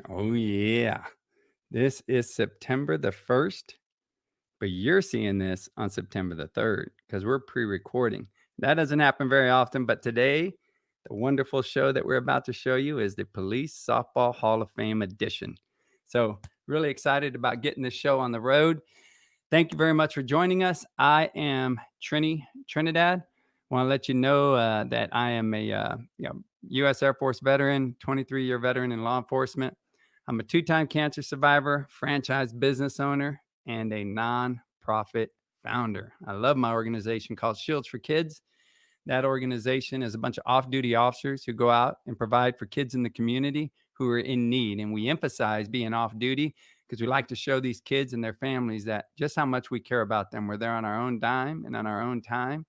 Oh, yeah. This is September the 1st, but you're seeing this on September the 3rd because we're pre-recording. That doesn't happen very often, but today, the wonderful show that we're about to show you is the Police Softball Hall of Fame edition. So really excited about getting this show on the road. Thank you very much for joining us. I am Trinidad. I want to let you know that I am a U.S. Air Force veteran, 23-year veteran in law enforcement. I'm a 2-time cancer survivor, franchise business owner, and a nonprofit founder. I love my organization called Shields for Kids. That organization is a bunch of off-duty officers who go out and provide for kids in the community who are in need. And we emphasize being off-duty because we like to show these kids and their families that just how much we care about them. We're there on our own dime and on our own time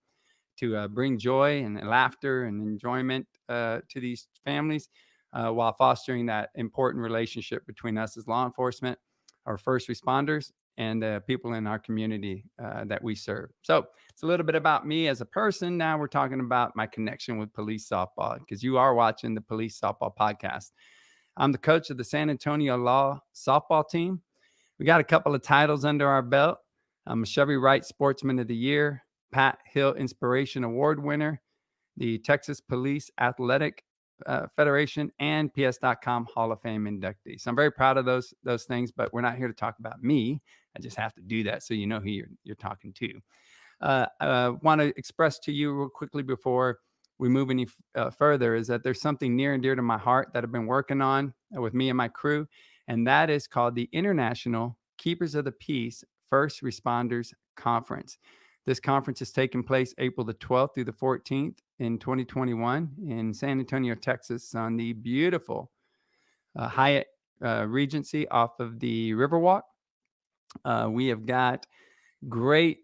to bring joy and laughter and enjoyment to these families while fostering that important relationship between us as law enforcement, our first responders, and people in our community that we serve. So it's a little bit about me as a person. Now we're talking about my connection with police softball because you are watching the Police Softball Podcast. I'm the coach of the San Antonio Law softball team. We got a couple of titles under our belt. I'm a Chevy Wright Sportsman of the Year, Pat Hill Inspiration Award winner, the Texas Police Athletic Federation, and PS.com Hall of Fame inductee. So I'm very proud of those things, but we're not here to talk about me. I just have to do that so you know who you're talking to. I want to express to you real quickly before we move any further is that there's something near and dear to my heart that I've been working on with me and my crew, and that is called the International Keepers of the Peace First Responders Conference. This conference is taking place April the 12th through the 14th in 2021 in San Antonio, Texas, on the beautiful Hyatt Regency off of the Riverwalk. We have got great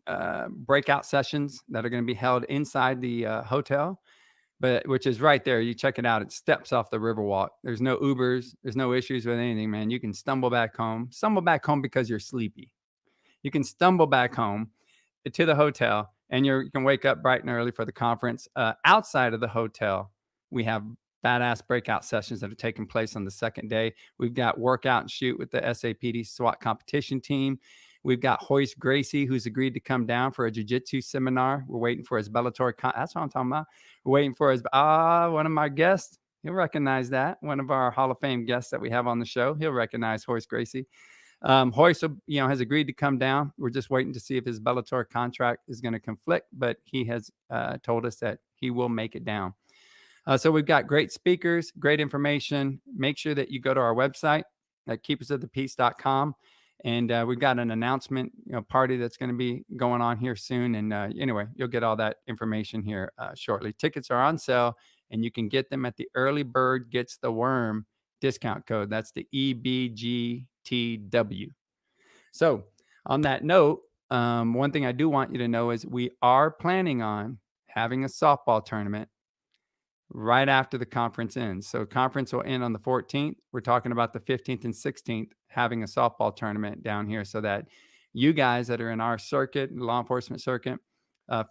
breakout sessions that are going to be held inside the hotel, which is right there. You check it out. It steps off the Riverwalk. There's no Ubers. There's no issues with anything, man. You can stumble back home because you're sleepy. You can stumble back home to the hotel and you can wake up bright and early for the conference. Outside of the hotel, we have badass breakout sessions that are taking place on the second day. We've got workout and shoot with the SAPD SWAT competition team. We've got Hoist Gracie, who's agreed to come down for a jiu-jitsu seminar. We're waiting for his Bellator. That's what I'm talking about. We're waiting for his, one of my guests. He'll recognize that. One of our Hall of Fame guests that we have on the show. He'll recognize Hoist Gracie. Hoist, has agreed to come down. We're just waiting to see if his Bellator contract is going to conflict, but he has told us that he will make it down. So we've got great speakers, great information. Make sure that you go to our website, at keepersofthepeace.com. And we've got an announcement party that's going to be going on here soon. And anyway, you'll get all that information here shortly. Tickets are on sale, and you can get them at the Early Bird Gets the Worm discount code. That's the EBGTW. So on that note, one thing I do want you to know is we are planning on having a softball tournament right after the conference ends. So conference will end on the 14th. We're talking about the 15th and 16th having a softball tournament down here so that you guys that are in our circuit, law enforcement circuit,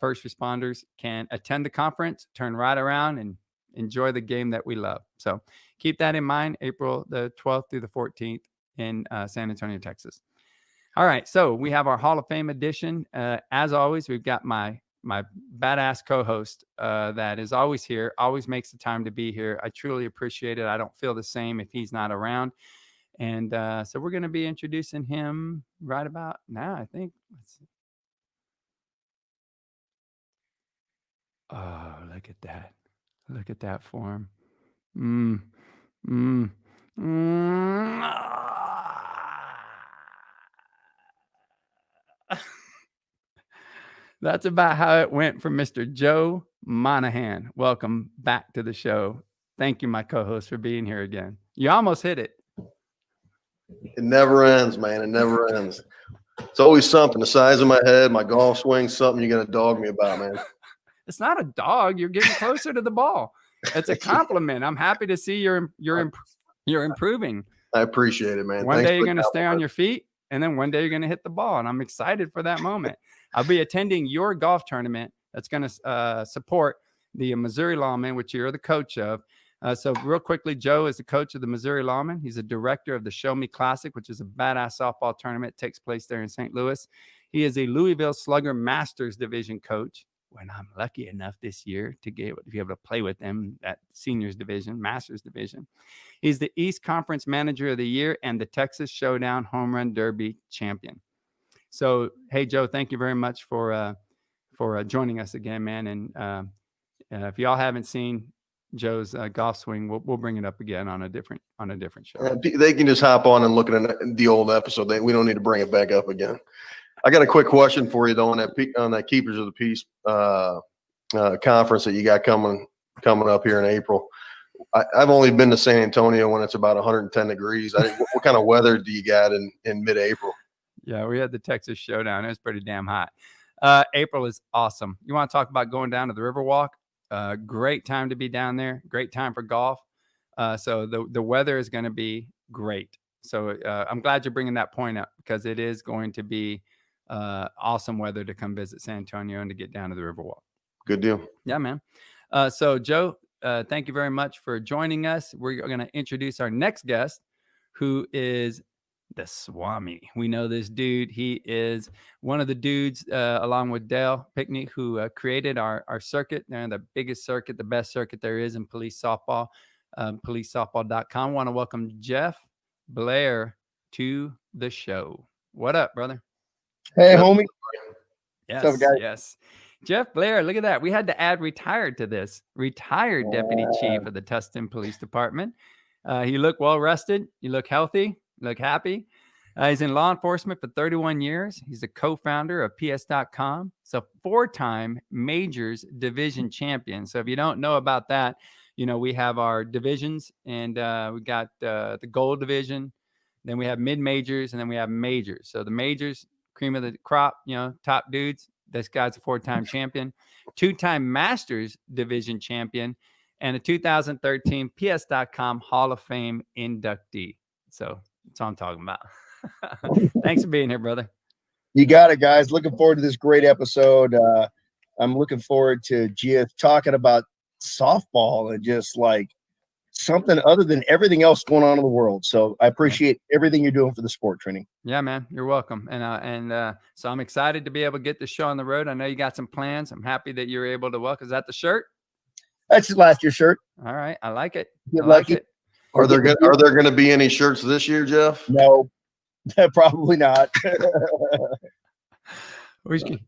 first responders can attend the conference, turn right around and enjoy the game that we love. So keep that in mind, April the 12th through the 14th in San Antonio, Texas. All right, so we have our Hall of Fame edition. As always, we've got my badass co-host that is always here, always makes the time to be here. I truly appreciate it. I don't feel the same if he's not around. And so we're going to be introducing him right about now, I think. Let's see. Oh, look at that. Look at that form. That's about how it went for Mr. Joe Monahan. Welcome back to the show. Thank you, my co-host, for being here again. You almost hit it. It never ends, man. It never ends. It's always something. The size of my head, my golf swing, something you're going to dog me about, man. It's not a dog. You're getting closer to the ball. It's a compliment. I'm happy to see you're improving. I appreciate it, man. One day you're going to stay on your feet, and then one day you're going to hit the ball, and I'm excited for that moment. I'll be attending your golf tournament that's going to support the Missouri Lawmen, which you're the coach of. So real quickly, Joe is the coach of the Missouri Lawmen. He's a director of the Show Me Classic, which is a badass softball tournament. It takes place there in St. Louis. He is a Louisville Slugger Masters Division coach. When I'm lucky enough this year to be able to play with them at Seniors Division, Masters Division. He's the East Conference Manager of the Year and the Texas Showdown Home Run Derby champion. So, hey, Joe, thank you very much for joining us again, man. And if y'all haven't seen Joe's golf swing, we'll bring it up again on a different show. They can just hop on and look at the old episode. We don't need to bring it back up again. I got a quick question for you, though, on that Keepers of the Peace conference that you got coming up here in April. I've only been to San Antonio when it's about 110 degrees. What kind of weather do you got in mid-April? Yeah, we had the Texas Showdown. It was pretty damn hot. April is awesome. You want to talk about going down to the Riverwalk? Great time to be down there. Great time for golf. So the weather is going to be great. So I'm glad you're bringing that point up because it is going to be awesome weather to come visit San Antonio and to get down to the Riverwalk. Good deal. Yeah, man. So Joe, thank you very much for joining us. We're going to introduce our next guest, who is the Swami. We know this dude. He is one of the dudes, along with Dale Pickney, who created our circuit. They're the biggest circuit, the best circuit there is in police softball, policesoftball.com. I want to welcome Jeff Blair to the show. What up, brother? Hey, homie. Yes, what's up, guys? yes. Jeff Blair, look at that. We had to add retired to this. Retired deputy chief of the Tustin Police Department. You look well rested. You look healthy. You look happy. He's in law enforcement for 31 years. He's a co-founder of PS.com. He's a 4-time Majors Division champion. So if you don't know about that, we have our divisions, and we got the Gold Division. Then we have mid-majors, and then we have majors. So the majors, cream of the crop, top dudes. This guy's a 4-time champion, 2-time Masters Division champion, and a 2013 PS.com Hall of Fame inductee. So that's what I'm talking about. Thanks for being here, brother. You got it, guys. Looking forward to this great episode. I'm looking forward to just talking about softball and just like something other than everything else going on in the world. So I appreciate everything you're doing for the sport training. Yeah, man, you're welcome. And so I'm excited to be able to get the show on the road. I know you got some plans. I'm happy that you're able to welcome. Is that the shirt? That's your last year's shirt. All right. I like it. Get I like lucky. it. Are there going to be any shirts this year, Jeff? No, probably not.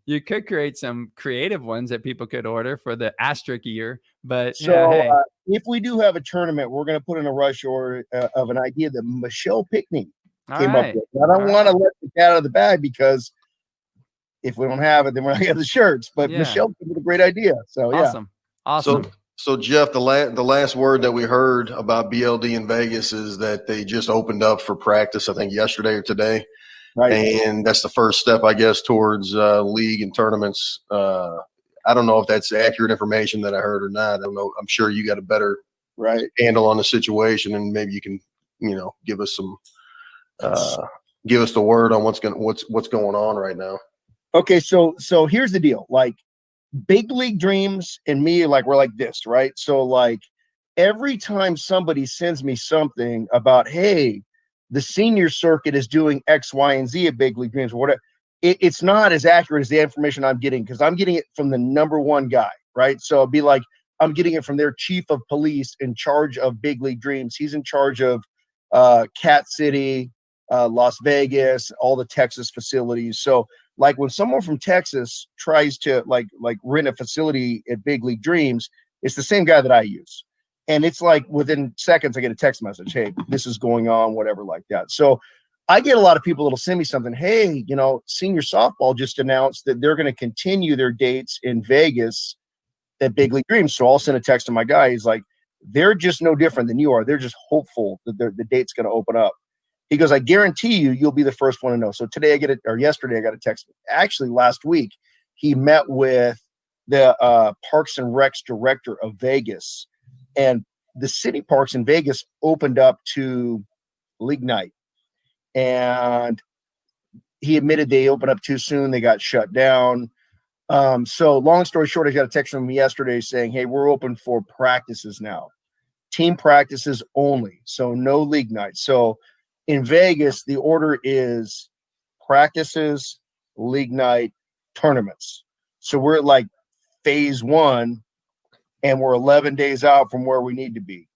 You could create some creative ones that people could order for the asterisk year, but So hey, if we do have a tournament, we're going to put in a rush order of an idea that Michelle Pickney came up with. I don't want to let the cat out of the bag because if we don't have it, then we're not going to have the shirts. But Michelle came with a great idea. So awesome. So Jeff, the last word that we heard about BLD in Vegas is that they just opened up for practice, I think yesterday or today. Right. And that's the first step, I guess, towards league and tournaments. I don't know if that's accurate information that I heard or not. I don't know. I'm sure you got a better handle on the situation, and maybe you can, give us the word on what's going on right now. Okay, so here's the deal. Like, Big League Dreams and me, like, we're like this, right? So like every time somebody sends me something about, hey, the senior circuit is doing X, Y, and Z at Big League Dreams, or whatever, it's not as accurate as the information I'm getting, because I'm getting it from the number one guy, right? So it'd be like I'm getting it from their chief of police in charge of Big League Dreams. He's in charge of Cat City, Las Vegas, all the Texas facilities. So like when someone from Texas tries to like rent a facility at Big League Dreams, it's the same guy that I use. And it's like within seconds, I get a text message, hey, this is going on, whatever, like that. So I get a lot of people that'll send me something, hey, senior softball just announced that they're going to continue their dates in Vegas at Big League Dreams. So I'll send a text to my guy. He's like, they're just no different than you are. They're just hopeful that the date's going to open up. He goes, I guarantee you'll be the first one to know. So today yesterday I got a text. Actually, last week, he met with the Parks and Recs director of Vegas, and the city parks in Vegas opened up to league night. And he admitted they opened up too soon. They got shut down. So long story short, I got a text from him yesterday saying, hey, we're open for practices now. Team practices only. So no league night. So in Vegas, the order is practices, league night, tournaments. So we're at like phase 1, and we're 11 days out from where we need to be.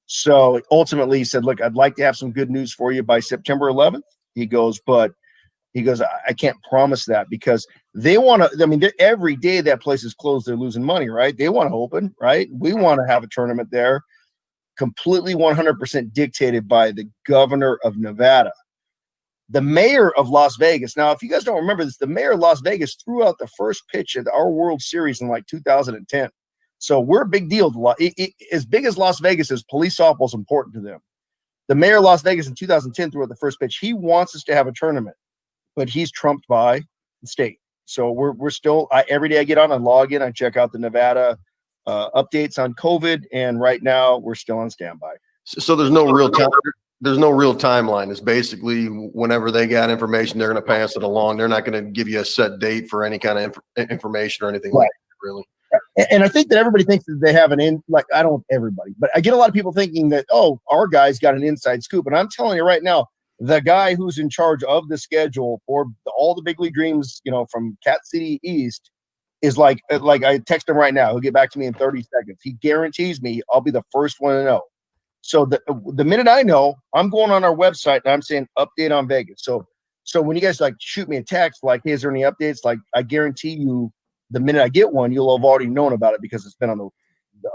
So ultimately he said, look, I'd like to have some good news for you by September 11th. He goes, I can't promise that, because they want to, I mean, every day that place is closed, they're losing money, right? They want to open, right? We want to have a tournament there. Completely 100% dictated by the governor of Nevada. The mayor of Las Vegas. Now, if you guys don't remember this, the mayor of Las Vegas threw out the first pitch at our World Series in like 2010. So we're a big deal. As big as Las Vegas is, police softball is important to them. The mayor of Las Vegas in 2010 threw out the first pitch. He wants us to have a tournament, but he's trumped by the state. So we're still, every day I get on, I log in, I check out the Nevada updates on COVID, and right now we're still on standby. So there's no real time. There's no real timeline. It's basically whenever they got information, they're going to pass it along. They're not going to give you a set date for any kind of information or anything like that, really. And I think that everybody thinks that they have I don't everybody, but I get a lot of people thinking that, oh, our guy's got an inside scoop. And I'm telling you right now, the guy who's in charge of the schedule for all the Big League Dreams, from Cat City East, is like I text him right now. He'll get back to me in 30 seconds. He guarantees me I'll be the first one to know. So the minute I know, I'm going on our website and I'm saying update on Vegas. So when you guys shoot me a text like, hey, is there any updates? Like, I guarantee you, the minute I get one, you'll have already known about it because it's been on the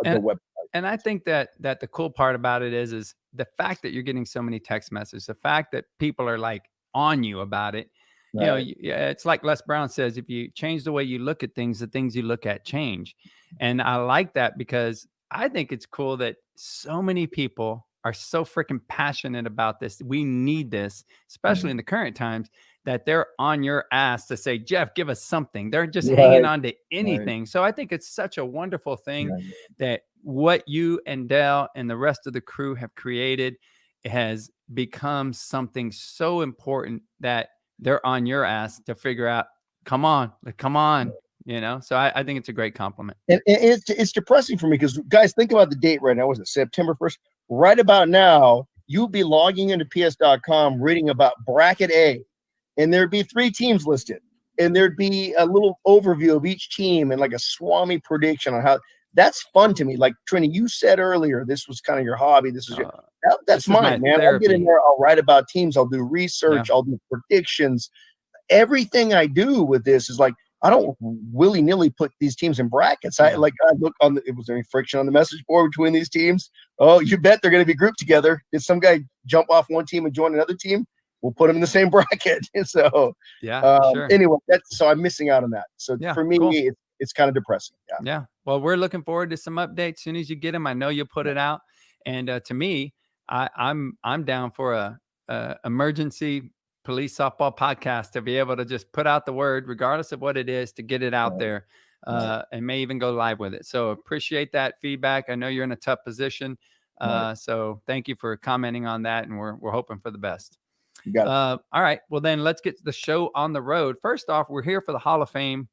website. And I think that the cool part about it is the fact that you're getting so many text messages, the fact that people are like on you about it. Right. It's like Les Brown says, if you change the way you look at things, the things you look at change. And I like that because I think it's cool that so many people are so freaking passionate about this. We need this, especially in the current times, that they're on your ass to say, Jeff, give us something. They're just hanging on to anything. Right. So I think it's such a wonderful thing that what you and Dale and the rest of the crew have created has become something so important that they're on your ass to figure out, come on. So I think it's a great compliment. And it's depressing for me because, guys, think about the date right now. Was it September 1st? Right about now, you'll be logging into ps.com, reading about bracket A, and there'd be 3 teams listed, and there'd be a little overview of each team and like a Swami prediction on how. That's fun to me. Like Trini, you said earlier, this was kind of your hobby. This is that's mine, man. I'll get in there. I'll write about teams. I'll do research. I'll do predictions. everything I do with this is like, I don't willy-nilly put these teams in brackets. I look on was there any friction on the message board between these teams? Oh, you bet they're going to be grouped together. Did some guy jump off one team and join another team? We'll put them in the same bracket. So Sure. Anyway, so I'm missing out on that. So for me, cool. it's kind of depressing. Yeah. Well, we're looking forward to some updates. As soon as you get them, I know you'll put it out. And to me, I'm down for a emergency police softball podcast to be able to just put out the word, regardless of what it is, to get it out there, and may even go live with it. So appreciate that feedback. I know you're in a tough position. So thank you for commenting on that. And we're hoping for the best. You got it. All right. Well, then let's get the show on the road. First off, we're here for the Hall of Fame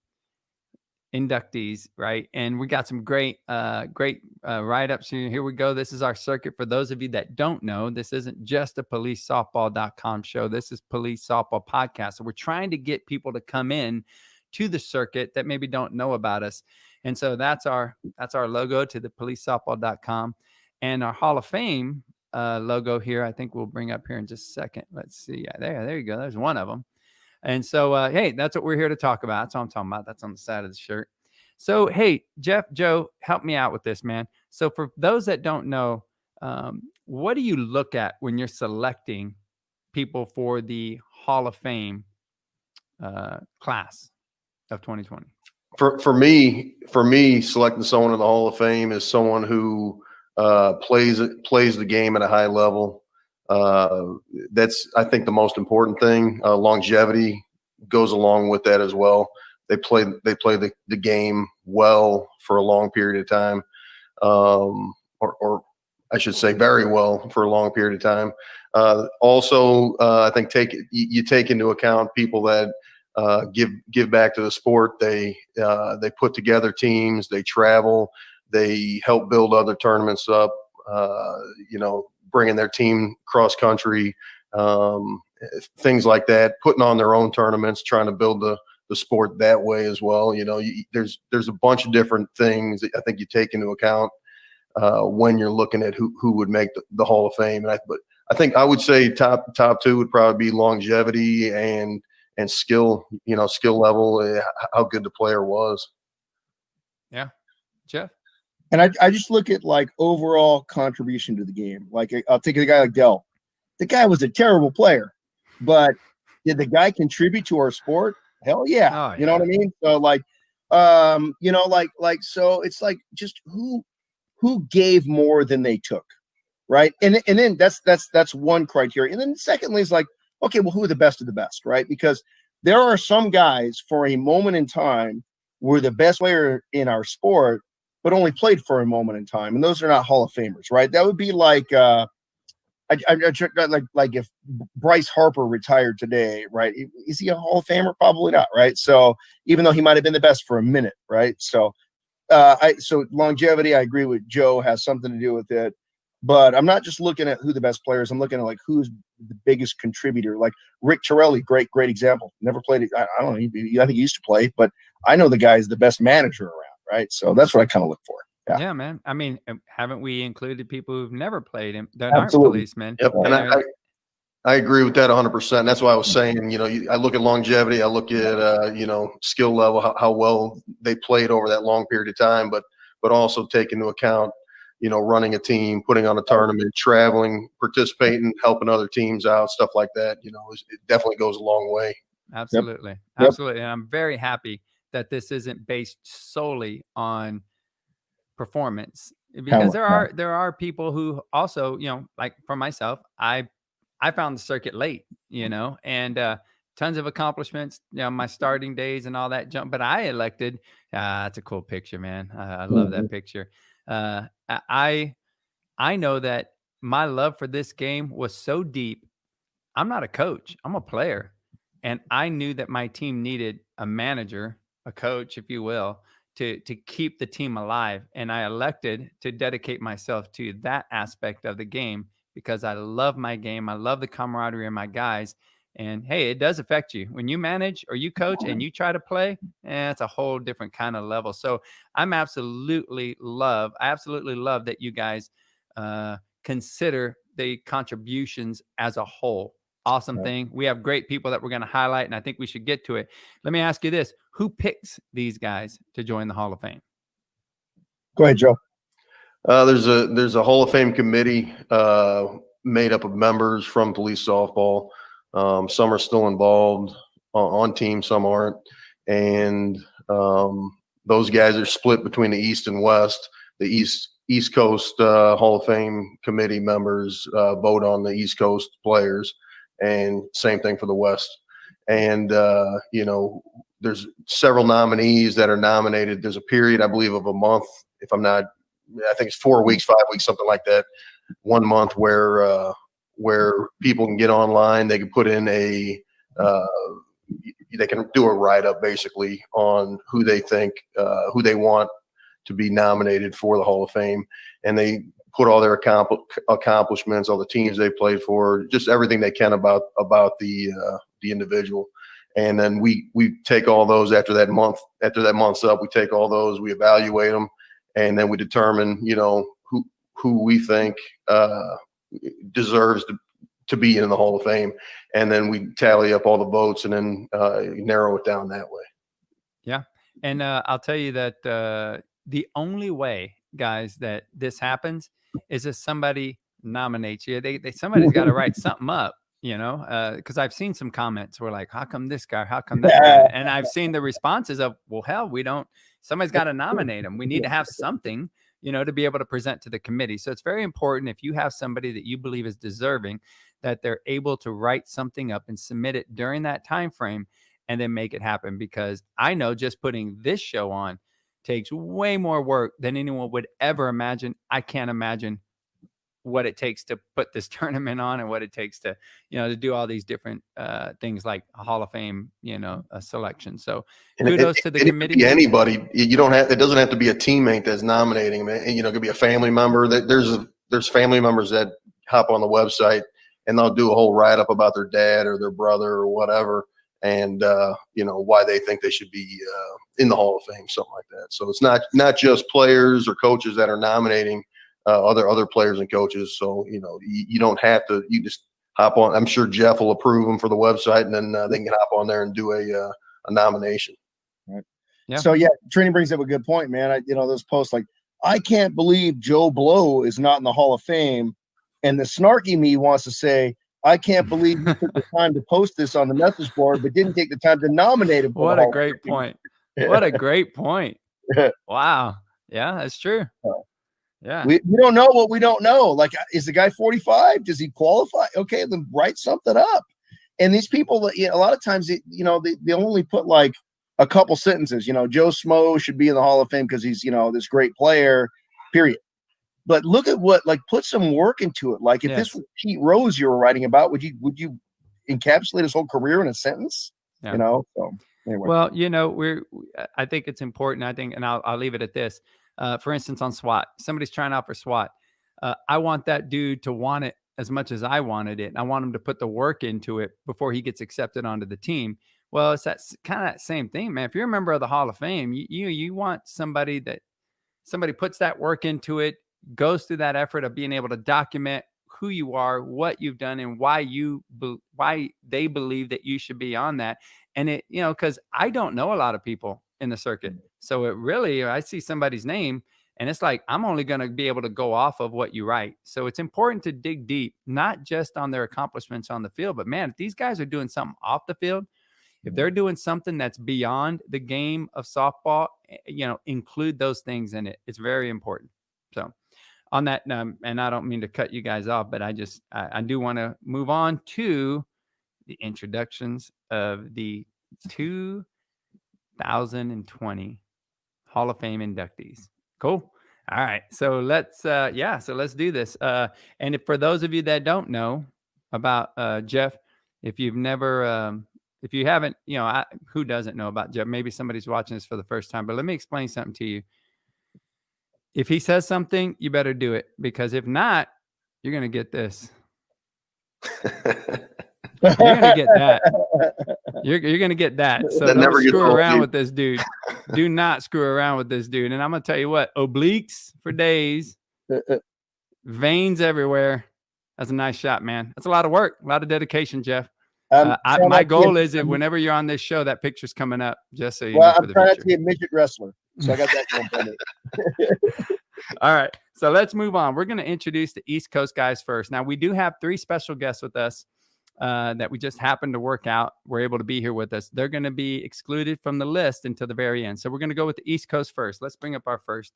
inductees, right? And we got some great write-ups here. Here we go. This is our circuit. For those of you that don't know, this isn't just a policesoftball.com show. This is Police Softball Podcast. So we're trying to get people to come in to the circuit that maybe don't know about us. And so that's our logo to the policesoftball.com. And our Hall of Fame logo here, I think we'll bring up here in just a second. Let's see. Yeah, there you go. There's one of them. And so, hey, that's what we're here to talk about. That's what I'm talking about. That's on the side of the shirt. So, hey, Jeff, Joe, help me out with this, man. So for those that don't know, what do you look at when you're selecting people for the Hall of Fame class of 2020? For me, selecting someone in the Hall of Fame is someone who plays the game at a high level. That's, I think, the most important thing. Longevity goes along with that as well. They play the game well for a long period of time, or I should say very well for a long period of time. Also, I think you take into account people that give back to the sport. They put together teams. They travel. They help build other tournaments up. Bringing their team cross country, things like that, putting on their own tournaments, trying to build the sport that way as well. There's a bunch of different things that I think you take into account when you're looking at who would make the Hall of Fame. But I think I would say top two would probably be longevity and skill, skill level, how good the player was. Yeah. Jeff? And I just look at like overall contribution to the game. Like I'll take a guy like Dell. The guy was a terrible player, but did the guy contribute to our sport? Hell yeah. Oh, yeah. You know what I mean? So so it's like just who gave more than they took, right? And then that's one criteria. And then secondly is like, okay, well, who are the best of the best, right? Because there are some guys for a moment in time were the best player in our sport, but only played for a moment in time, and those are not Hall of Famers, right? That would be like, like if Bryce Harper retired today, right? Is he a Hall of Famer? Probably not, right? So even though he might have been the best for a minute, right? So, so longevity, I agree with Joe, has something to do with it, but I'm not just looking at who the best players. I'm looking at like who's the biggest contributor. Like Rick Torelli, great example. Never played it. I don't know. I think he used to play, but I know the guy is the best manager around. Right. So that's what I kind of look for. Yeah, man. I mean, haven't we included people who've never played him that aren't policemen? Yep. And I agree with that 100%. That's why I was saying, I look at longevity, I look at, skill level, how well they played over that long period of time, but also take into account, running a team, putting on a tournament, traveling, participating, helping other teams out, stuff like that. It definitely goes a long way. Absolutely. Yep. Absolutely. And I'm very happy that this isn't based solely on performance, because there are people who also, like for myself, I found the circuit late, and tons of accomplishments, my starting days and all that jump, but I elected, that's a cool picture, man. I love that picture. I know that my love for this game was so deep. I'm not a coach, I'm a player. And I knew that my team needed a manager, a coach, if you will, to keep the team alive. And I elected to dedicate myself to that aspect of the game because I love my game. I love the camaraderie of my guys. And hey, it does affect you when you manage or you coach and you try to play. It's a whole different kind of level. So I absolutely love that you guys consider the contributions as a whole. awesome thing. We have great people that we're going to highlight, and I think we should get to it. Let me ask you this. Who picks these guys to join the Hall of Fame? Go ahead, Joe. There's a Hall of Fame committee made up of members from police softball. Some are still involved on team, some aren't. And those guys are split between the East and West. The East Coast Hall of Fame committee members vote on the East Coast players, and same thing for the West. And, there's several nominees that are nominated. There's a period, I believe, of a month, I think it's 4 weeks, 5 weeks, something like that. 1 month where people can get online. They can put in they can do a write-up basically on who they think, who they want to be nominated for the Hall of Fame. And they put all their accomplishments, all the teams they played for, just everything they can about the individual. And then we take all those after that month's up, we take all those, we evaluate them, and then we determine, who we think deserves to be in the Hall of Fame. And then we tally up all the votes and then narrow it down that way. Yeah. And I'll tell you that the only way, guys, that this happens is if somebody nominates you. Somebody's got to write something up. Because I've seen some comments where like, how come this guy? How come that guy? And I've seen the responses of, well, hell, somebody's got to nominate him. We need to have something, to be able to present to the committee. So it's very important if you have somebody that you believe is deserving, that they're able to write something up and submit it during that time frame and then make it happen. Because I know just putting this show on takes way more work than anyone would ever imagine. I can't imagine what it takes to put this tournament on and what it takes to, to do all these different things like a Hall of Fame, a selection. So kudos to the committee. Anybody, it doesn't have to be a teammate that's nominating them. It could be a family member. There's family members that hop on the website and they'll do a whole write-up about their dad or their brother or whatever. And, why they think they should be in the Hall of Fame, something like that. So it's not just players or coaches that are nominating other players and coaches. So, you don't have to, you just hop on. I'm sure Jeff will approve them for the website, and then they can hop on there and do a nomination. Right. Yeah. So Trini brings up a good point, man. Those posts like, I can't believe Joe Blow is not in the Hall of Fame. And the snarky me wants to say, I can't believe you took the time to post this on the message board, but didn't take the time to nominate him. What a great point. What a great point. Wow. Yeah, that's true. Yeah. We don't know what we don't know. Like, is the guy 45? Does he qualify? Okay, then write something up. And these people, a lot of times, they only put like a couple sentences. Joe Smo should be in the Hall of Fame because he's, this great player, period. But look at put some work into it. Like if this was Pete Rose you were writing about, would you encapsulate his whole career in a sentence? Yeah. So anyway. Well, I think it's important. And I'll leave it at this. For instance, on SWAT, somebody's trying out for SWAT. I want that dude to want it as much as I wanted it. I want him to put the work into it before he gets accepted onto the team. Well, it's that kind of that same thing, man. If you're a member of the Hall of Fame, you want somebody puts that work into it, goes through that effort of being able to document who you are, what you've done, and why they believe that you should be on that. And it, because I don't know a lot of people in the circuit. So it really, I see somebody's name and it's like, I'm only going to be able to go off of what you write. So it's important to dig deep, not just on their accomplishments on the field, but man, if these guys are doing something off the field, if they're doing something that's beyond the game of softball, include those things in it. It's very important. So on that, and I don't mean to cut you guys off, but I do want to move on to the introductions of the 2020 Hall of Fame inductees. Cool. All right. So let's do this. And for those of you that don't know about Jeff, if you haven't, who doesn't know about Jeff? Maybe somebody's watching this for the first time, but let me explain something to you. If he says something, you better do it, because if not, you're going to get this. You're going to get that. You're going to get that. So don't screw around with this dude. Do not screw around with this dude. And I'm going to tell you what, obliques for days, veins everywhere. That's a nice shot, man. That's a lot of work, a lot of dedication, Jeff. Trying My not to goal be- is that whenever you're on this show, that picture's coming up, just so you Well, know for I'm the trying not future. to be a midget wrestler, so I got that going for me. All right, so let's move on. We're going to introduce the East Coast guys first. Now, we do have 3 special guests with us that we just happened to work out. We're able to be here with us. They're going to be excluded from the list until the very end. So we're going to go with the East Coast first. Let's bring up our first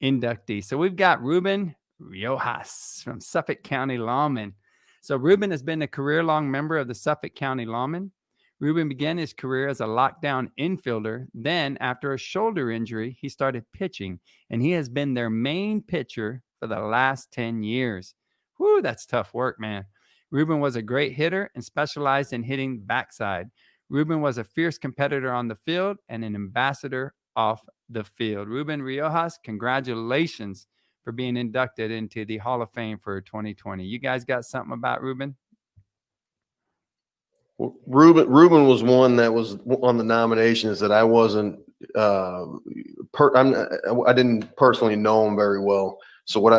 inductee. So we've got Ruben Riojas from Suffolk County Lawmen. So Ruben has been a career-long member of the Suffolk County Lawmen. Ruben began his career as a lockdown infielder. Then, after a shoulder injury, he started pitching, and he has been their main pitcher for the last 10 years. Whew, that's tough work, man. Ruben was a great hitter and specialized in hitting backside. Ruben was a fierce competitor on the field and an ambassador off the field. Ruben Riojas, congratulations for being inducted into the Hall of Fame for 2020. You guys got something about Ruben? Ruben was one that was on the nominations that I wasn't. I didn't personally know him very well. So what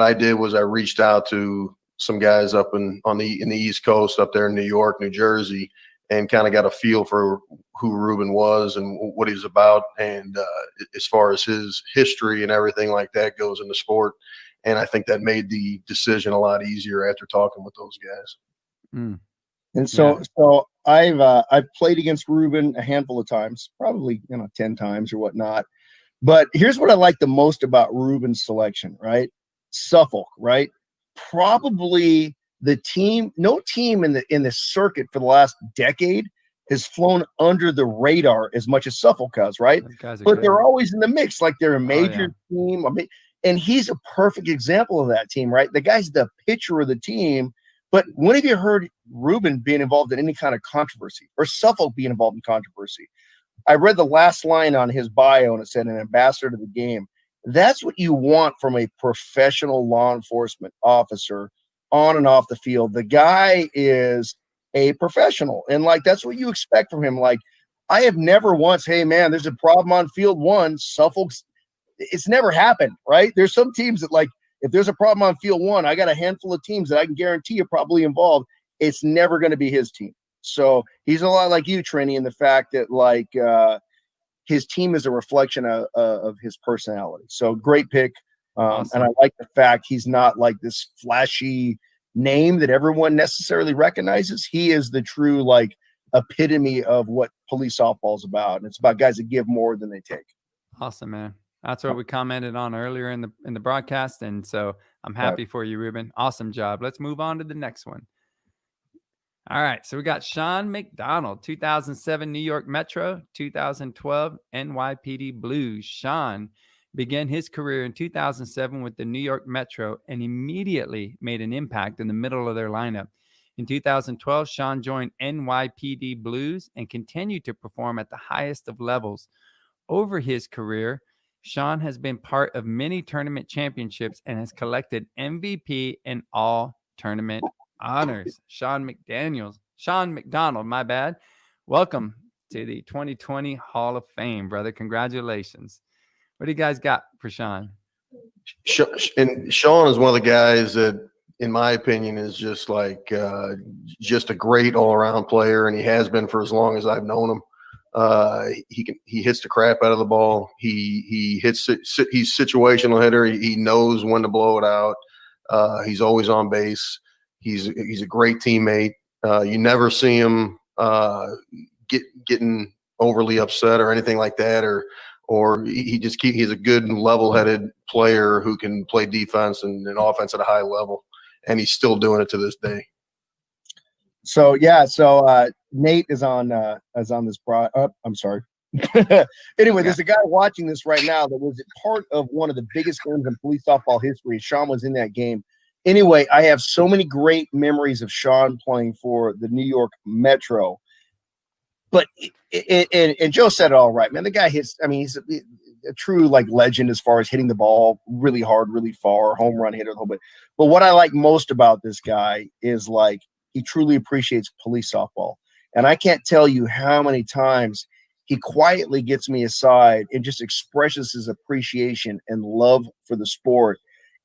I did was I reached out to some guys up in the East Coast, up there in New York, New Jersey, and kind of got a feel for who Ruben was and what he's about, and as far as his history and everything like that goes in the sport. And I think that made the decision a lot easier after talking with those guys. Mm. And so I've played against Ruben a handful of times, probably 10 times or whatnot. But here's what I like the most about Ruben's selection, right? Suffolk, right? Probably the team, no team in the circuit for the last decade has flown under the radar as much as Suffolk has, right? But they're always in the mix, like they're a major team. And he's a perfect example of that team, right? The guy's the pitcher of the team. But when have you heard Ruben being involved in any kind of controversy or Suffolk being involved in controversy? I read the last line on his bio and it said an ambassador to the game. That's what you want from a professional law enforcement officer on and off the field. The guy is a professional, and that's what you expect from him. I have never once, hey man, there's a problem on field 1. Suffolk's, it's never happened, right? There's some teams that if there's a problem on field 1, I got a handful of teams that I can guarantee are probably involved. It's never going to be his team. So he's a lot like you, Trini, in the fact that his team is a reflection of his personality. So great pick. Awesome. And I like the fact he's not like this flashy name that everyone necessarily recognizes. He is the true epitome of what police softball is about. And it's about guys that give more than they take. Awesome, man. That's what we commented on earlier in the broadcast. And so I'm happy for you, Ruben. Awesome job. Let's move on to the next one. All right. So we got Sean McDonald, 2007 New York Metro, 2012 NYPD Blues. Sean began his career in 2007 with the New York Metro and immediately made an impact in the middle of their lineup. In 2012, Sean joined NYPD Blues and continued to perform at the highest of levels. Over his career, Sean has been part of many tournament championships and has collected MVP and all tournament honors. Sean McDonald, my bad. Welcome to the 2020 Hall of Fame, brother. Congratulations. What do you guys got for Sean? And Sean is one of the guys that, in my opinion, is just just a great all-around player, and he has been for as long as I've known him. He hits the crap out of the ball. He's situational hitter. He knows when to blow it out. He's always on base. He's a great teammate. You never see him getting overly upset or anything like that, or he's a good level-headed player who can play defense and offense at a high level, and he's still doing it to this day. So Nate is on this I'm sorry. Anyway, there's a guy watching this right now that was part of one of the biggest games in police softball history. Sean was in that game. Anyway, I have so many great memories of Sean playing for the New York Metro. But and Joe said it all right, man. The guy hits. I mean, he's a true legend as far as hitting the ball really hard, really far, home run hitter, the whole bit. But what I like most about this guy is he truly appreciates police softball. And I can't tell you how many times he quietly gets me aside and just expresses his appreciation and love for the sport.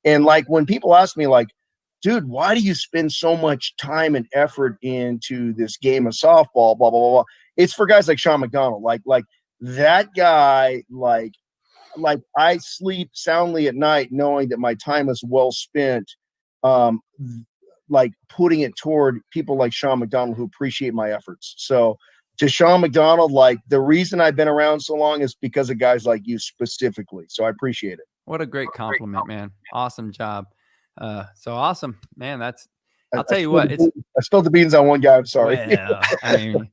And when people ask me, dude, why do you spend so much time and effort into this game of softball? Blah, blah, blah, blah. It's for guys like Sean McDonald. Like that guy, like I sleep soundly at night knowing that my time is well spent, like putting it toward people like Sean McDonald who appreciate my efforts. So to Sean McDonald, like the reason I've been around so long is because of guys like you specifically. So I appreciate it. What a great compliment, man. Awesome job. So awesome, man. I'll tell you what, I spilled the beans on one guy. I'm sorry. Well, I mean,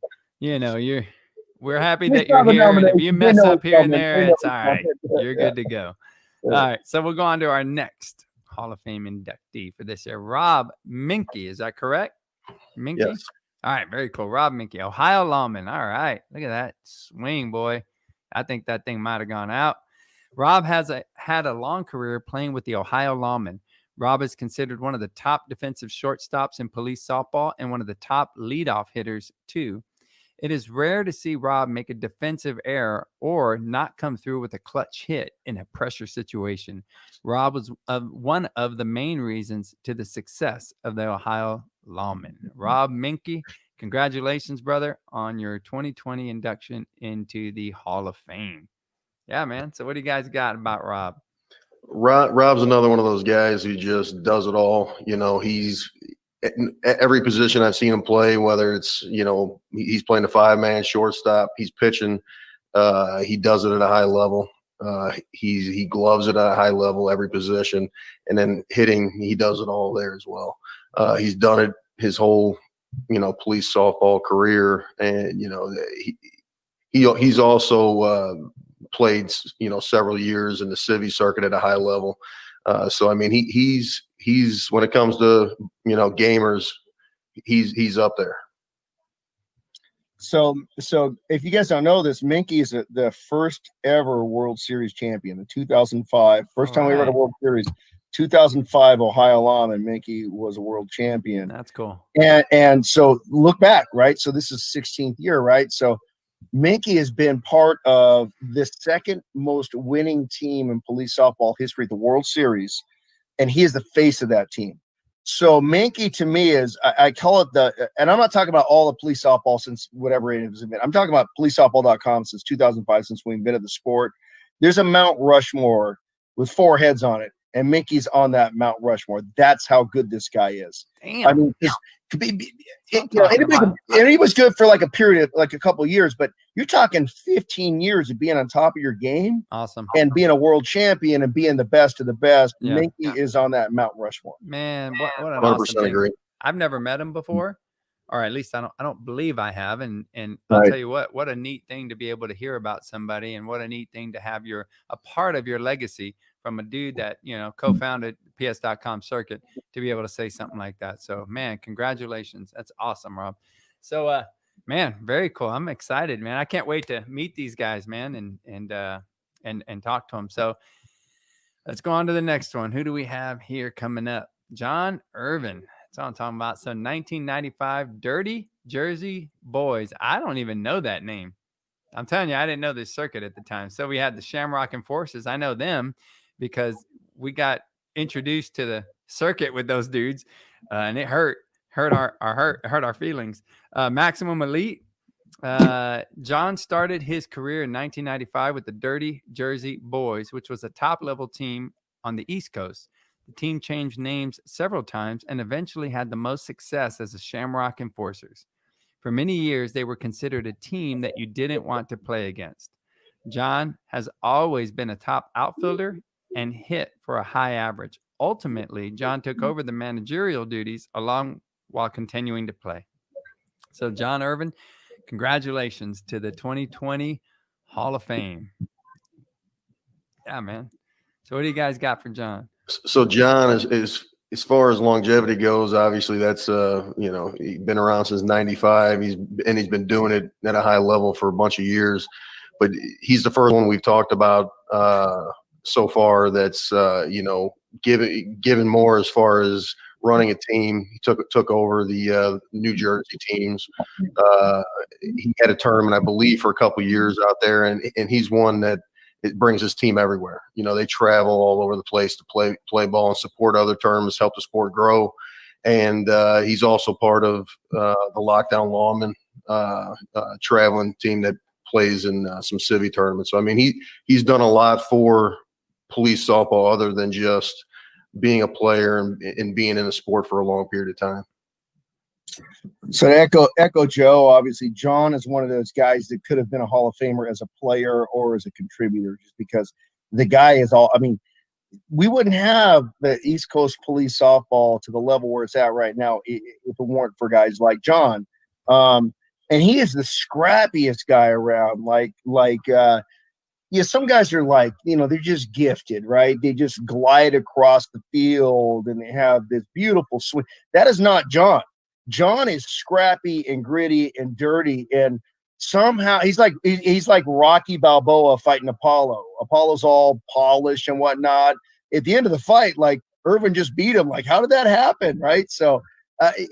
we're happy that you're here. And if you mess up here and there, it's all right. You're good to go. All right. So we'll go on to our next Hall of Fame inductee for this year, Rob Minke. Is that correct? Minke? Yes. All right. Very cool. Rob Minke, Ohio lawman. All right. Look at that swing, boy. I think that thing might have gone out. Rob had a long career playing with the Ohio Lawmen. Rob is considered one of the top defensive shortstops in police softball and one of the top leadoff hitters, too. It is rare to see Rob make a defensive error or not come through with a clutch hit in a pressure situation. Rob was one of the main reasons to the success of the Ohio Lawmen. Rob Minke, congratulations, brother, on your 2020 induction into the Hall of Fame. Yeah, man. So what do you guys got about Rob? Rob's another one of those guys who just does it all. He's at every position I've seen him play, whether it's, he's playing a 5-man shortstop, he's pitching, he does it at a high level. He gloves it at a high level, every position, and then hitting, he does it all there as well. He's done it his whole, police softball career. And, he's also, played, several years in the civvy circuit at a high level. So, I mean, he's when it comes to, gamers, he's up there. So if you guys don't know this, Minke is the first ever World Series champion, the 2005, first time we were at a World Series, 2005 Ohio Lawman, Minke was a world champion. That's cool. And so look back, right? So this is 16th year, right? So Minke has been part of the second most winning team in police softball history, the World Series, and he is the face of that team. So Minke to me is, I call it and I'm not talking about all the police softball since whatever it has been. I'm talking about policesoftball.com since 2005, since we invented the sport. There's a Mount Rushmore with 4 heads on it, and Minke's on that Mount Rushmore. That's how good this guy is. Damn. I mean, he was good for like a period of like a couple of years, but you're talking 15 years of being on top of your game. Awesome. And being a world champion and being the best of the best. Yeah. Minke is on that Mount Rushmore. Man, what an 100% awesome thing. agree. I've never met him before, or at least I don't believe I have. And I'll tell you what a neat thing to be able to hear about somebody, and what a neat thing to have a part of your legacy from a dude that, co-founded PS.com circuit, to be able to say something like that. So, man, congratulations. That's awesome, Rob. So, man, very cool. I'm excited, man. I can't wait to meet these guys, man, and talk to them. So let's go on to the next one. Who do we have here coming up? John Irvin. That's what I'm talking about. So 1995 Dirty Jersey Boys. I don't even know that name. I'm telling you, I didn't know this circuit at the time. So we had the Shamrock Enforcers. I know them because we got introduced to the circuit with those dudes, and it hurt our feelings. Maximum Elite. John started his career in 1995 with the Dirty Jersey Boys, which was a top-level team on the East Coast. The team changed names several times and eventually had the most success as the Shamrock Enforcers. For many years, they were considered a team that you didn't want to play against. John has always been a top outfielder and hit for a high average. Ultimately, John took over the managerial duties while continuing to play. So, John Irvin, congratulations to the 2020 Hall of Fame. Yeah, man. So what do you guys got for John? So John is as far as longevity goes, obviously that's he's been around since 95. He's been doing it at a high level for a bunch of years. But he's the first one we've talked about so far that's given more as far as running a team. He took over the New Jersey teams. He had a tournament, I believe, for a couple of years out there, and he's one that it brings his team everywhere. They travel all over the place to play ball and support other tournaments, help the sport grow. And he's also part of the Lockdown Lawman traveling team that plays in some civvy tournaments. So, I mean, he's done a lot for police softball other than just being a player and being in the sport for a long period of time. So to echo Joe, obviously John is one of those guys that could have been a Hall of Famer as a player or as a contributor, just because the guy is all, I mean, we wouldn't have the East Coast police softball to the level where it's at right now if it weren't for guys like John. And he is the scrappiest guy around. Yeah, some guys are like, they're just gifted, right? They just glide across the field and they have this beautiful swing. That is not John. John is scrappy and gritty and dirty, and somehow he's like Rocky Balboa fighting Apollo. Apollo's all polished and whatnot. At the end of the fight, like, Irvin just beat him. Like, how did that happen, right? So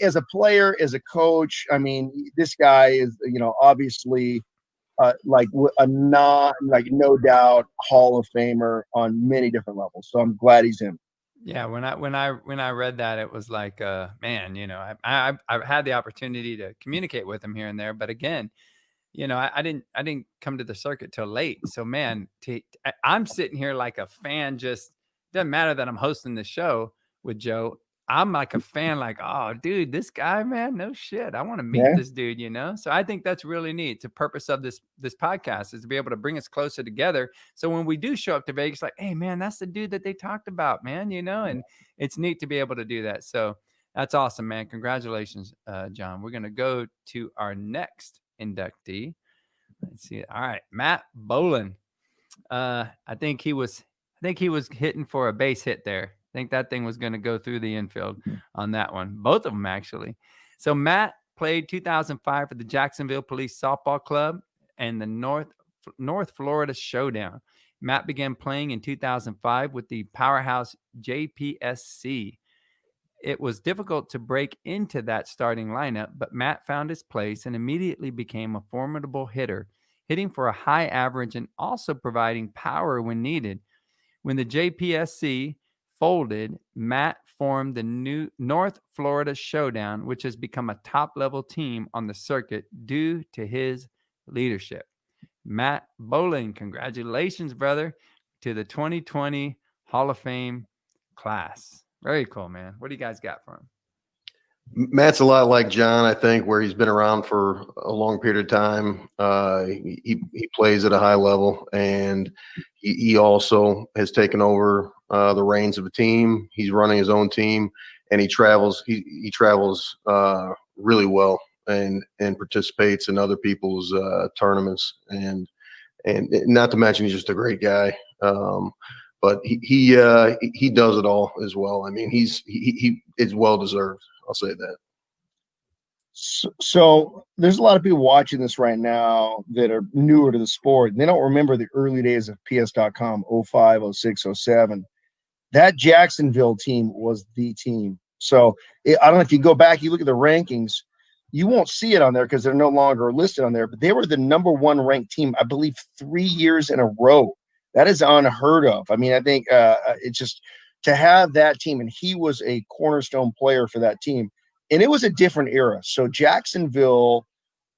as a player, as a coach, I mean, this guy is, obviously no doubt Hall of Famer on many different levels. So I'm glad he's in. Yeah, when I read that, it was like, man, I've had the opportunity to communicate with him here and there, but again, I didn't come to the circuit till late. So, man, I'm sitting here like a fan. Just doesn't matter that I'm hosting the show with Joe. I'm like a fan, like, oh, dude, this guy, man, no shit. I want to meet this dude, So I think that's really neat. The purpose of this podcast is to be able to bring us closer together. So when we do show up to Vegas, like, hey, man, that's the dude that they talked about, man, and it's neat to be able to do that. So that's awesome, man. Congratulations, John. We're going to go to our next inductee. Let's see. All right, Matt Bolin. I think he was hitting for a base hit there. I think that thing was going to go through the infield on that one. Both of them, actually. So Matt played 2005 for the Jacksonville Police Softball Club and the North Florida Showdown. Matt began playing in 2005 with the powerhouse JPSC. It was difficult to break into that starting lineup, but Matt found his place and immediately became a formidable hitter, hitting for a high average and also providing power when needed. When the JPSC folded, Matt formed the new North Florida Showdown, which has become a top-level team on the circuit due to his leadership. Matt Bolin, congratulations, brother, to the 2020 Hall of Fame class. Very cool, man. What do you guys got for him? Matt's a lot like John, I think, where he's been around for a long period of time. He plays at a high level, and he also has taken over the reins of a team. He's running his own team, and he travels. He travels really well and participates in other people's tournaments, and not to mention he's just a great guy. But he does it all as well. I mean, he is well deserved. I'll say that. So there's a lot of people watching this right now that are newer to the sport. They don't remember the early days of PS.com, 05, 06, 07. That Jacksonville team was the team. So I don't know if you go back, you look at the rankings, you won't see it on there because they're no longer listed on there, but they were the number one ranked team, I believe, 3 years in a row. That is unheard of. I mean, I think it's just to have that team, and he was a cornerstone player for that team. And it was a different era. So Jacksonville,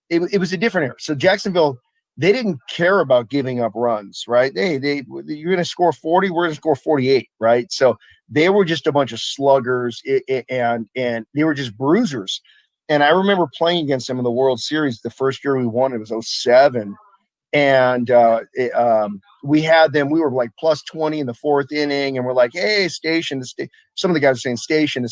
it was a different era. So Jacksonville, they didn't care about giving up runs, right? You're going to score 40, we're going to score 48, right? So they were just a bunch of sluggers, and they were just bruisers. And I remember playing against them in the World Series. The first year we won, it was 07. And we had them, we were like plus 20 in the fourth inning, and we're like, hey, station. Some of the guys are saying station,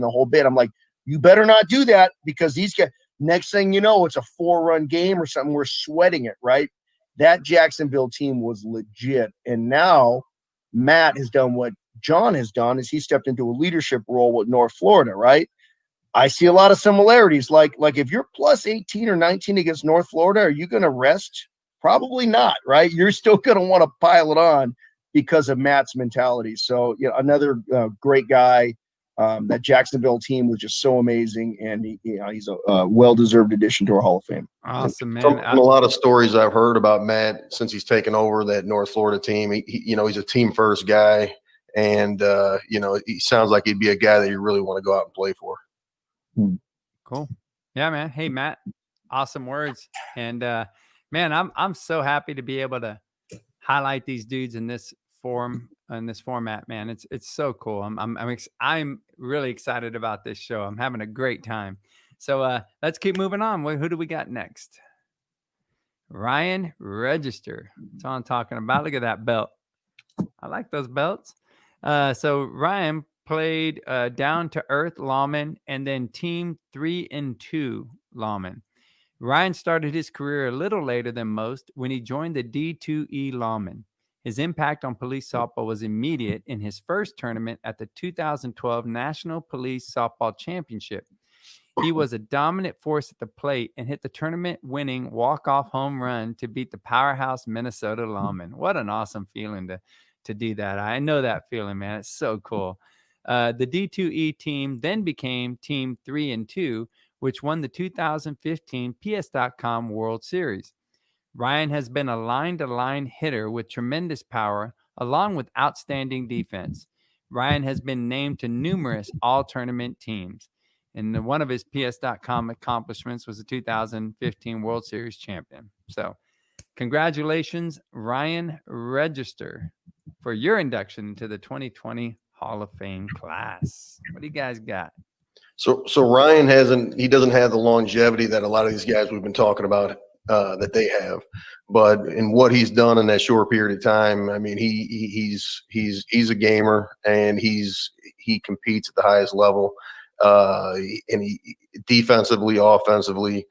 the whole bit. I'm like, you better not do that, because these guys, next thing you know, it's a 4-run game or something. We're sweating it, right? That Jacksonville team was legit. And now Matt has done what John has done, is he stepped into a leadership role with North Florida, right? I see a lot of similarities. Like if you're plus 18 or 19 against North Florida, are you going to rest? Probably not, right? You're still going to want to pile it on because of Matt's mentality. So, another great guy. That Jacksonville team was just so amazing, and he's a well-deserved addition to our Hall of Fame. Awesome, man. From a lot of stories I've heard about Matt since he's taken over that North Florida team, he's a team-first guy, and he sounds like he'd be a guy that you really want to go out and play for. Cool. Yeah, man. Hey, Matt, awesome words. And man, I'm so happy to be able to highlight these dudes in this format, man. It's so cool. I'm really excited about this show. I'm having a great time. So let's keep moving on. Who do we got next? Ryan Register. That's all I'm talking about. Look at that belt. I like those belts. So Ryan played down to earth lawman and then team 3 and 2 lawman. Ryan started his career a little later than most when he joined the D2E lawmen. His impact on police softball was immediate in his first tournament at the 2012 National Police Softball Championship. He was a dominant force at the plate and hit the tournament-winning walk-off home run to beat the powerhouse Minnesota lawmen. What an awesome feeling to do that. I know that feeling, man. It's so cool. The D2E team then became Team 3 and 2, which won the 2015 PS.com World Series. Ryan has been a line-to-line hitter with tremendous power, along with outstanding defense. Ryan has been named to numerous all-tournament teams. And one of his PS.com accomplishments was the 2015 World Series champion. So congratulations, Ryan Register, for your induction into the 2020 Hall of Fame class. What do you guys got? So Ryan he doesn't have the longevity that a lot of these guys we've been talking about that they have, but in what he's done in that short period of time, I mean, he's a gamer, and he competes at the highest level, and he defensively, offensively,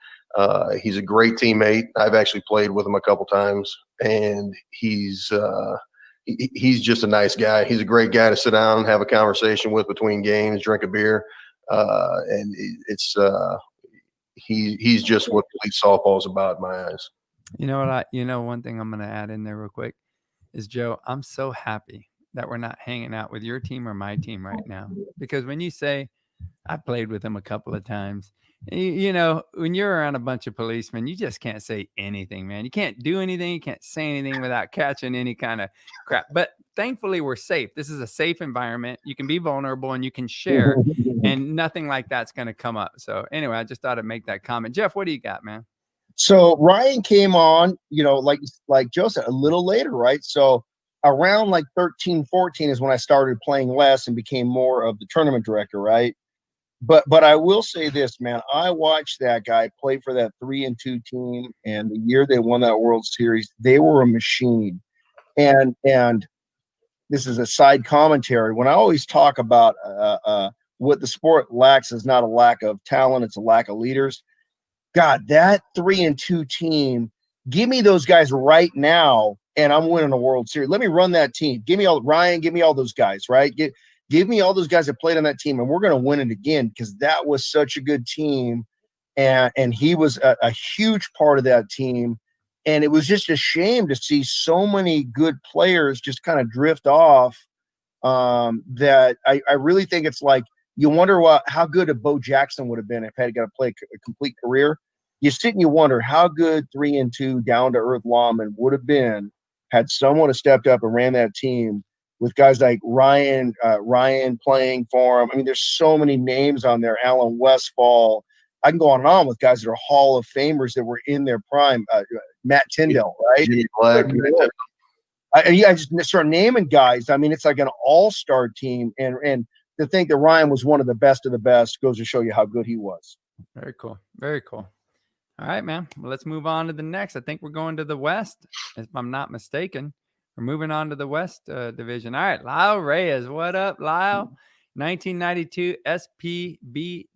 he's a great teammate. I've actually played with him a couple times, and he's just a nice guy. He's a great guy to sit down and have a conversation with between games, drink a beer. And it's he's just what police softball is about in my eyes. You know what? One thing I'm going to add in there real quick is, Joe, I'm so happy that we're not hanging out with your team or my team right now, because when you say I played with him a couple of times, you know, when you're around a bunch of policemen, you just can't say anything, man. You can't do anything. You can't say anything without catching any kind of crap. But thankfully, we're safe. This is a safe environment. You can be vulnerable and you can share, and nothing like that's going to come up. So anyway, I just thought I'd make that comment. Jeff, what do you got, man? So Ryan came on, you know, like Joe said, a little later, right? So around like 13, 14 is when I started playing less and became more of the tournament director, right? But I will say this, man. I watched that guy play for that 3 and 2 team, and the year they won that World Series, they were a machine. And this is a side commentary. When I always talk about what the sport lacks is not a lack of talent; it's a lack of leaders. God, that 3 and 2 team, give me those guys right now, and I'm winning a World Series. Let me run that team. Give me all Ryan. Give me all those guys, right? Give me all those guys that played on that team, and we're going to win it again, because that was such a good team, and he was a huge part of that team. And it was just a shame to see so many good players just kind of drift off. That I really think it's like, you wonder how good a Bo Jackson would have been if he had got to play a complete career. You sit and you wonder how good 3 and 2 down to earth lawmen would have been had someone have stepped up and ran that team with guys like Ryan playing for him. I mean, there's so many names on there. Alan Westfall. I can go on and on with guys that are Hall of Famers that were in their prime. Matt Tyndall, right? Jimmy Black. I just start naming guys. I mean, it's like an all-star team, and to think that Ryan was one of the best goes to show you how good he was. Very cool. Very cool. All right, man. Well, let's move on to the next. I think we're going to the West, if I'm not mistaken. We're moving on to the West division. All right, Lyle Reyes. What up, Lyle? 1992 SBPD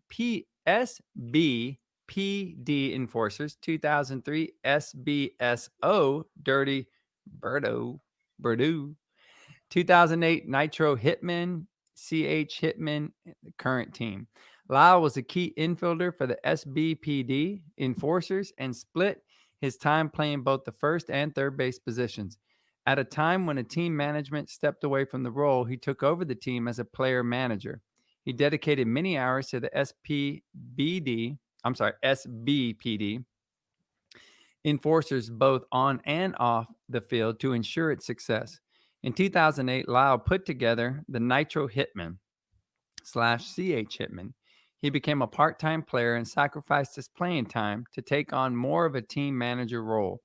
Enforcers. 2003 SBSO Dirty Birdo. 2008 Nitro Hitman, CH Hitman, the current team. Lyle was a key infielder for the SBPD Enforcers and split his time playing both the first and third base positions. At a time when a team management stepped away from the role, he took over the team as a player manager. He dedicated many hours to the SBPD Enforcers both on and off the field to ensure its success. In 2008, Lyle put together the Nitro Hitman / CH Hitman. he became a part-time player and sacrificed his playing time to take on more of a team manager role.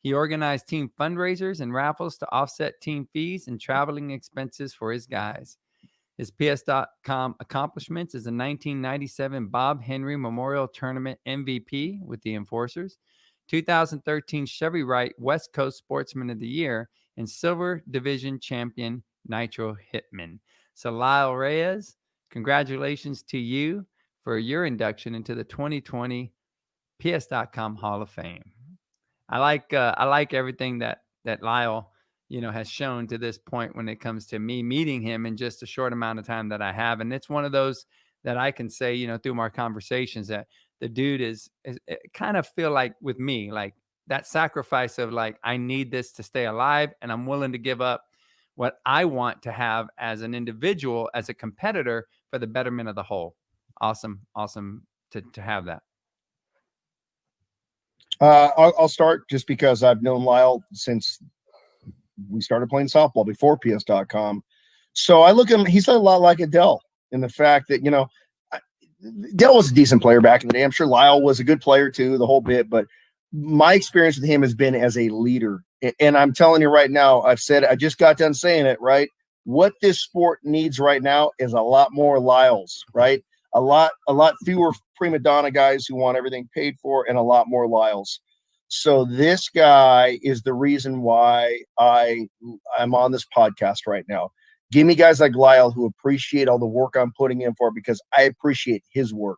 He organized team fundraisers and raffles to offset team fees and traveling expenses for his guys. His PS.com accomplishments is a 1997 Bob Henry Memorial Tournament MVP with the Enforcers, 2013 Chevy Wright West Coast Sportsman of the Year, and Silver Division Champion Nitro Hitman. So Lyle Reyes, congratulations to you for your induction into the 2020 PS.com Hall of Fame. I like everything that Lyle, has shown to this point when it comes to me meeting him in just a short amount of time that I have. And it's one of those that I can say, through my conversations, that the dude is kind of feel like with me, like that sacrifice of like, I need this to stay alive and I'm willing to give up what I want to have as an individual, as a competitor, for the betterment of the whole. Awesome to have that. I'll start just because I've known Lyle since we started playing softball before PS.com. So I look at him, he's a lot like Adele in the fact that, Dell was a decent player back in the day. I'm sure Lyle was a good player too, the whole bit. But my experience with him has been as a leader. And I'm telling you right now, I just got done saying it, right? What this sport needs right now is a lot more Lyles, right? A lot fewer prima donna guys who want everything paid for, and a lot more Lyles. So this guy is the reason why I'm on this podcast right now. Give me guys like Lyle who appreciate all the work I'm putting in for, because I appreciate his work.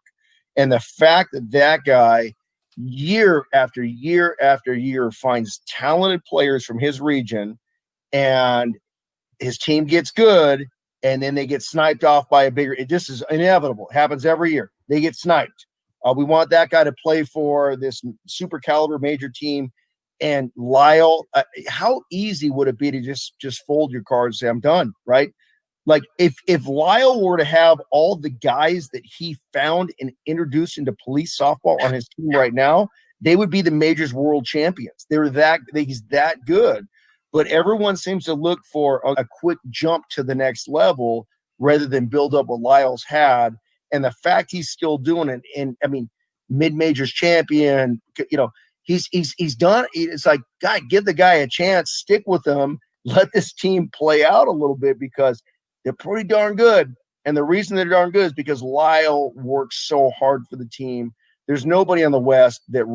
And the fact that guy year after year after year finds talented players from his region, and his team gets good, and then they get sniped off by a bigger. It just is inevitable. It happens every year. They get sniped. We want that guy to play for this super caliber major team. And Lyle, how easy would it be to just fold your cards and say, I'm done, right? Like if Lyle were to have all the guys that he found and introduced into police softball on his team right now, they would be the majors world champions. He's that good. But everyone seems to look for a quick jump to the next level rather than build up what Lyle's had. And the fact he's still doing it, and I mean, mid-majors champion, he's done. It's like, God, give the guy a chance, stick with him, let this team play out a little bit, because they're pretty darn good. And the reason they're darn good is because Lyle works so hard for the team. There's nobody on the West that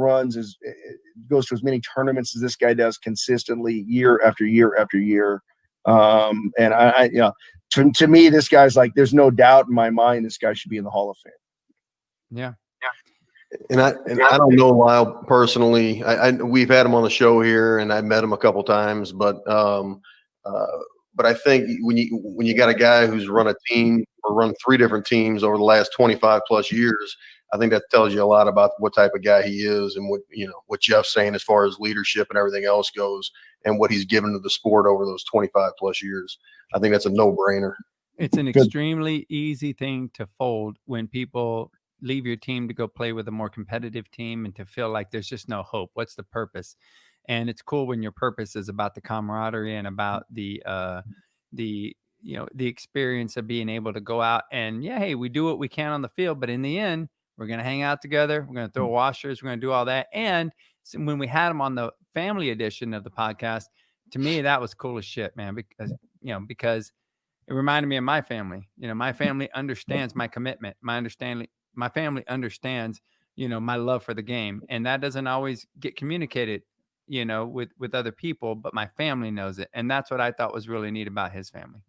goes to as many tournaments as this guy does consistently year after year after year. And to me, this guy's like, there's no doubt in my mind this guy should be in the Hall of Fame. Yeah. And I don't know Lyle personally. We've had him on the show here, and I met him a couple times. But I think when you got a guy who's run a team or run 3 different teams over the last 25 plus years, I think that tells you a lot about what type of guy he is, and what Jeff's saying as far as leadership and everything else goes, and what he's given to the sport over those 25 plus years. I think that's a no-brainer. It's an extremely easy thing to fold when people leave your team to go play with a more competitive team and to feel like there's just no hope. What's the purpose? And it's cool when your purpose is about the camaraderie and about the experience of being able to go out and, hey, we do what we can on the field, but in the end, we're going to hang out together. We're going to throw washers. We're going to do all that. And when we had him on the family edition of the podcast, to me, that was cool as shit, man, because it reminded me of my family. My family understands my commitment. My family understands, my love for the game. And that doesn't always get communicated, with other people, but my family knows it. And that's what I thought was really neat about his family.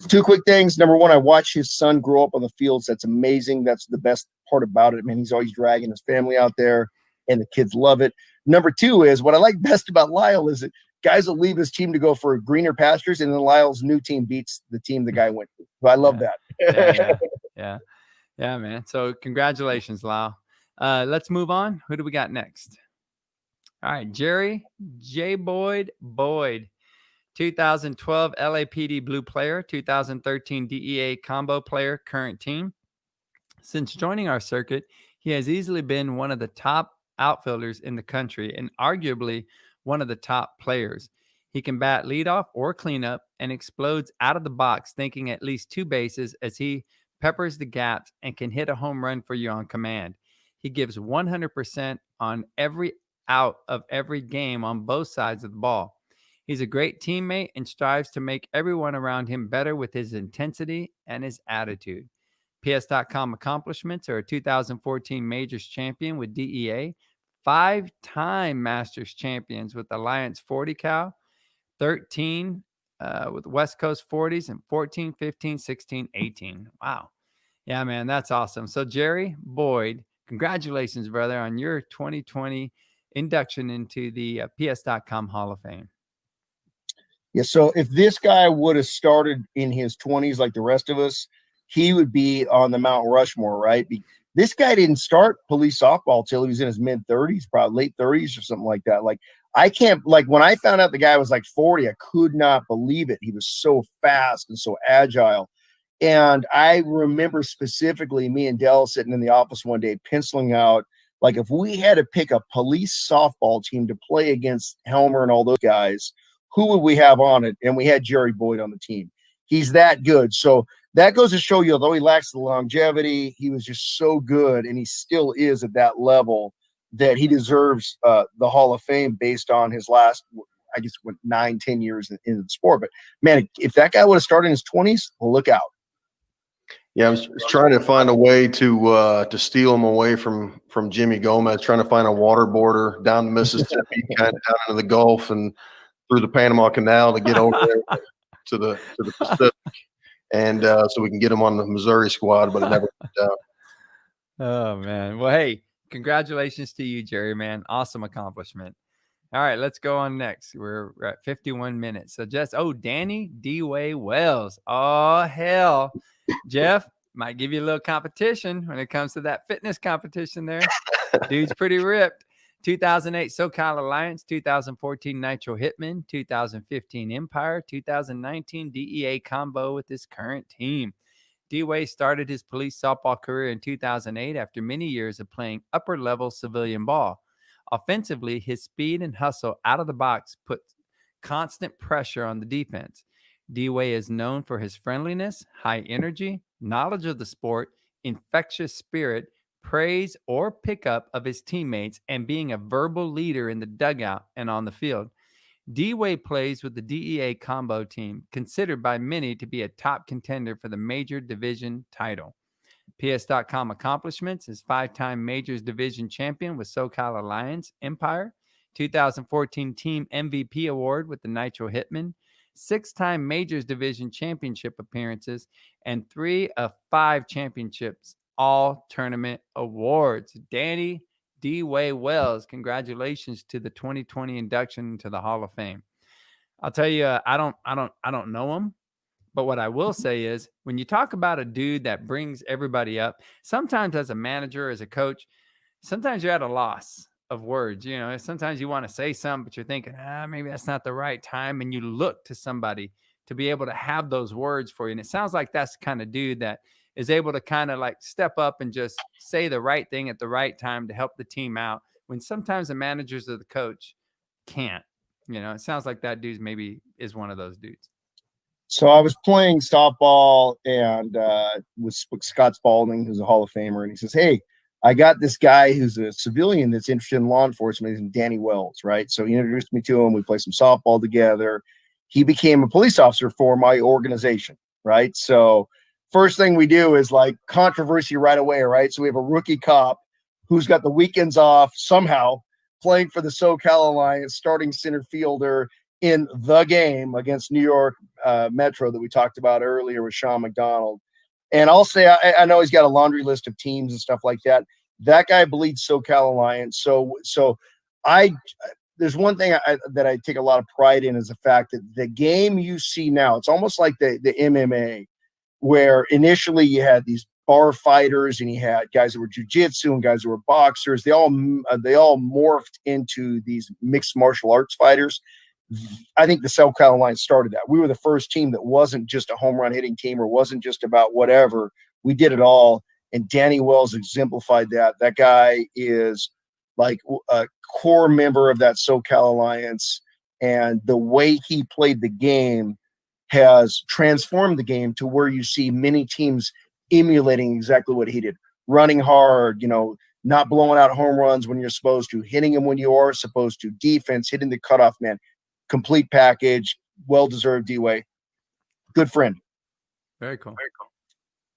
2 quick things. Number one, I watched his son grow up on the fields. That's amazing. That's the best part about it. Man, he's always dragging his family out there, and the kids love it. Number 2 is what I like best about Lyle is that guys will leave his team to go for greener pastures, and then Lyle's new team beats the team the guy went to. So I love that. Yeah, man. So congratulations, Lyle. Let's move on. Who do we got next? All right, Jerry J. Boyd, 2012 LAPD Blue player, 2013 DEA combo player, current team. Since joining our circuit, he has easily been one of the top outfielders in the country and arguably one of the top players. He can bat leadoff or cleanup and explodes out of the box, thinking at least 2 bases as he peppers the gaps, and can hit a home run for you on command. He gives 100% on every out of every game on both sides of the ball. He's a great teammate and strives to make everyone around him better with his intensity and his attitude. PS.com accomplishments are a 2014 Majors champion with DEA, 5-time Masters champions with Alliance 40 Cal, 13 with West Coast 40s, and 14, 15, 16, 18. Wow. Yeah, man, that's awesome. So, Jerry Boyd, congratulations, brother, on your 2020 induction into the PS.com Hall of Fame. Yeah, so if this guy would have started in his 20s like the rest of us, he would be on the Mount Rushmore, right? This guy didn't start police softball till he was in his mid 30s, probably late 30s or something like that. Like, I can't, like, when I found out the guy was like 40, I could not believe it. He was so fast and so agile. And I remember specifically me and Dell sitting in the office one day penciling out, like, if we had to pick a police softball team to play against Helmer and all those guys, who would we have on it? And we had Jerry Boyd on the team. He's that good. So that goes to show you, although he lacks the longevity, he was just so good, and he still is at that level that he deserves the Hall of Fame based on his last, I guess, 9-10 years in the sport. But, man, if that guy would have started in his 20s, well, look out. Yeah, I was trying to find a way to steal him away from Jimmy Gomez, trying to find a water border down the Mississippi, kind of down into the Gulf and through the Panama Canal to get over there to the Pacific, and so we can get him on the Missouri squad, but it never worked out. Oh, man. Well, hey, congratulations to you, Jerry, man. Awesome accomplishment. All right, let's go on next. We're at 51 minutes. So Danny D-Way Wells. Oh, hell. Jeff, might give you a little competition when it comes to that fitness competition there. Dude's pretty ripped. 2008 SoCal Alliance, 2014 Nitro Hitman, 2015 Empire, 2019 DEA combo with his current team. D-Way started his police softball career in 2008 after many years of playing upper-level civilian ball. Offensively, his speed and hustle out of the box put constant pressure on the defense. D-Way is known for his friendliness, high energy, knowledge of the sport, infectious spirit, praise or pickup of his teammates, and being a verbal leader in the dugout and on the field. D-Way plays with the DEA combo team, considered by many to be a top contender for the Major Division title. PS.com accomplishments is 5-time Majors Division champion with SoCal Alliance Empire, 2014 Team MVP award with the Nitro Hitman, 6-time Majors Division championship appearances, and 3 of 5 championships, all tournament awards. Danny D-Way Wells, congratulations to the 2020 induction into the Hall of Fame. I'll tell you, I don't know him, but what I will say is, when you talk about a dude that brings everybody up, sometimes as a manager, as a coach, sometimes you're at a loss of words. You know, sometimes you want to say something, but you're thinking, maybe that's not the right time, and you look to somebody to be able to have those words for you. And it sounds like that's the kind of dude that is able to kind of like step up and just say the right thing at the right time to help the team out, when sometimes the managers or the coach can't. You know, it sounds like that dude maybe is one of those dudes. So I was playing softball and with Scott Spalding, who's a Hall of Famer, and he says, "Hey, I got this guy who's a civilian that's interested in law enforcement. He's Danny Wells, right?" So he introduced me to him. We played some softball together. He became a police officer for my organization, right? So first thing we do is like controversy right away, right? So we have a rookie cop who's got the weekends off somehow, playing for the SoCal Alliance, starting center fielder in the game against New York Metro that we talked about earlier with Sean McDonald. And I'll say, I know he's got a laundry list of teams and stuff like that. That guy bleeds SoCal Alliance. So there's one thing that I take a lot of pride in, is the fact that the game you see now, it's almost like the MMA, where initially you had these bar fighters and you had guys that were jiu-jitsu and guys that were boxers. They all morphed into these mixed martial arts fighters. I think the SoCal Alliance started that. We were the first team that wasn't just a home run hitting team or wasn't just about whatever. We did it all. And Danny Wells exemplified that. That guy is like a core member of that SoCal Alliance. And the way he played the game has transformed the game to where you see many teams emulating exactly what he did, running hard, not blowing out home runs when you're supposed to, hitting them when you are supposed to, defense, hitting the cutoff man, complete package, well-deserved D-Way. Good friend. Very cool.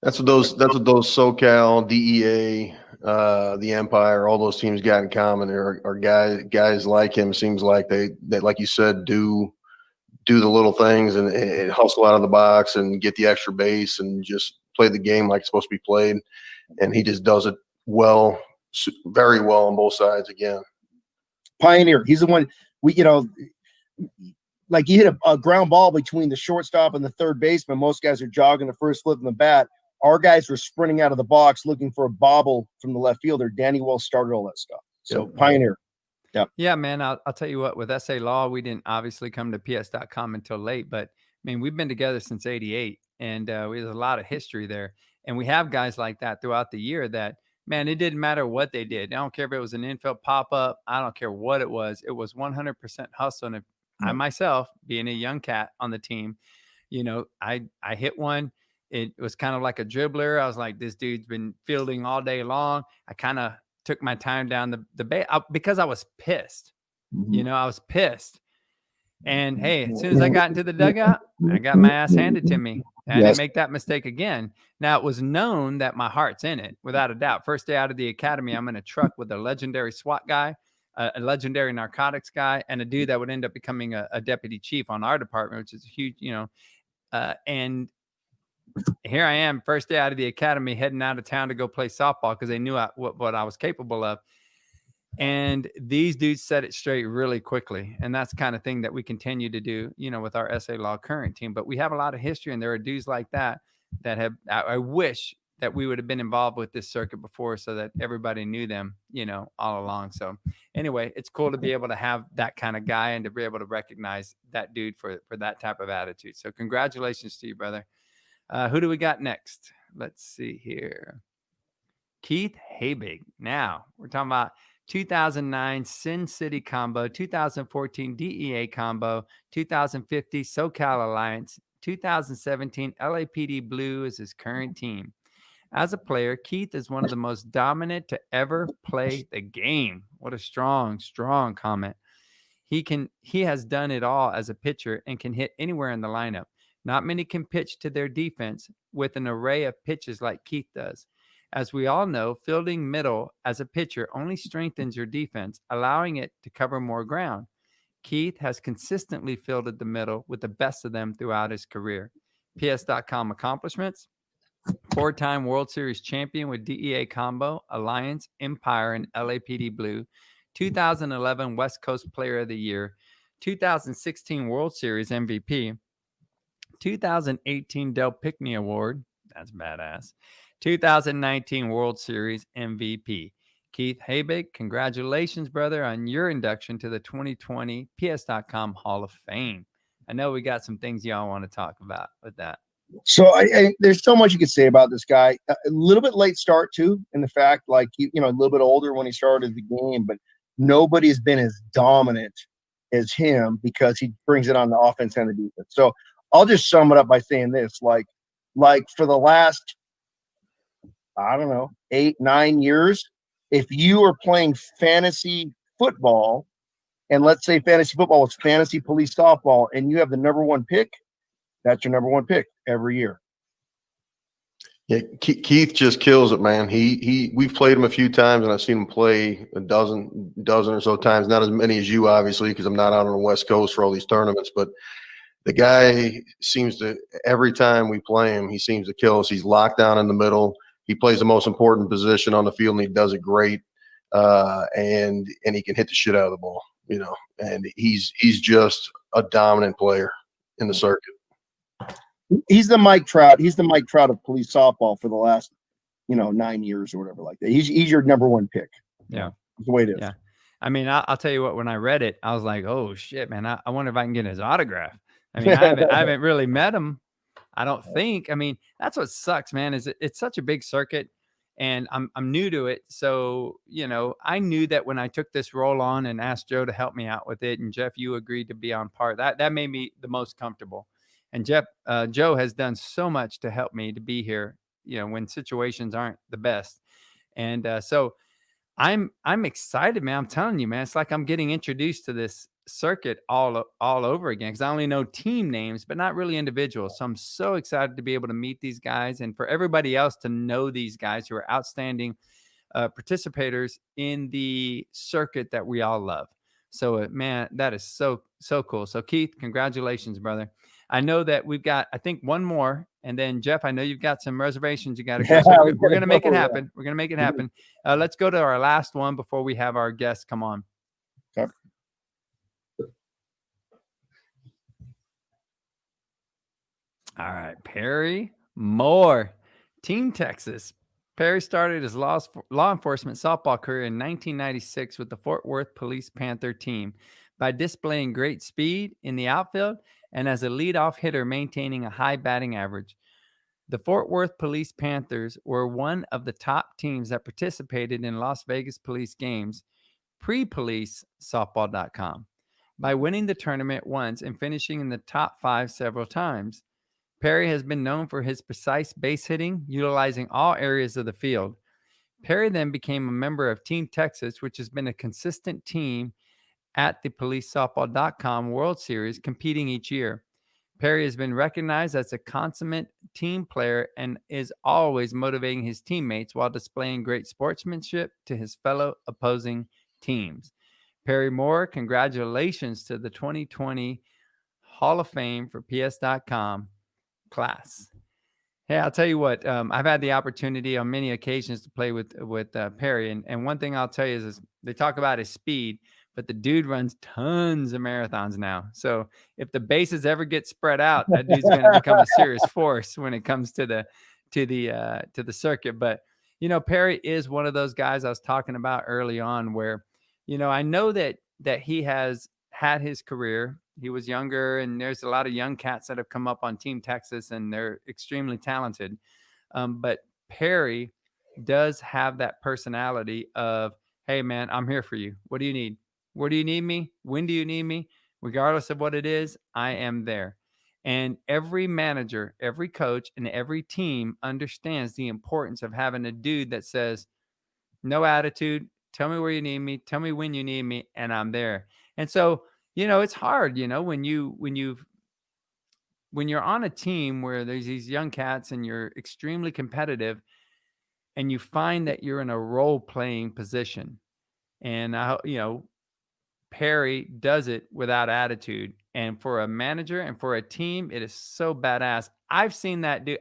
That's what those SoCal, DEA, the Empire, all those teams got in common. There are guys like him. Seems like they like you said, do the little things and hustle out of the box and get the extra base and just play the game like it's supposed to be played. And he just does it well, very well on both sides again. Pioneer. He's the one like you hit a ground ball between the shortstop and the third baseman. Most guys are jogging the first flip in the bat. Our guys were sprinting out of the box looking for a bobble from the left fielder. Danny Wells started all that stuff. So pioneer. Yeah, man. I'll tell you what, with SA Law, we didn't obviously come to ps.com until late, but I mean, we've been together since 88 and there's a lot of history there. And we have guys like that throughout the year that, man, it didn't matter what they did. I don't care if it was an infield pop-up. I don't care what it was. It was 100% hustle. And if I myself, being a young cat on the team, I hit one. It was kind of like a dribbler. I was like, this dude's been fielding all day long. I kind of took my time down the bay because I was pissed. I was pissed. And hey, as soon as I got into the dugout, I got my ass handed to me. I didn't make that mistake again. Now, it was known that my heart's in it, without a doubt. First day out of the academy, I'm in a truck with a legendary SWAT guy, a legendary narcotics guy, and a dude that would end up becoming a deputy chief on our department, which is huge, and here I am, first day out of the academy, heading out of town to go play softball because they knew what I was capable of. And these dudes set it straight really quickly. And that's the kind of thing that we continue to do, with our SA Law current team. But we have a lot of history, and there are dudes like that have, I wish that we would have been involved with this circuit before so that everybody knew them, all along. So anyway, it's cool to be able to have that kind of guy and to be able to recognize that dude for that type of attitude. So congratulations to you, brother. Who do we got next? Let's see here. Keith Habig. Now we're talking about 2009 Sin City combo, 2014 DEA combo, 2050 SoCal Alliance, 2017 LAPD Blue is his current team. As a player, Keith is one of the most dominant to ever play the game. What a strong comment. He has done it all as a pitcher and can hit anywhere in the lineup. Not many can pitch to their defense with an array of pitches like Keith does. As we all know, fielding middle as a pitcher only strengthens your defense, allowing it to cover more ground. Keith has consistently fielded the middle with the best of them throughout his career. PS.com accomplishments: 4-time World Series champion with DEA combo, Alliance, Empire, and LAPD Blue. 2011 West Coast Player of the Year. 2016 World Series MVP. 2018 Del Pickney Award. That's badass. 2019 World Series MVP. Keith Habig, congratulations, brother, on your induction to the 2020 PS.com Hall of Fame. I know we got some things y'all want to talk about with that. So I there's so much you could say about this guy. A little bit late start too, in the fact, like a little bit older when he started the game, but nobody's been as dominant as him because he brings it on the offense and the defense. So I'll just sum it up by saying this: like for the last, 8-9 years, if you are playing fantasy football, and let's say fantasy football is fantasy police softball, and you have the number one pick, that's your number one pick every year. Yeah, Keith just kills it, man. We've played him a few times, and I've seen him play a dozen or so times. Not as many as you, obviously, because I'm not out on the West Coast for all these tournaments. But the guy seems to, every time we play him, he seems to kill us. He's locked down in the middle. He plays the most important position on the field, and he does it great. And he can hit the shit out of the ball, And he's just a dominant player in the circuit. He's the Mike Trout. He's the Mike Trout of police softball for the last, 9 years or whatever like that. He's your number one pick. Yeah, that's the way it is. Yeah, I mean, I'll tell you what. When I read it, I was like, "Oh shit, man! I wonder if I can get his autograph." I mean, I haven't really met him. I don't think. I mean, that's what sucks, man. Is it's such a big circuit, and I'm new to it. So I knew that when I took this role on and asked Joe to help me out with it, and Jeff, you agreed to be on part. That made me the most comfortable. And Joe has done so much to help me to be here when situations aren't the best. And so I'm excited, man. I'm telling you, man, it's like I'm getting introduced to this circuit all over again, because I only know team names, but not really individuals. So I'm so excited to be able to meet these guys, and for everybody else to know these guys who are outstanding participators in the circuit that we all love. So, man, that is so cool. So, Keith, congratulations, brother. I know that we've got, I think, one more. And then, Jeff, I know you've got some reservations you got to go. So we're going to make it happen. We're going to make it happen. Let's go to our last one before we have our guests come on. Okay. All right. Perry Moore, Team Texas. Perry started his law enforcement softball career in 1996 with the Fort Worth Police Panther team by displaying great speed in the outfield and as a leadoff hitter maintaining a high batting average. The Fort Worth Police Panthers were one of the top teams that participated in Las Vegas Police games, pre-policesoftball.com, by winning the tournament once and finishing in the top 5 several times. Perry has been known for his precise base hitting, utilizing all areas of the field. Perry then became a member of Team Texas, which has been a consistent team at the policesoftball.com World Series, competing each year. Perry has been recognized as a consummate team player and is always motivating his teammates while displaying great sportsmanship to his fellow opposing teams. Perry Moore, congratulations to the 2020 Hall of Fame for PS.com class. Hey, I'll tell you what, I've had the opportunity on many occasions to play with Perry. And one thing I'll tell you is they talk about his speed, but the dude runs tons of marathons now. So if the bases ever get spread out, that dude's going to become a serious force when it comes to the circuit. But, Perry is one of those guys I was talking about early on where, I know that he has had his career. He was younger, and there's a lot of young cats that have come up on Team Texas, and they're extremely talented. But Perry does have that personality of, hey, man, I'm here for you. What do you need? Where do you need me? When do you need me? Regardless of what it is, I am there. And every manager, every coach, and every team understands the importance of having a dude that says, no attitude, tell me where you need me, tell me when you need me, and I'm there. And so, it's hard, when you're on a team where there's these young cats and you're extremely competitive and you find that you're in a role-playing position. And, Perry does it without attitude. And for a manager and for a team, it is so badass. I've seen that dude.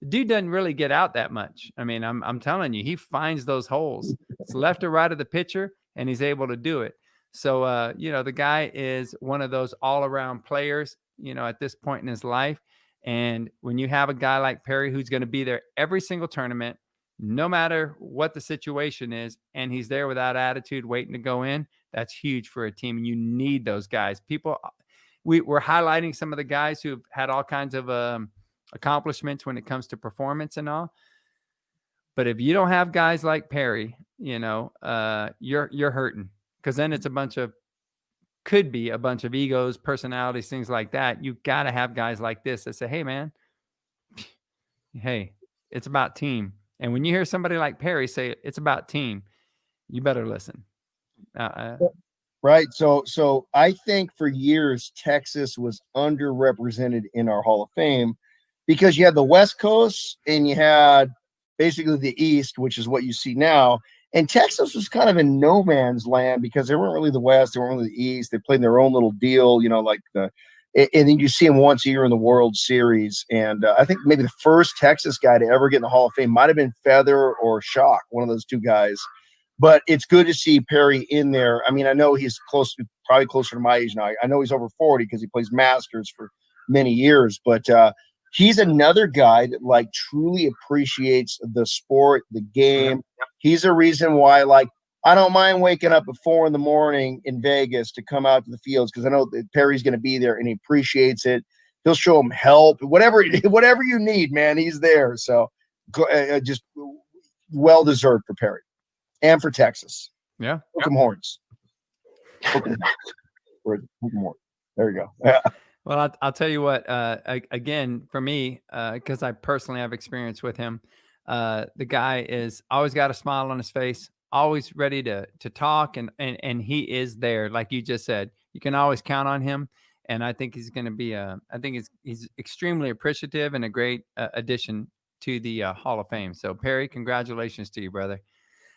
The dude doesn't really get out that much. I mean, I'm telling you, he finds those holes. It's left or right of the pitcher, and he's able to do it. So, the guy is one of those all-around players, at this point in his life. And when you have a guy like Perry who's going to be there every single tournament, no matter what the situation is, and he's there without attitude, waiting to go in, that's huge for a team. And you need those guys. We're highlighting some of the guys who've had all kinds of accomplishments when it comes to performance and all. But if you don't have guys like Perry, you're hurting, because then it's could be a bunch of egos, personalities, things like that. You got to have guys like this that say, hey, man, hey, it's about team. And when you hear somebody like Perry say it's about team, you better listen. Right. So I think for years, Texas was underrepresented in our Hall of Fame because you had the West Coast and you had basically the East, which is what you see now. And Texas was kind of in no man's land because they weren't really the West, they weren't really the East. They played their own little deal, and then you see them once a year in the World Series. And I think maybe the first Texas guy to ever get in the Hall of Fame might have been Feather or Shock, one of those two guys. But it's good to see Perry in there. I mean, I know he's probably closer to my age now. I know he's over 40 because he plays Masters for many years. But he's another guy that truly appreciates the sport, the game. He's a reason why, I don't mind waking up at 4 a.m. in Vegas to come out to the fields because I know that Perry's going to be there and he appreciates it. He'll show him help, whatever you need, man. He's there. So just well deserved for Perry and for Texas. Yeah, Hook 'em horns. Hook 'em horns. There you go. Yeah. Well, I'll tell you what, again, for me, because I personally have experience with him, the guy is always got a smile on his face, always ready to talk, and he is there. Like you just said, you can always count on him. And I think he's going to be I think he's extremely appreciative and a great addition to the Hall of Fame. So Perry, congratulations to you, brother.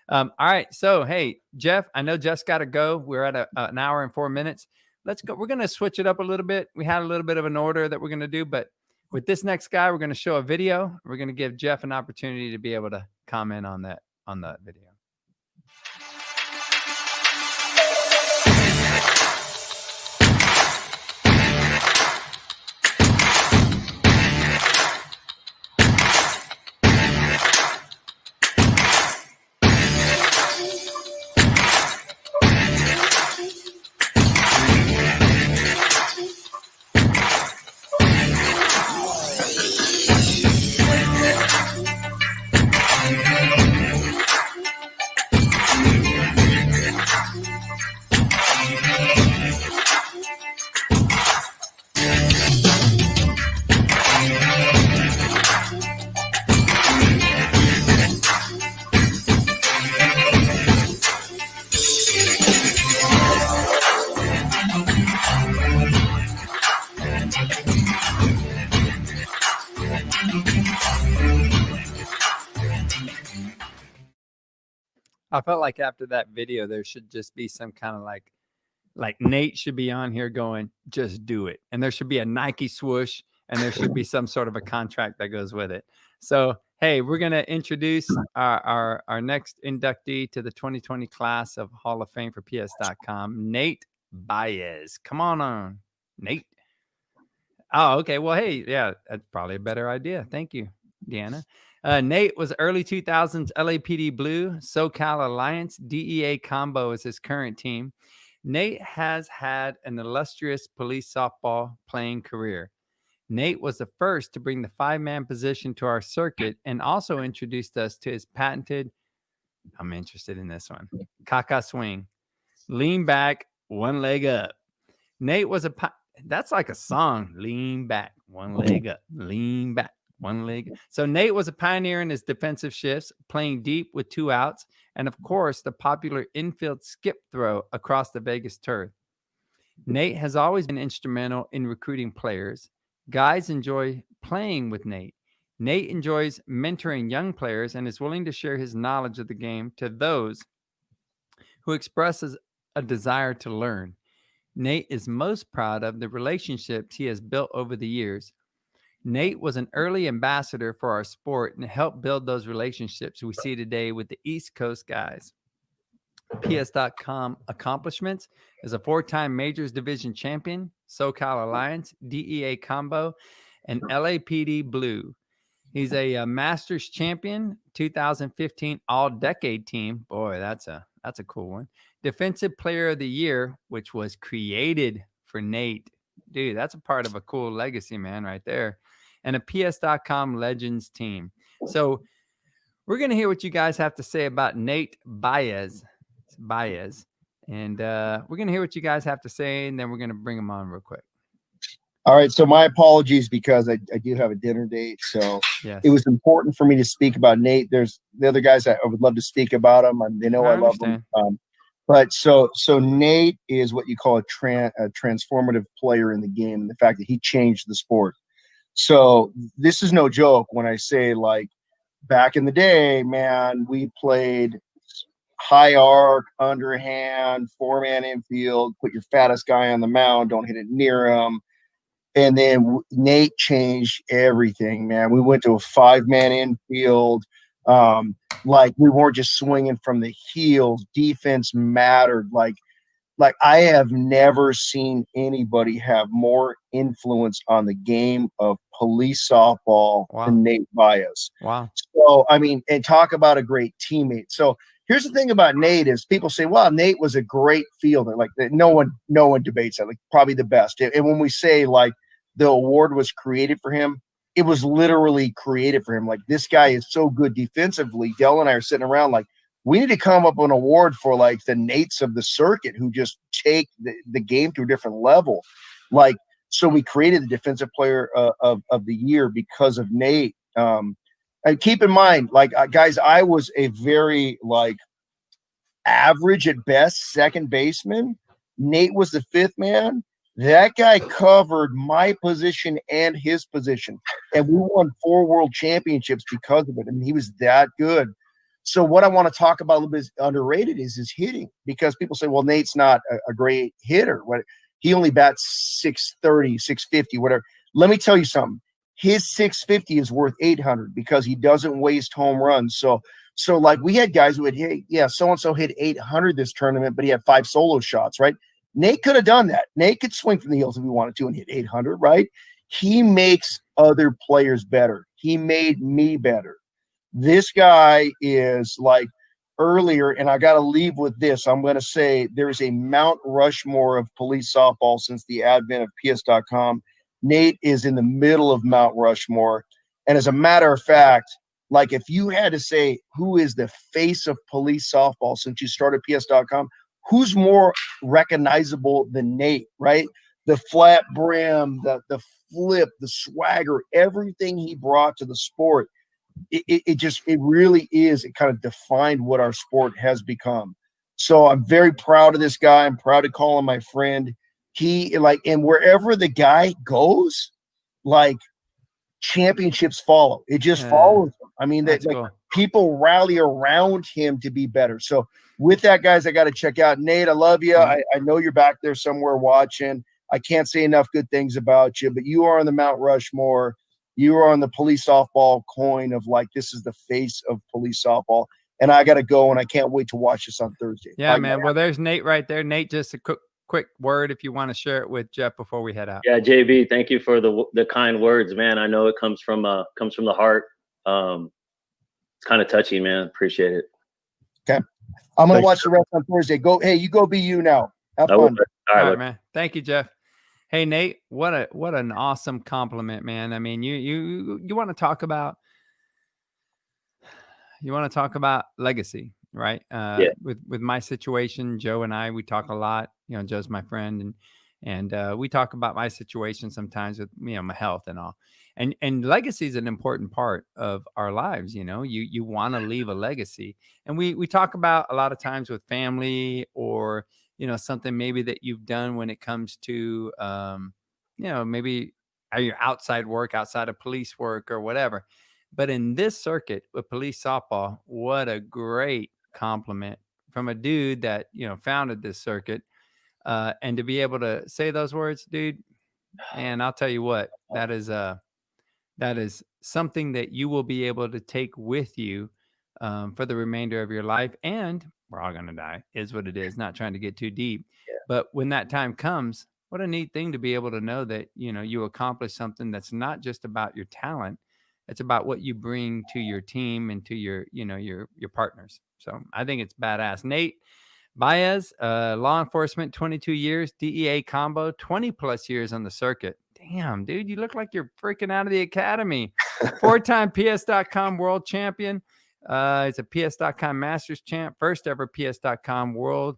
All right. So, hey, Jeff, I know Jeff's got to go. We're at an hour and 4 minutes. Let's go. We're going to switch it up a little bit. We had a little bit of an order that we're going to do, but with this next guy, we're going to show a video. We're going to give Jeff an opportunity to be able to comment on that video. I felt like after that video, there should just be some kind of like Nate should be on here going, just do it. And there should be a Nike swoosh and there should be some sort of a contract that goes with it. So, hey, we're going to introduce our next inductee to the 2020 class of Hall of Fame for PS.com, Nate Baez. Come on, Nate. Oh, okay. Well, hey, yeah, that's probably a better idea. Thank you, Deanna. Nate was early 2000s LAPD Blue, SoCal Alliance, DEA combo is his current team. Nate has had an illustrious police softball playing career. Nate was the first to bring the 5-man position to our circuit and also introduced us to his patented, I'm interested in this one, Kaka swing. Lean back, one leg up. Nate was that's like a song. Lean back, one leg up. Lean back, one leg. So Nate was a pioneer in his defensive shifts, playing deep with 2 outs, and of course, the popular infield skip throw across the Vegas turf. Nate has always been instrumental in recruiting players. Guys enjoy playing with Nate. Nate enjoys mentoring young players and is willing to share his knowledge of the game to those who expresses a desire to learn. Nate is most proud of the relationships he has built over the years. Nate was an early ambassador for our sport and helped build those relationships we see today with the East Coast guys. PS.com accomplishments is a 4-time Majors Division champion, SoCal Alliance, DEA combo, and LAPD Blue. He's a Masters champion, 2015 All-Decade Team. Boy, that's a cool one. Defensive Player of the Year, which was created for Nate. Dude, that's a part of a cool legacy, man, right there. And a PS.com Legends team. So we're going to hear what you guys have to say about Nate Baez. And we're going to hear what you guys have to say, and then we're going to bring him on real quick. All right. So my apologies because I do have a dinner date. So yes. It was important for me to speak about Nate. There's the other guys that I would love to speak about him. They know I love them. But so Nate is what you call a transformative player in the game, and the fact that he changed the sport. So this is no joke when I say, like, back in the day, man, we played high arc, underhand, 4-man infield, put your fattest guy on the mound, don't hit it near him. And then Nate changed everything, man. We went to a 5-man infield. Like, we weren't just swinging from the heels. Defense mattered. Like I have never seen anybody have more influence on the game of police softball than Nate Baez. Wow. So, I mean, and talk about a great teammate. So here's the thing about Nate is people say, well, Nate was a great fielder. Like, no one debates that. Like, probably the best. And when we say, like, the award was created for him, it was literally created for him. Like, this guy is so good defensively. Dell and I are sitting around like, we need to come up with an award for, like, the Nates of the circuit who just take the game to a different level. Like, So we created the defensive player of the year because of Nate. And keep in mind, like guys, I was a very like average at best second baseman. Nate was the fifth man. That guy covered my position and his position, and we won 4 world championships because of it. I mean, he was that good. So what I want to talk about a little bit underrated is his hitting, because people say, well, Nate's not a great hitter. What he only bats 630, 650, whatever. Let me tell you something. His 650 is worth 800 because he doesn't waste home runs. So like we had guys who would hit, yeah, so-and-so hit 800 this tournament, but he had 5 solo shots, right? Nate could have done that. Nate could swing from the hills if he wanted to and hit 800, right? He makes other players better. He made me better. This guy is like earlier, and I got to leave with this. I'm going to say there is a Mount Rushmore of police softball since the advent of PS.com. Nate is in the middle of Mount Rushmore. And as a matter of fact, like if you had to say who is the face of police softball since you started PS.com, who's more recognizable than Nate, right? The flat brim, the flip, the swagger, everything he brought to the sport. It really is. It kind of defined what our sport has become. So I'm very proud of this guy. I'm proud to call him my friend. He and wherever the guy goes, like championships follow. It just follows him. I mean, that like, cool. People rally around him to be better. So with that, guys, I got to check out Nate. I love you. I know you're back there somewhere watching. I can't say enough good things about you, but you are on the Mount Rushmore. You are on the police softball coin of like, this is the face of police softball. And I got to go, and I can't wait to watch this on Thursday. Yeah, man. Well, there's Nate right there. Nate, just a quick word if you want to share it with Jeff before we head out. Yeah, JB, thank you for the kind words, man. I know it comes from the heart. It's kind of touchy, man. Appreciate it. Okay. I'm going to watch the rest on Thursday. You go be you now. Have fun. All right, man. Thank you, Jeff. Hey, Nate, what an awesome compliment, man. I mean, you want to talk about legacy, right? Yeah. With my situation, Joe and I, we talk a lot. You know, Joe's my friend, and we talk about my situation sometimes with my health and all. And legacy is an important part of our lives. You know, you want to leave a legacy, and we talk about a lot of times with family or something maybe that you've done when it comes to maybe your outside work, outside of police work or whatever. But in this circuit with police softball, what a great compliment from a dude that founded this circuit, and to be able to say those words, dude. And I'll tell you what, that is something that you will be able to take with you for the remainder of your life. And we're all going to die, is what it is. Not trying to get too deep. Yeah. But when that time comes, what a neat thing to be able to know that, you accomplished something that's not just about your talent. It's about what you bring to your team and to your partners. So I think it's badass. Nate Baez, law enforcement, 22 years, DEA combo, 20 plus years on the circuit. Damn, dude, you look like you're freaking out of the academy. 4-time PS.com world champion. He's a PS.com Masters champ, first ever PS.com world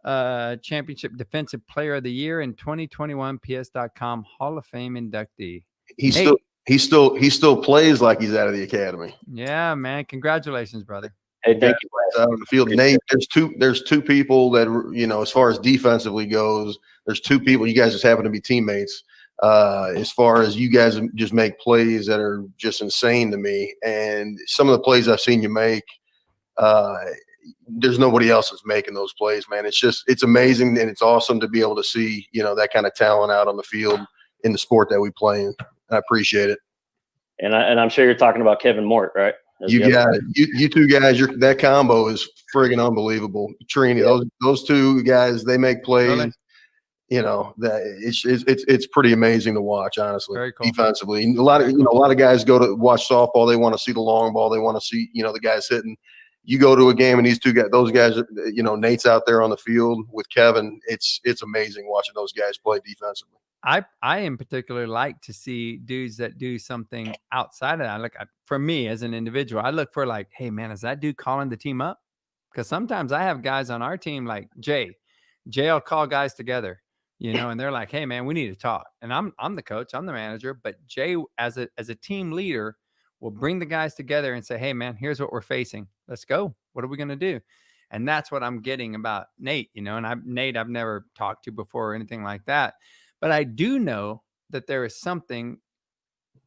championship defensive player of the year, and 2021 PS.com Hall of Fame inductee. He still plays like he's out of the academy. Yeah, man. Congratulations, brother. Hey, thank you. Out on the field, Nate. There's two people that as far as defensively goes. There's two people. You guys just happen to be teammates. As far as you guys just make plays that are just insane to me, and some of the plays I've seen you make, there's nobody else that's making those plays, man. It's amazing, and it's awesome to be able to see that kind of talent out on the field in the sport that we play in. I appreciate it. And I'm sure you're talking about Kevin Mort, right? You got it. You two guys, that combo is friggin' unbelievable. Trini, yeah. those two guys, they make plays. Really? That it's pretty amazing to watch, honestly. Very cool. Defensively, a lot of guys go to watch softball. They want to see the long ball. They want to see the guys hitting. You go to a game and those guys, Nate's out there on the field with Kevin. It's amazing watching those guys play defensively. I in particular like to see dudes that do something outside of that. For me as an individual, I look for like, hey man, is that dude calling the team up? Because sometimes I have guys on our team like Jay will call guys together. and they're like, hey man, we need to talk. And I'm the coach, I'm the manager, but Jay as a team leader will bring the guys together and say, hey man, here's what we're facing. Let's go. What are we going to do? And that's what I'm getting about Nate, and Nate, I've never talked to before or anything like that. But I do know that there is something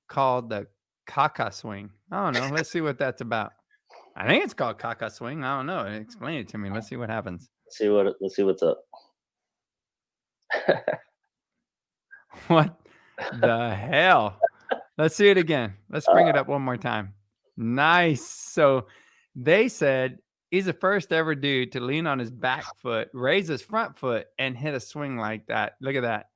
called the Kaka swing. I don't know. Let's see what that's about. I think it's called Kaka swing. I don't know. Explain it to me. Let's see what happens. Let's see what's up. What the hell? Let's see it again. Let's bring it up one more time. Nice. So they said he's the first ever dude to lean on his back foot, raise his front foot, and hit a swing like that. Look at that.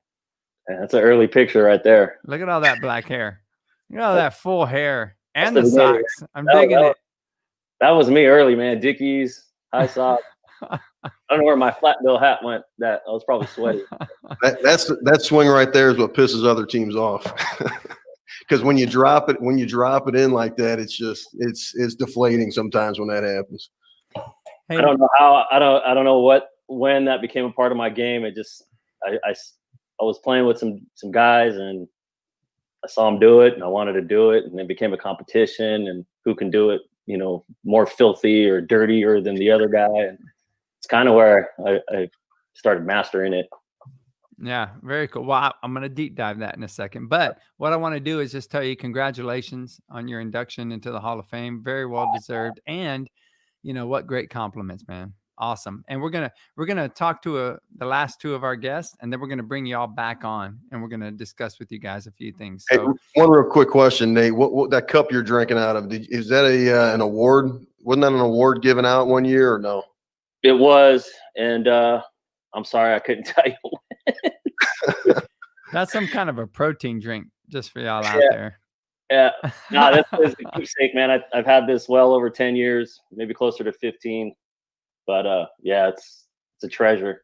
Yeah, that's an early picture right there. Look at all that black hair. Look at all that full hair and That's the the beginning. socks. I'm digging it. That was me early, man. Dickies, high socks. I don't know where my flat bill hat went. That I was probably sweaty. That swing right there is what pisses other teams off. Because when you drop it in like that, it's deflating sometimes when that happens. Hey, I don't know how. I don't know when that became a part of my game. It just I was playing with some guys and I saw them do it and I wanted to do it, and it became a competition and who can do it, more filthy or dirtier than the other guy. And it's kind of where I started mastering it. Yeah, very cool. Well, I'm going to deep dive that in a second. But what I want to do is just tell you congratulations on your induction into the Hall of Fame. Very well deserved. And what great compliments, man. Awesome. And we're gonna talk to the last two of our guests, and then we're gonna bring you all back on, and we're gonna discuss with you guys a few things. So, hey, one real quick question, Nate. What that cup you're drinking out of? Is that an award? Wasn't that an award given out one year or no? It was, and I'm sorry I couldn't tell you. That's some kind of a protein drink, just for y'all out there. Yeah, no, that's a keepsake, man. I've had this well over 10 years, maybe closer to 15. But yeah, it's a treasure.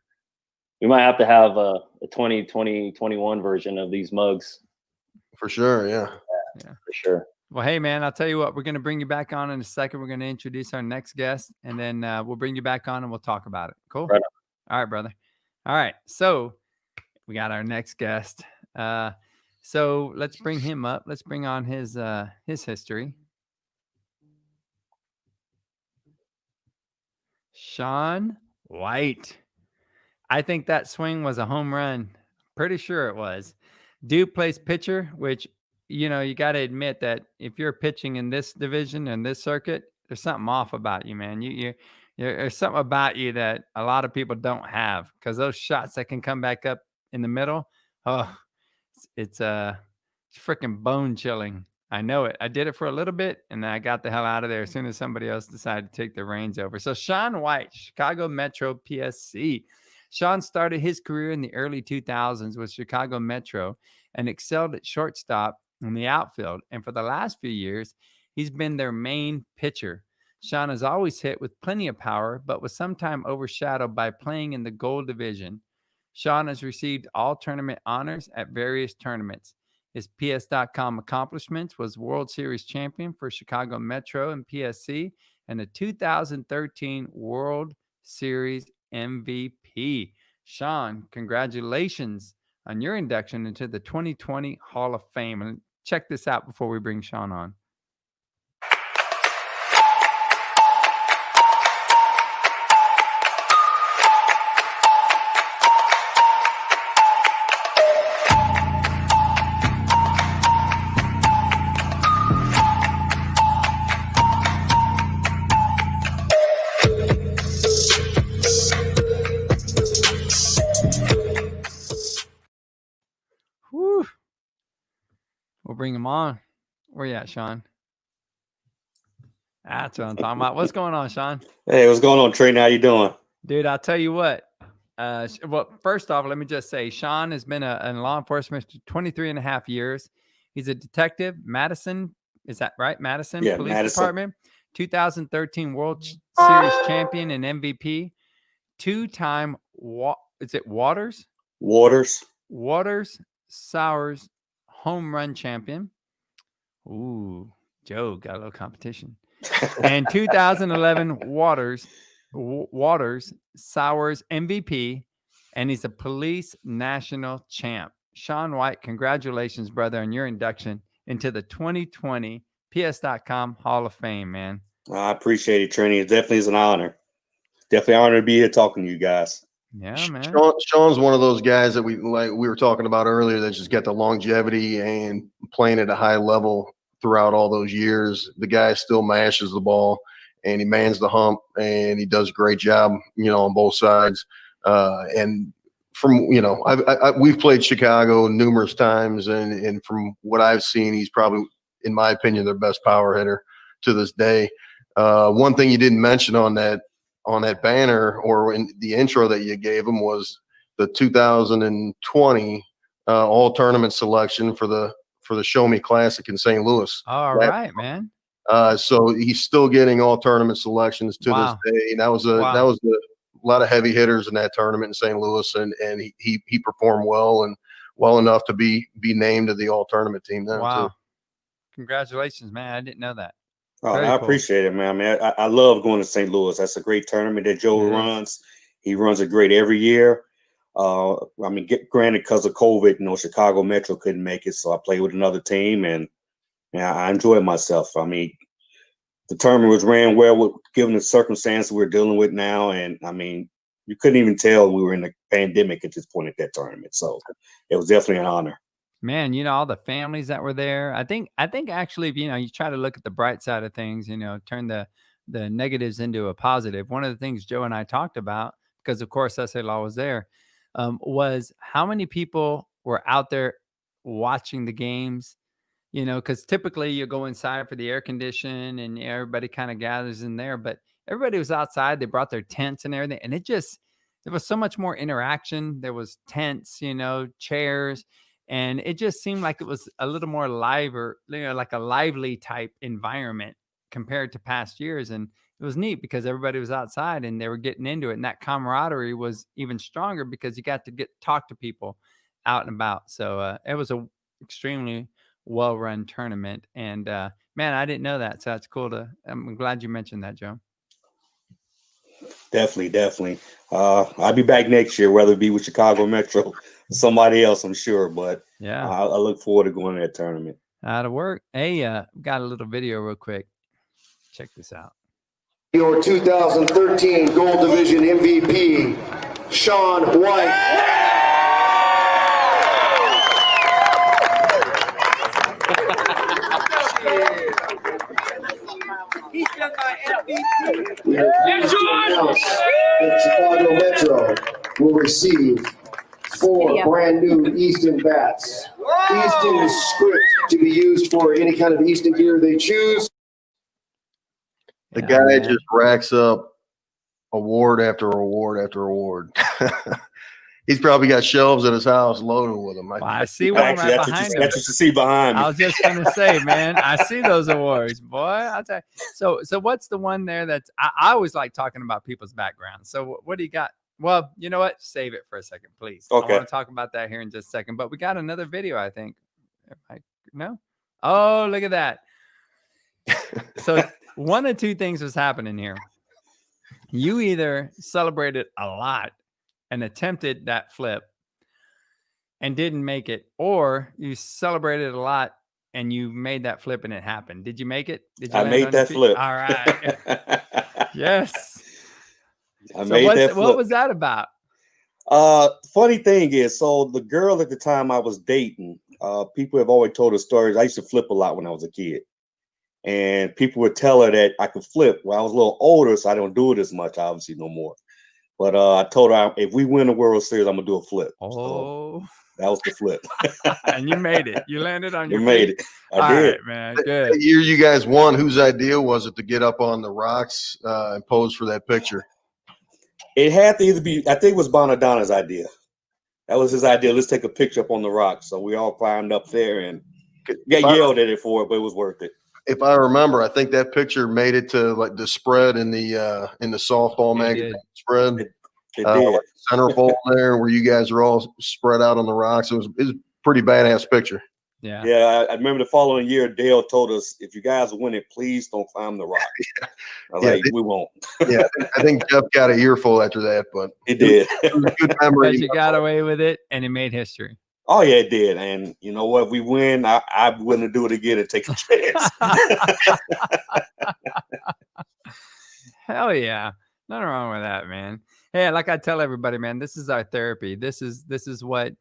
We might have to have a 2021 version of these mugs. For sure, yeah, for sure. Well, hey man, I'll tell you what, we're going to bring you back on in a second. We're going to introduce our next guest, and then we'll bring you back on and we'll talk about it. Cool? Right. All right, brother. All right, so we got our next guest. So let's bring him up. Let's bring on his history. Shaun White. I think that swing was a home run. Pretty sure it was. Dude plays pitcher, which, you got to admit that if you're pitching in this division and this circuit, there's something off about you, man. There's something about you that a lot of people don't have, because those shots that can come back up in the middle, it's freaking bone chilling. I know it. I did it for a little bit, and then I got the hell out of there as soon as somebody else decided to take the reins over. So Shaun White, Chicago Metro PSC. Shaun started his career in the early 2000s with Chicago Metro and excelled at shortstop in the outfield. And for the last few years, he's been their main pitcher. Shaun has always hit with plenty of power, but was sometimes overshadowed by playing in the gold division. Shaun has received all tournament honors at various tournaments. His PS.com accomplishments was World Series champion for Chicago Metro and PSC, and the 2013 World Series MVP. Shaun, congratulations on your induction into the 2020 Hall of Fame. And check this out before we bring Shaun on. Whew. We'll bring him on. Where you at, Shaun? That's what I'm talking about. What's going on, Shaun? Hey, what's going on, Trey? How you doing? Dude, I'll tell you what. Well, first off, let me just say, Shaun has been in law enforcement for 23 and a half years. He's a detective, Madison. Is that right? Madison Yeah, Police Madison. Department. 2013 World Series champion and MVP. Two-time, is it Waters? Waters Sowers home run champion. Ooh, Joe got a little competition. And 2011 Waters Sowers MVP, and he's a police national champ. Sean White, congratulations, brother, on your induction into the 2020 PS.com Hall of Fame, man. I appreciate it, Trini. It definitely is an honor. Definitely an honor to be here talking to you guys. Yeah, man. Sean's one of those guys that we were talking about earlier that just got the longevity and playing at a high level throughout all those years. The guy still mashes the ball and he mans the hump and he does a great job, on both sides. And from, we've played Chicago numerous times, and from what I've seen, he's probably, in my opinion, their best power hitter to this day. One thing you didn't mention on that banner or in the intro that you gave him was the 2020 all tournament selection for the Show Me Classic in St. Louis. All right, man. So he's still getting all tournament selections to this day. And that was a lot of heavy hitters in that tournament in St. Louis, and he performed well and well enough to be named to the all tournament team then. Wow. Too. Congratulations, man. I didn't know that. Oh, I appreciate it, man. I mean, I love going to St. Louis. That's a great tournament that Joe runs. He runs it great every year. I mean, granted, because of COVID, Chicago Metro couldn't make it, so I played with another team, and I enjoyed myself. I mean, the tournament was ran well, given the circumstances we're dealing with now, and I mean, you couldn't even tell we were in a pandemic at this point at that tournament. So it was definitely an honor. Man, all the families that were there. I think actually, if you try to look at the bright side of things, turn the negatives into a positive. One of the things Joe and I talked about, because of course SA Law was there, was how many people were out there watching the games. Because typically you go inside for the air condition and everybody kind of gathers in there, but everybody was outside. They brought their tents and everything, and there was so much more interaction. There was tents, chairs. And it just seemed like it was a little more live, or like a lively type environment compared to past years. And it was neat because everybody was outside and they were getting into it. And that camaraderie was even stronger because you got to talk to people out and about. So it was a extremely well-run tournament. And man, I didn't know that. So that's cool I'm glad you mentioned that, Joe. Definitely. I'll be back next year, whether it be with Chicago Metro or somebody else, I'm sure. But yeah, I look forward to going to that tournament. That'll work. Hey, got a little video real quick. Check this out. Your 2013 Gold Division MVP, Sean White. He's been my MVP. The Chicago Metro will receive 4 brand new Easton bats. Easton is script to be used for any kind of Easton gear they choose. The guy just racks up award after award after award. He's probably got shelves at his house loaded with them. I see one right behind him. That's what you see behind me. I was just going to say, man, I see those awards, boy. I'll tell you. So what's the one there that's I always like talking about people's backgrounds. So what do you got? Well, you know what? Save it for a second, please. Okay. I want to talk about that here in just a second. But we got another video, I think. No? Oh, look at that. So one of two things was happening here. You either celebrated a lot and attempted that flip and didn't make it, or you celebrated a lot and you made that flip and it happened. Did you make it? Did you I made that flip. All right. Yes. I made that flip. What was that about? Funny thing is, so the girl at the time I was dating, people have always told her stories. I used to flip a lot when I was a kid. And people would tell her that I could flip. Well, I was a little older, so I don't do it as much, obviously, no more. But I told her, if we win the World Series, I'm going to do a flip. Oh. So that was the flip. And you made it. You landed on your feet. You made it. I did. Right, man. Good. The year you guys won, whose idea was it to get up on the rocks and pose for that picture? It had to either be, I think it was Bonadonna's idea. That was his idea. Let's take a picture up on the rocks. So we all climbed up there and got yelled at it for it, but it was worth it. If I remember, I think that picture made it to like the spread in the softball magazine spread. It did. Centerfold there, where you guys are all spread out on the rocks. It was a pretty badass picture. Yeah. Yeah, I remember the following year, Dale told us, if you guys win it, please don't climb the rock. I was like, we won't. Yeah, I think Jeff got an earful after that, but He did. it was a good memory. But you got away with it, and it made history. Oh, yeah, it did. And you know what? If we win, I'm willing to do it again and take a chance. Hell yeah. Nothing wrong with that, man. Hey, like I tell everybody, man, this is our therapy. This is what,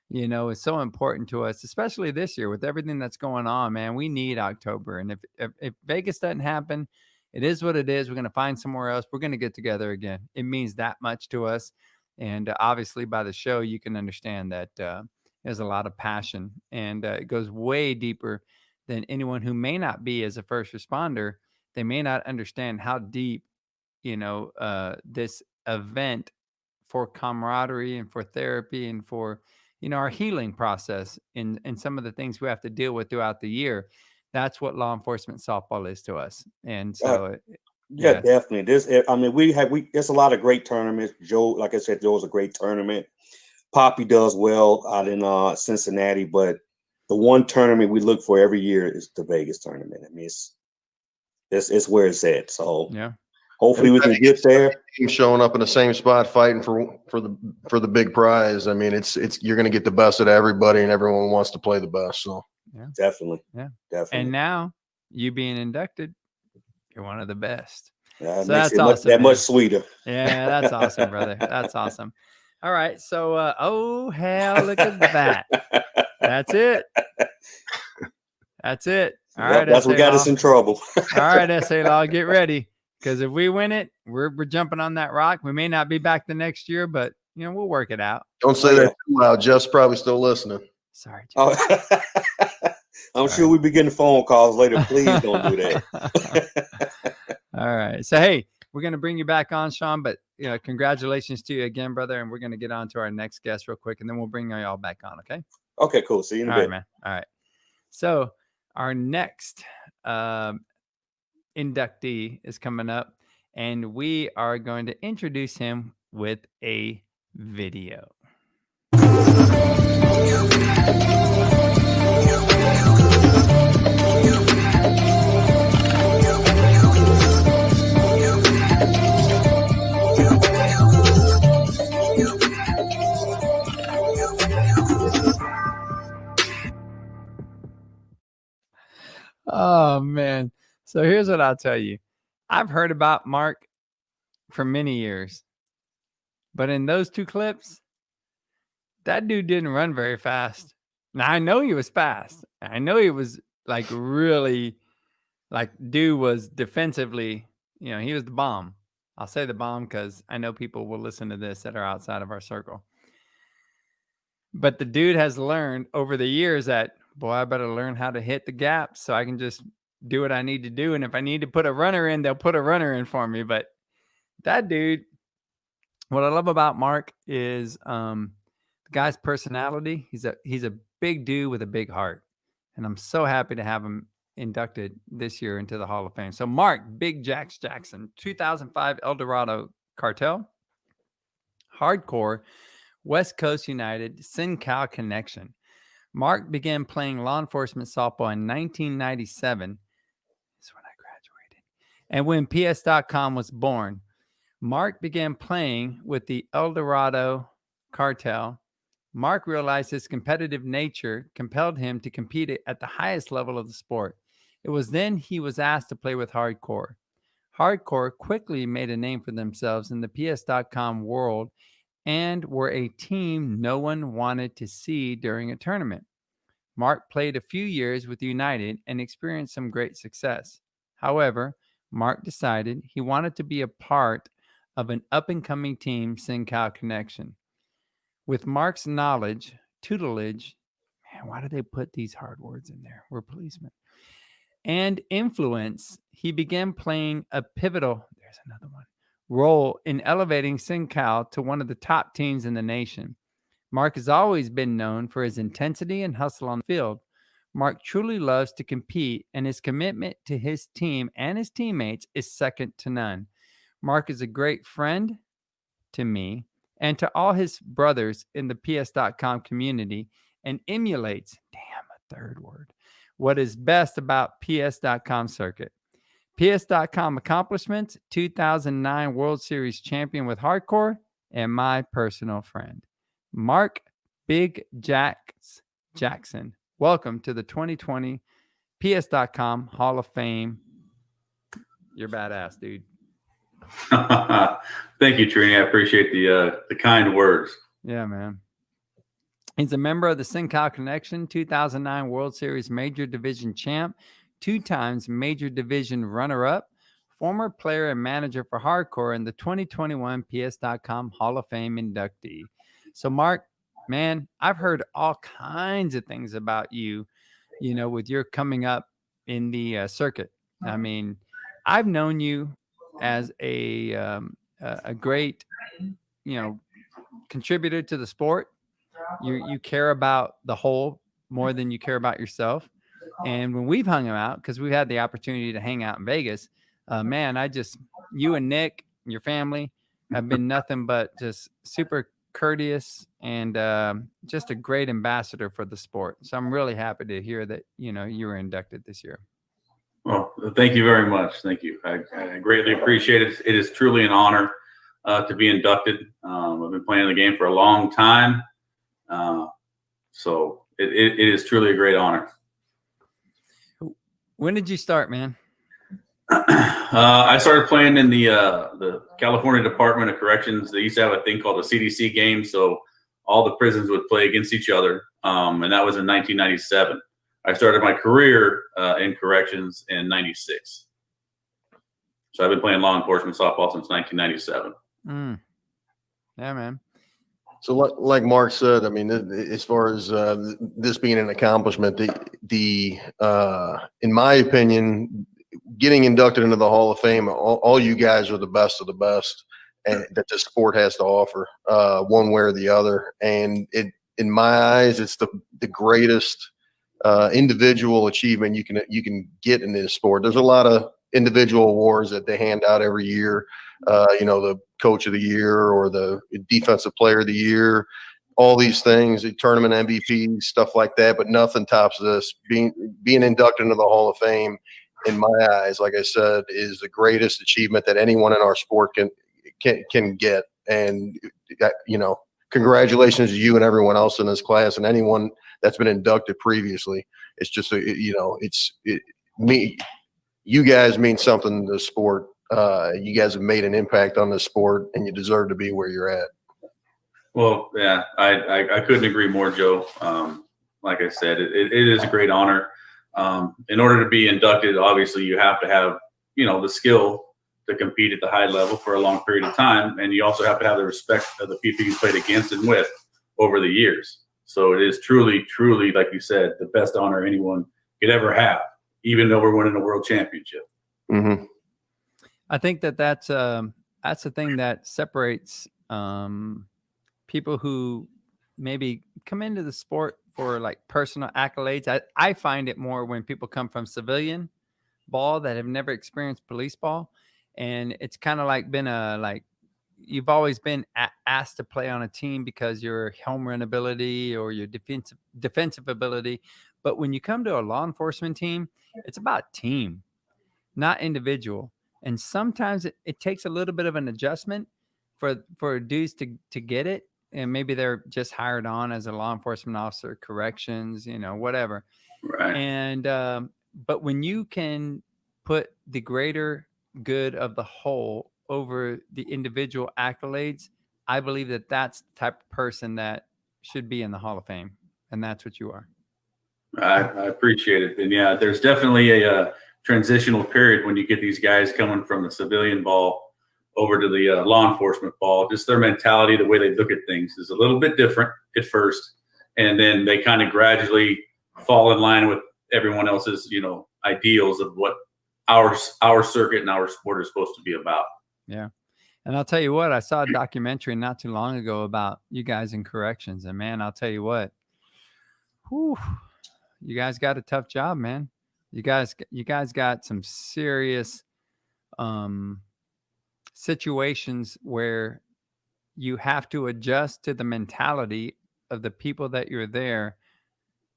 is so important to us, especially this year with everything that's going on, man. We need October. And if Vegas doesn't happen, it is what it is. We're going to find somewhere else. We're going to get together again. It means that much to us. And obviously by the show, you can understand that there's a lot of passion, and it goes way deeper than anyone who may not be as a first responder. They may not understand how deep, this event for camaraderie and for therapy and for, our healing process and some of the things we have to deal with throughout the year. That's what law enforcement softball is to us. And so, yeah, definitely. There's a lot of great tournaments. Joe, like I said, Joe's a great tournament. Poppy does well out in Cincinnati, but the one tournament we look for every year is the Vegas tournament. I mean, it's where it's at. So yeah. Hopefully we can get there. Team showing up in the same spot, fighting for the big prize. I mean, it's you're going to get the best of everybody, and everyone wants to play the best. So yeah, definitely, yeah, definitely. And now you being inducted, you're one of the best. Yeah, so that's awesome. That much sweeter. Yeah, that's awesome, brother. That's awesome. All right, so oh hell, look at that. That's it. That's it. All right, that's what got us in trouble. All right, SA Law, get ready. Because if we win it, we're jumping on that rock. We may not be back the next year, but we'll work it out. Don't say that too loud. Jeff's probably still listening. Sorry, Jeff. Oh, I'm sure we'll be getting phone calls later. Please don't do that. All right. So hey, we're gonna bring you back on, Sean. But congratulations to you again, brother. And we're gonna get on to our next guest real quick, and then we'll bring you all back on. Okay. Okay. Cool. See you in a bit, man. All right. So our next inductee is coming up, and we are going to introduce him with a video. Oh man. So here's what I'll tell you. I've heard about Mark for many years, but in those two clips, that dude didn't run very fast. Now I know he was fast. I know he was really dude was defensively, he was the bomb. I'll say the bomb because I know people will listen to this that are outside of our circle. But the dude has learned over the years that, boy, I better learn how to hit the gaps so I can just do what I need to do. And if I need to put a runner in, they'll put a runner in for me. But that dude, what I love about Mark is the guy's personality. He's a big dude with a big heart. And I'm so happy to have him inducted this year into the Hall of Fame. So Mark Big Jax Jackson, 2005 El Dorado Cartel, Hardcore, West Coast United, SinCal Connection. Mark began playing law enforcement softball in 1997. That's when I graduated. And when PS.com was born, Mark began playing with the El Dorado Cartel. Mark realized his competitive nature compelled him to compete at the highest level of the sport. It was then he was asked to play with Hardcore. Hardcore quickly made a name for themselves in the PS.com world and were a team no one wanted to see during a tournament. Mark played a few years with United and experienced some great success. However, Mark decided he wanted to be a part of an up-and-coming team, SinCal Connection. With Mark's knowledge, tutelage, man, why do they put these hard words in there? We're policemen. And influence, he began playing a pivotal, there's another one, role in elevating SinCal to one of the top teams in the nation. Mark has always been known for his intensity and hustle on the field. Mark truly loves to compete, and his commitment to his team and his teammates is second to none. Mark is a great friend to me and to all his brothers in the PS.com community and emulates, damn, a third word. What is best about PS.com circuit? PS.com accomplishments, 2009 World Series champion with hardcore, and my personal friend, Mark Big Jacks Jackson. Welcome to the 2020 PS.com Hall of Fame. You're badass, dude. Thank you, Trini. I appreciate the kind words. Yeah, man. He's a member of the SinCal Connection, 2009 World Series Major Division champ, 2 times Major Division runner-up, former player and manager for hardcore, and the 2021 PS.com Hall of Fame inductee. So, Mark, man, I've heard all kinds of things about you, with your coming up in the circuit. I mean, I've known you as a great, contributor to the sport. You care about the whole more than you care about yourself. And when we've hung out, because we've had the opportunity to hang out in Vegas, man, you and Nick and your family have been nothing but just super courteous and just a great ambassador for the sport. So I'm really happy to hear that, you were inducted this year. Well, thank you very much. Thank you. I greatly appreciate it. It is truly an honor to be inducted. I've been playing the game for a long time. So it is truly a great honor. When did you start, man? I started playing in the California Department of Corrections. They used to have a thing called a CDC game. So all the prisons would play against each other. And that was in 1997. I started my career in corrections in 96. So I've been playing law enforcement softball since 1997. Yeah, man. So like Mark said, I mean, as far as this being an accomplishment, the in my opinion, getting inducted into the Hall of Fame, all you guys are the best of the best, and that the sport has to offer, one way or the other. And in my eyes, it's the greatest individual achievement you can get in this sport. There's a lot of individual awards that they hand out every year. The coach of the year or the defensive player of the year, all these things, the tournament MVP, stuff like that, but nothing tops this. Being inducted into the Hall of Fame, in my eyes, like I said, is the greatest achievement that anyone in our sport can get. And congratulations to you and everyone else in this class and anyone that's been inducted previously. It's just you guys mean something to the sport. You guys have made an impact on the sport, and you deserve to be where you're at. Well, yeah, I couldn't agree more, Joe. Like I said, it is a great honor. In order to be inducted, obviously you have to have, the skill to compete at the high level for a long period of time. And you also have to have the respect of the people you played against and with over the years. So it is truly, truly, like you said, the best honor anyone could ever have, even though we're winning a world championship. Mm-hmm. I think that's the thing that separates people who maybe come into the sport for like personal accolades. I find it more when people come from civilian ball that have never experienced police ball, and it's kind of like been you've always been asked to play on a team because your home run ability or your defensive ability. But when you come to a law enforcement team, it's about team, not individual. And sometimes it takes a little bit of an adjustment for dudes to get it. And maybe they're just hired on as a law enforcement officer, corrections, whatever. Right. And but when you can put the greater good of the whole over the individual accolades, I believe that that's the type of person that should be in the Hall of Fame. And that's what you are. I appreciate it. And yeah, there's definitely a transitional period when you get these guys coming from the civilian ball over to the law enforcement ball. Just their mentality, the way they look at things is a little bit different at first. And then they kind of gradually fall in line with everyone else's, ideals of what our circuit and our sport is supposed to be about. Yeah. And I'll tell you what, I saw a documentary not too long ago about you guys in corrections. And man, I'll tell you what, you guys got a tough job, man. You guys got some serious situations where you have to adjust to the mentality of the people that you're there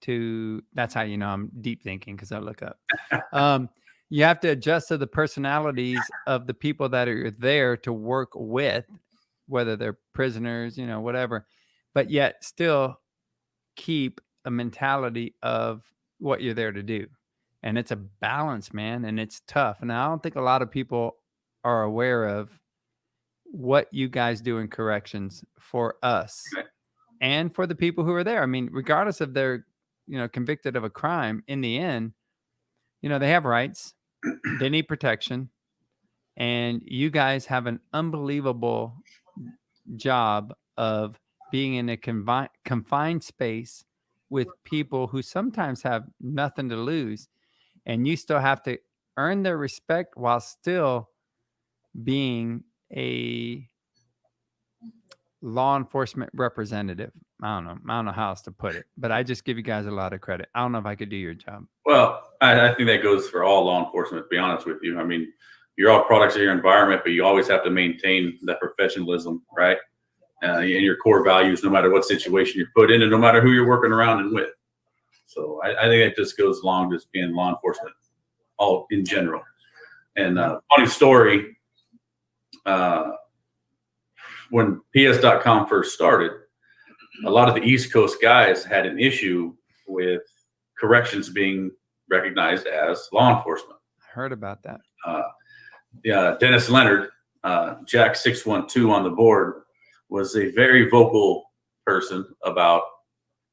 to, that's how you know I'm deep thinking, because I look up. You have to adjust to the personalities of the people that are there to work with, whether they're prisoners, you know, whatever, but yet still keep a mentality of what you're there to do. And it's a balance, man, and it's tough. And I don't think a lot of people are aware of what you guys do in corrections for us and for the people who are there. I mean, regardless of they're, you know, convicted of a crime, in the end, you know, they have rights, they need protection, and you guys have an unbelievable job of being in a confined space with people who sometimes have nothing to lose, and you still have to earn their respect while still being a law enforcement representative. I don't know how else to put it, but I just give you guys a lot of credit. I don't know if I could do your job. Well, I think that goes for all law enforcement, to be honest with you. I mean, you're all products of your environment, but you always have to maintain that professionalism, right? And your core values, no matter what situation you're put in, and no matter who you're working around and with. So I think that just goes along just being law enforcement, all in general. And funny story, when PS.com first started, a lot of the East Coast guys had an issue with corrections being recognized as law enforcement. I heard about that. Dennis Leonard, Jack 612 on the board, was a very vocal person about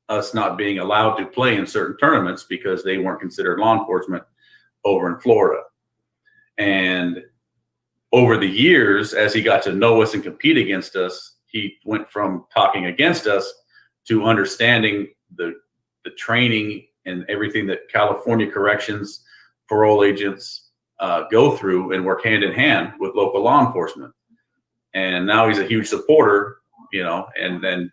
us not being allowed to play in certain tournaments because they weren't considered law enforcement over in Florida. And over the years, as he got to know us and compete against us, he went from talking against us to understanding the training and everything that California corrections, parole agents go through and work hand in hand with local law enforcement. And now he's a huge supporter, you know, and then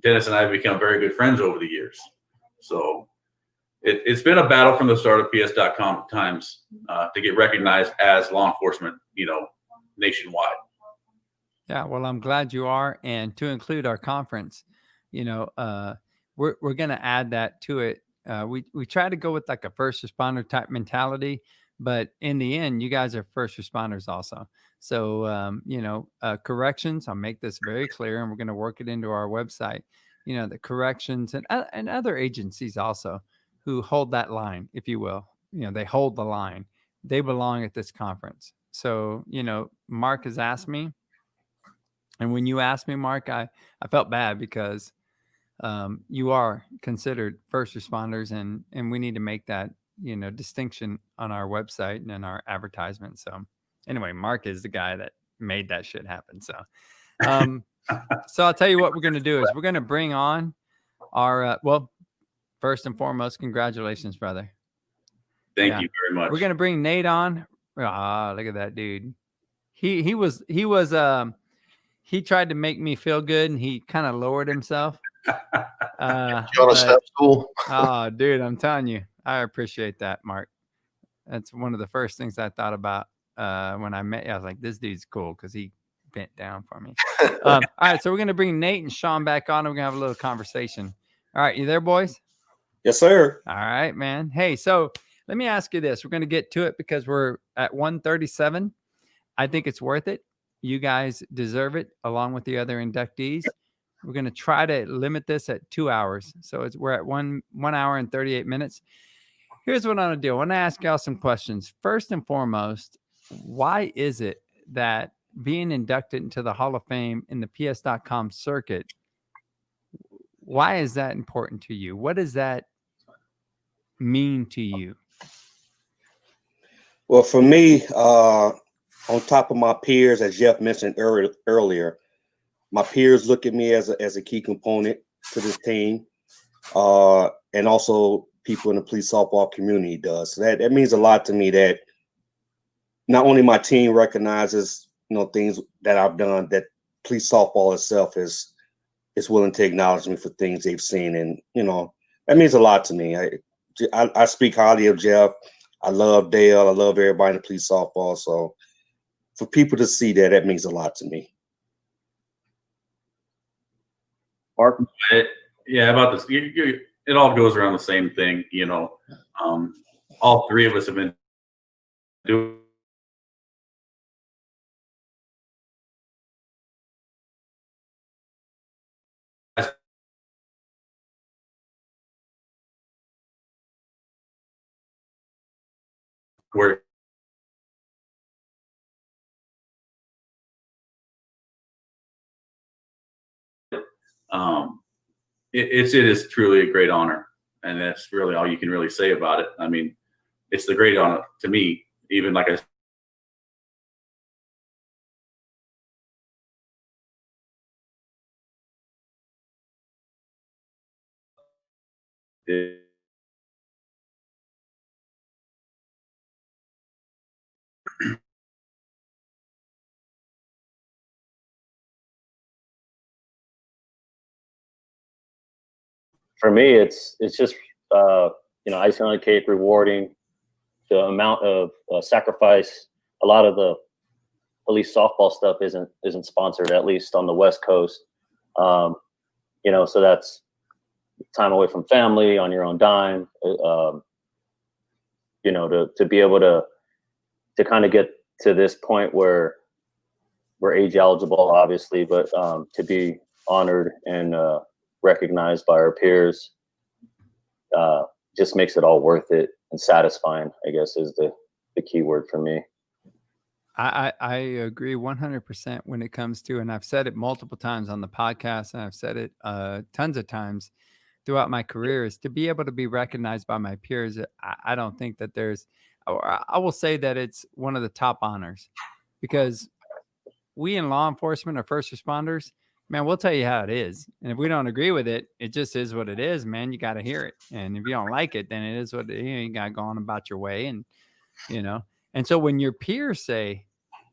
Dennis and I have become very good friends over the years. So it's been a battle from the start of PS.com times to get recognized as law enforcement, you know, nationwide. Yeah, well, I'm glad you are. And to include our conference, you know, we're going to add that to it. We try to go with like a first responder type mentality, but in the end, you guys are first responders also. So, you know, corrections, I'll make this very clear, and we're going to work it into our website. You know, the corrections and other agencies also who hold that line, if you will. You know, they hold the line. They belong at this conference. So, you know, Mark has asked me, and when you asked me, Mark, I felt bad because you are considered first responders, and we need to make that, you know, distinction on our website and in our advertisement. So anyway, Mark is the guy that made that shit happen. So, so I'll tell you what we're going to do is we're going to bring on our, well, first and foremost, congratulations, brother. Thank you very much. We're going to bring Nate on. Ah, look at that dude. He tried to make me feel good, and he kind of lowered himself. You on a step stool? Oh, dude, I'm telling you, I appreciate that, Mark. That's one of the first things I thought about when I met you. I was like, this dude's cool because he bent down for me. All right, so we're going to bring Nate and Sean back on, and we're going to have a little conversation. All right, you there, boys? Yes, sir. All right, man. Hey, so let me ask you this. We're going to get to it because we're at 1:37. I think it's worth it. You guys deserve it, along with the other inductees. We're going to try to limit this at 2 hours. So we're at 1 hour and 38 minutes. Here's what I'm going to do. I want to ask y'all some questions. First and foremost, why is it that being inducted into the Hall of Fame in the PS.com circuit, why is that important to you? What does that mean to you? Well, for me, on top of my peers, as Jeff mentioned earlier, my peers look at me as a key component to this team, and also people in the police softball community does. So that means a lot to me that not only my team recognizes, you know, things that I've done, that police softball itself is willing to acknowledge me for things they've seen, and you know that means a lot to me. I speak highly of Jeff. I love Dale. I love everybody in the police softball. So for people to see that means a lot to me. Mark? Yeah, about this. it all goes around the same thing. All three of us have been doing where it is truly a great honor, and that's really all you can really say about it. I mean, it's the great honor to me, even like I said, For me, it's just icing on the cake, rewarding. The amount of sacrifice. A lot of the police softball stuff isn't sponsored, at least on the West Coast. So that's time away from family on your own dime. To be able to kind of get to this point where we're age eligible, obviously, but to be honored and recognized by our peers just makes it all worth it and satisfying, I guess, is the key word for me. I agree 100% when it comes to, and I've said it multiple times on the podcast, and I've said it tons of times throughout my career, is to be able to be recognized by my peers. I don't think that there's, or I will say that it's one of the top honors, because we in law enforcement or first responders, man, we'll tell you how it is. And if we don't agree with it, it just is what it is, man. You got to hear it. And if you don't like it, then it is what it is. You got to go on about your way. And, and so when your peers say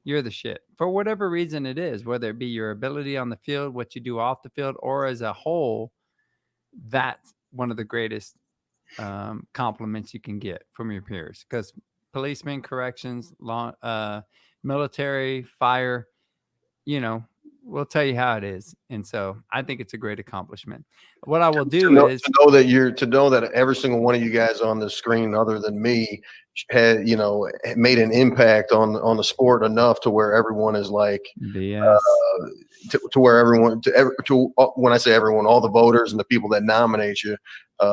you're the shit, for whatever reason it is, whether it be your ability on the field, what you do off the field, or as a whole, that's one of the greatest compliments you can get from your peers. Because policemen, corrections, law, military, fire, we'll tell you how it is. And so I think it's a great accomplishment. What I will do is to know that every single one of you guys on the screen, other than me, had made an impact on the sport enough to where everyone is like, to where everyone, when I say everyone, all the voters and the people that nominate you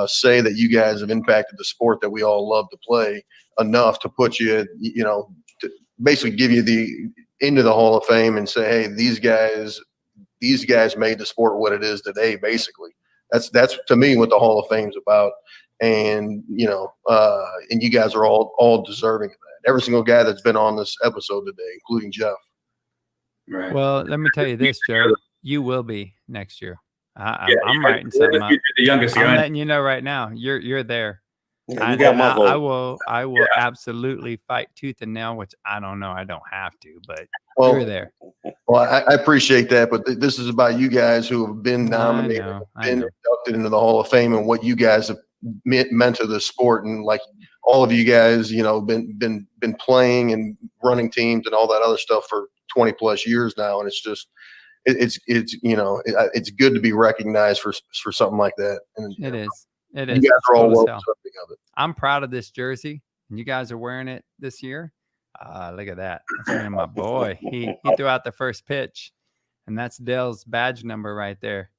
say that you guys have impacted the sport that we all love to play enough to put you, to basically give you into the Hall of Fame and say, hey, these guys made the sport what it is today. Basically, that's to me what the Hall of Fame is about. And and you guys are all deserving of that. Every single guy that's been on this episode today, including Jeff. Right. Well, let me tell you this, Joe. You will be next year. I'm writing something up. The youngest I'm letting you know right now. You're there. Yeah, you got my I vote. will absolutely fight tooth and nail, which I don't know. I don't have to, but you're there. Well, I appreciate that, but this is about you guys who have been nominated, I know. inducted into the Hall of Fame, and what you guys have meant to the sport. And like all of you guys, been playing and running teams and all that other stuff for 20 plus years now, and it's just it's good to be recognized for something like that. And It is. It you is. guys are all Cool well as hell. deserving of it. I'm proud of this jersey, and you guys are wearing it this year. Look at that. That's me and my boy. He threw out the first pitch, and that's Dale's badge number right there.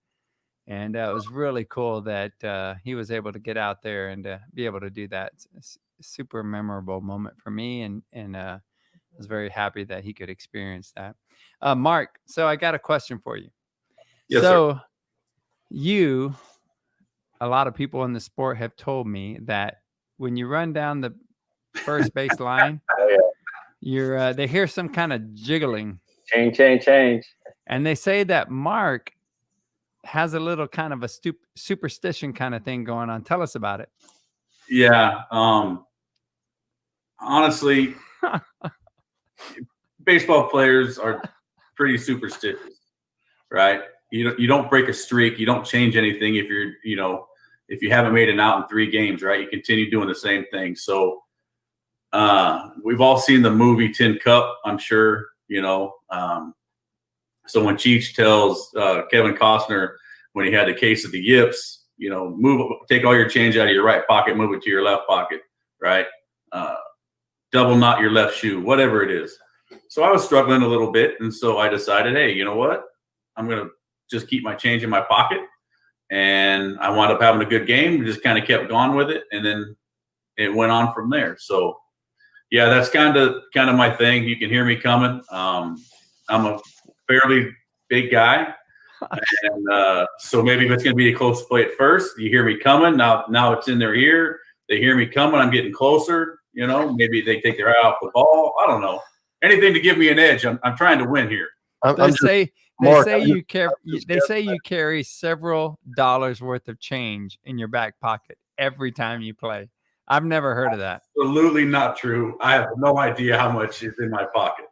And it was really cool that he was able to get out there and be able to do that. It's a super memorable moment for me, and I was very happy that he could experience that. Mark, so I got a question for you. Yes, so sir. A lot of people in the sport have told me that when you run down the first base line, they hear some kind of jiggling. Change. And they say that Mark has a little kind of a superstition kind of thing going on. Tell us about it. Yeah. Honestly, baseball players are pretty superstitious, right? You don't break a streak. You don't change anything if if you haven't made an out in 3 games, right? You continue doing the same thing. So we've all seen the movie Tin Cup, I'm sure, so when Cheech tells Kevin Costner when he had the case of the yips, take all your change out of your right pocket, move it to your left pocket, right? Double knot your left shoe, whatever it is. So I was struggling a little bit. And so I decided, hey, you know what? I'm going to just keep my change in my pocket. And I wound up having a good game. We just kind of kept going with it. And then it went on from there. So yeah, that's kind of my thing. You can hear me coming. I'm a fairly big guy. And so maybe if it's going to be a close play at first, you hear me coming. Now it's in their ear. They hear me coming. I'm getting closer. Maybe they take their eye off the ball. I don't know. Anything to give me an edge. I'm trying to win here. They say you carry several dollars worth of change in your back pocket every time you play. I've never heard of that. Absolutely not true. I have no idea how much is in my pocket.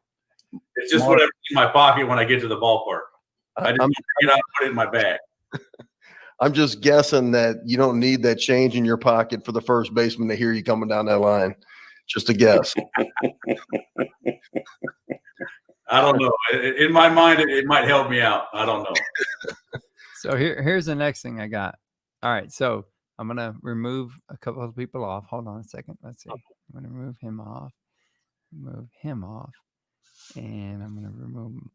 It's just whatever's in my pocket when I get to the ballpark. I just get out and put it in my bag. I'm just guessing that you don't need that change in your pocket for the first baseman to hear you coming down that line. Just a guess. I don't know. In my mind, it might help me out. I don't know. So here's the next thing I got. All right. So I'm going to remove a couple of people off. Hold on a second. Let's see. I'm going to remove him off. And I'm going to remove him.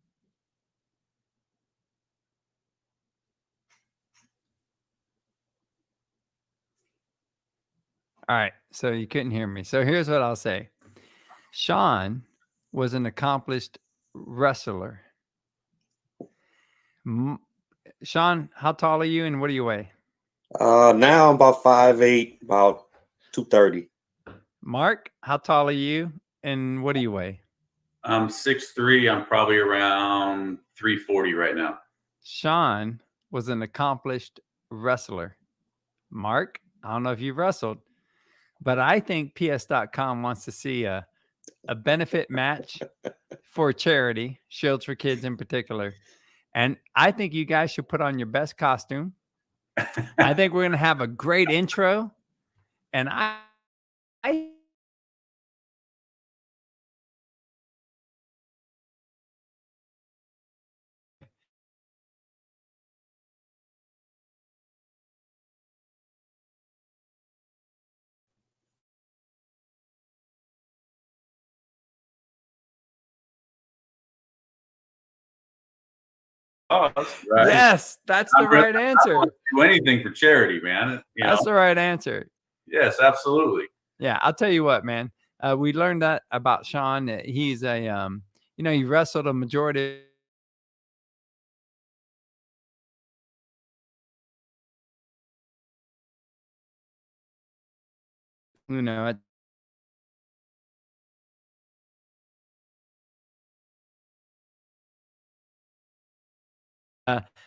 All right. So you couldn't hear me. So here's what I'll say. Sean was an accomplished wrestler. Sean, how tall are you and what do you weigh? Now I'm about 5'8", about 230. Mark, how tall are you and what do you weigh? I'm 6'3". I'm probably around 340 right now. Sean was an accomplished wrestler. Mark, I don't know if you've wrestled, but I think PS.com wants to see a benefit match for charity, Shields for Kids in particular. And I think you guys should put on your best costume. I think we're going to have a great intro. And I Oh, that's right. Yes, that's the right answer. Do anything for charity, man. That's the right answer. Yes, absolutely. Yeah, I'll tell you what, man. We learned that about Sean. That he's a, he wrestled a majority.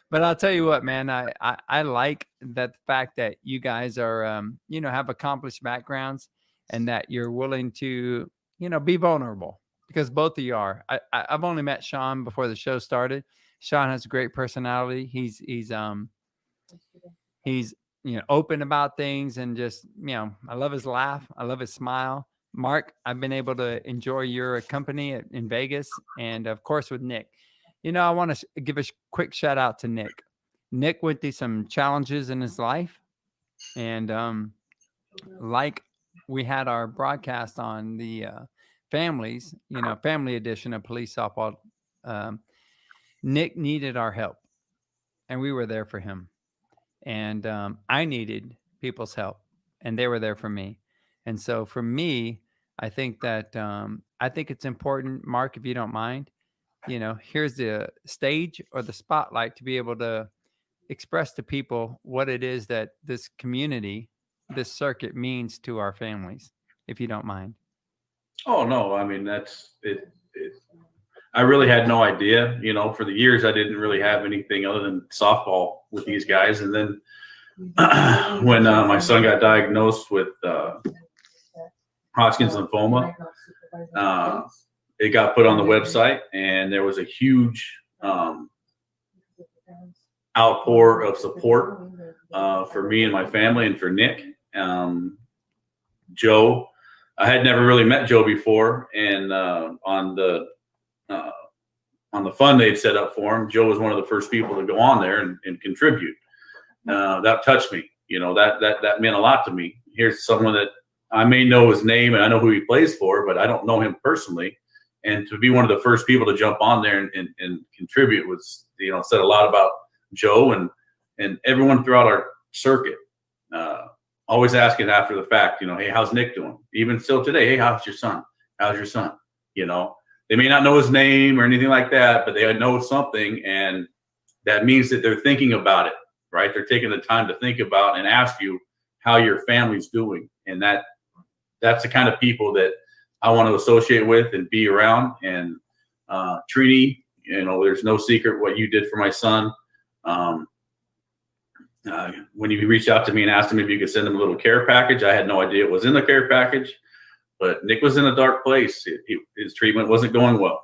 But I'll tell you what, man, I like that fact that you guys are, have accomplished backgrounds and that you're willing to, be vulnerable because both of you are. I've only met Sean before the show started. Sean has a great personality. He's open about things and just, I love his laugh. I love his smile. Mark, I've been able to enjoy your company in Vegas and of course with Nick. I want to give a quick shout out to Nick. Nick went through some challenges in his life. And like we had our broadcast on the families, family edition of Police Softball, Nick needed our help and we were there for him. And I needed people's help and they were there for me. And so for me, I think that I think it's important, Mark, if you don't mind, here's the stage or the spotlight to be able to express to people what it is that this community, this circuit means to our families, if you don't mind. Oh, no. I mean, that's it. I really had no idea, for the years, I didn't really have anything other than softball with these guys. And then when my son got diagnosed with Hodgkin's lymphoma, it got put on the website and there was a huge outpour of support for me and my family and for Nick. Joe, I had never really met Joe before. And on the fund they'd set up for him, Joe was one of the first people to go on there and contribute. that touched me. That meant a lot to me. Here's someone that I may know his name and I know who he plays for, but I don't know him personally. And to be one of the first people to jump on there and contribute was, said a lot about Joe and everyone throughout our circuit. Always asking after the fact, hey, how's Nick doing? Even still today, hey, how's your son? How's your son? They may not know his name or anything like that, but they know something, and that means that they're thinking about it, right? They're taking the time to think about and ask you how your family's doing, and that's the kind of people that I want to associate with and be around. And Trini, there's no secret what you did for my son. When you reached out to me and asked him if you could send him a little care package, I had no idea it was in the care package. But Nick was in a dark place. His treatment wasn't going well.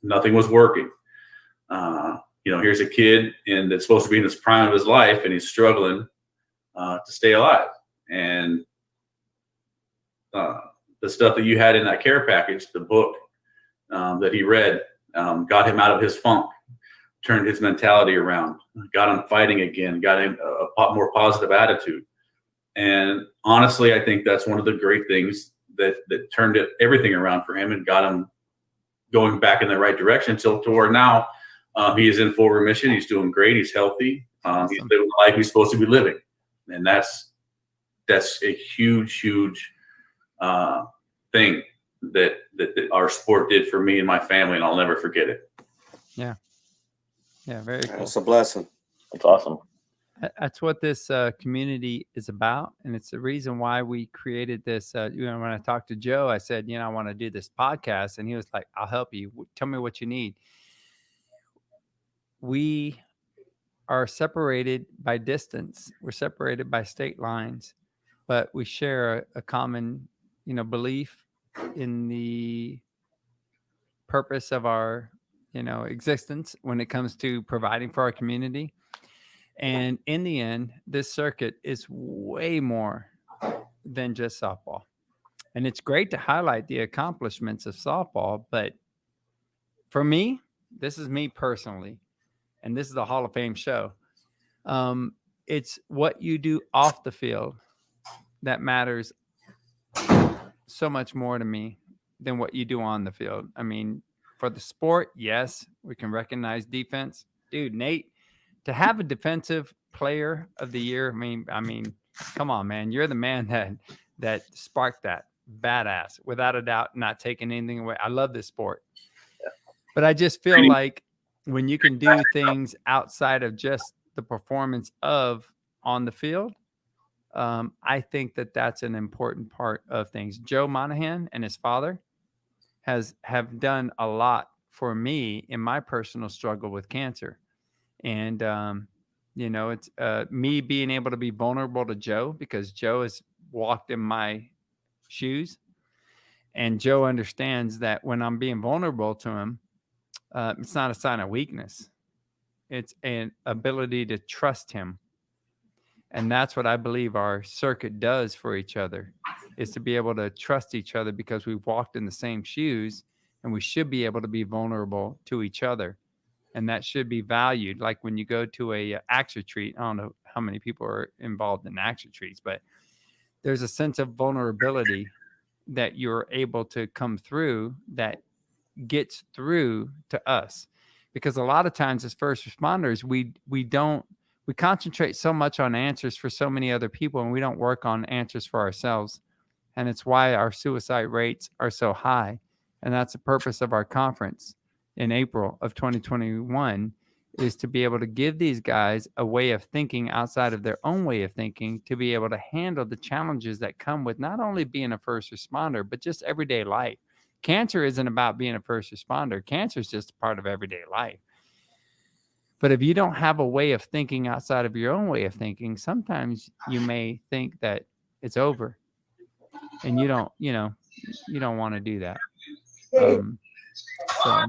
Nothing was working. Here's a kid that's supposed to be in his prime of his life, and he's struggling to stay alive. And the stuff that you had in that care package, the book that he read, got him out of his funk, turned his mentality around, got him fighting again, got him a more positive attitude. And honestly, I think that's one of the great things that turned everything around for him and got him going back in the right direction to where now he is in full remission. He's doing great. He's healthy. Awesome. He's living the life he's supposed to be living. And that's a huge thing that our sport did for me and my family, and I'll never forget it. Yeah. Yeah, very cool. That's a blessing. That's awesome. That's what this community is about, and it's the reason why we created this. When I talked to Joe, I said, I want to do this podcast, and he was like, "I'll help you. Tell me what you need." We are separated by distance. We're separated by state lines, but we share a common, belief in the purpose of our, existence when it comes to providing for our community. And in the end, this circuit is way more than just softball. And it's great to highlight the accomplishments of softball. But for me, this is me personally, and this is a Hall of Fame show. It's what you do off the field that matters so much more to me than what you do on the field. I mean, for the sport, yes, we can recognize defense. Dude, Nate, to have a defensive player of the year, I mean, come on, man. You're the man that sparked that. Badass, without a doubt, not taking anything away. I love this sport. Yeah. But I just feel like when you can do things outside of just the performance on the field, I think that's an important part of things. Joe Monahan and his father have done a lot for me in my personal struggle with cancer. And, it's me being able to be vulnerable to Joe, because Joe has walked in my shoes, and Joe understands that when I'm being vulnerable to him, it's not a sign of weakness. It's an ability to trust him. And that's what I believe our circuit does for each other, is to be able to trust each other, because we've walked in the same shoes, and we should be able to be vulnerable to each other. And that should be valued. Like when you go to a axe retreat, I don't know how many people are involved in axe retreats, but there's a sense of vulnerability that you're able to come through that gets through to us. Because a lot of times as first responders, we concentrate so much on answers for so many other people, and we don't work on answers for ourselves. And it's why our suicide rates are so high. And that's the purpose of our conference in April of 2021, is to be able to give these guys a way of thinking outside of their own way of thinking, to be able to handle the challenges that come with not only being a first responder, but just everyday life. Cancer isn't about being a first responder. Cancer is just a part of everyday life. But if you don't have a way of thinking outside of your own way of thinking, sometimes you may think that it's over, and you don't want to do that. So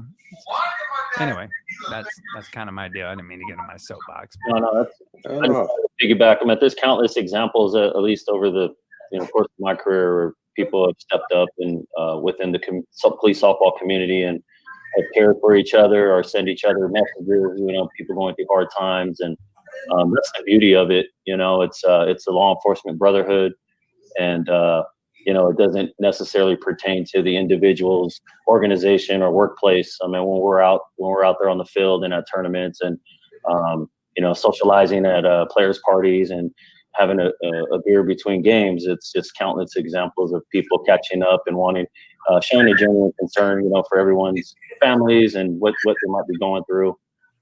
anyway, that's kind of my deal. I didn't mean to get on my soapbox. No, I just piggyback. There's countless examples, at least over the course of my career, where people have stepped up and within the police softball community and have cared for each other or send each other messages. People going through hard times, and That's the beauty of it. It's a law enforcement brotherhood, and it doesn't necessarily pertain to the individual's organization or workplace. I mean, when we're out there on the field and at tournaments, and socializing at players' parties and having a beer between games, it's just countless examples of people catching up and wanting, showing a genuine concern, for everyone's families and what they might be going through.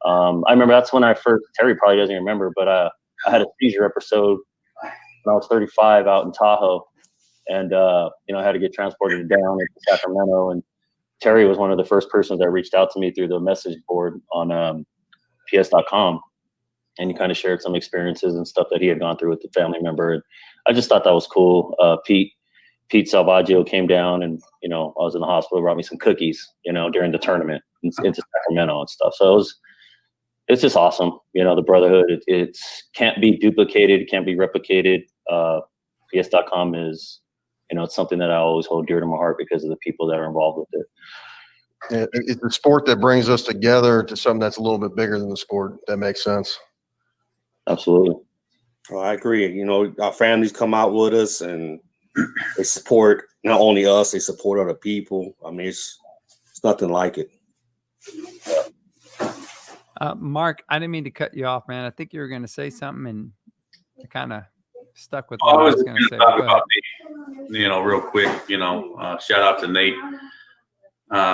I remember that's when Terry probably doesn't remember, but I had a seizure episode when I was 35 out in Tahoe, and I had to get transported down to Sacramento, and Terry was one of the first persons that reached out to me through the message board on ps.com, and he kind of shared some experiences and stuff that he had gone through with the family member, and I just thought that was cool. Pete Salvaggio came down, and I was in the hospital, brought me some cookies, during the tournament into Sacramento and stuff. So it's just awesome. The brotherhood, it can't be duplicated, it can't be replicated. PS.com is, it's something that I always hold dear to my heart because of the people that are involved with it. Yeah, it's a sport that brings us together to something that's a little bit bigger than the sport. That makes sense. Absolutely. Oh, I agree. Our families come out with us, and they support not only us, they support other people. I mean, it's nothing like it. Mark, I didn't mean to cut you off, man. I think you were going to say something, and you kind of stuck with what I was going to say. Talk about Nate, real quick. Shout out to Nate.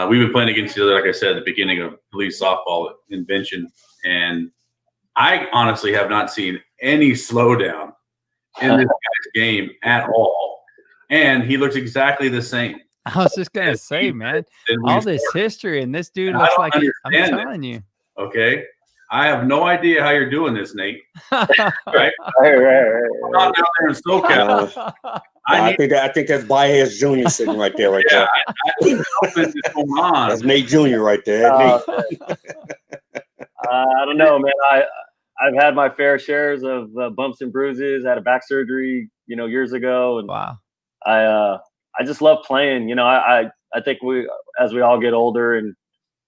We've been playing against each other, like I said, at the beginning of police softball invention, and I honestly have not seen any slowdown in this guy's game at all, and he looks exactly the same. I was just going to say, man, all this history, and this dude looks like I'm telling you. Okay, I have no idea how you're doing this, Nate. Right? Right. I'm out there in SoCal. I think that's Baez Jr. sitting right there, there. I think something is going on. That's Nate Jr. right there. I don't know, man. I've had my fair shares of bumps and bruises. I had a back surgery, years ago, and wow. I just love playing. I think as we all get older, and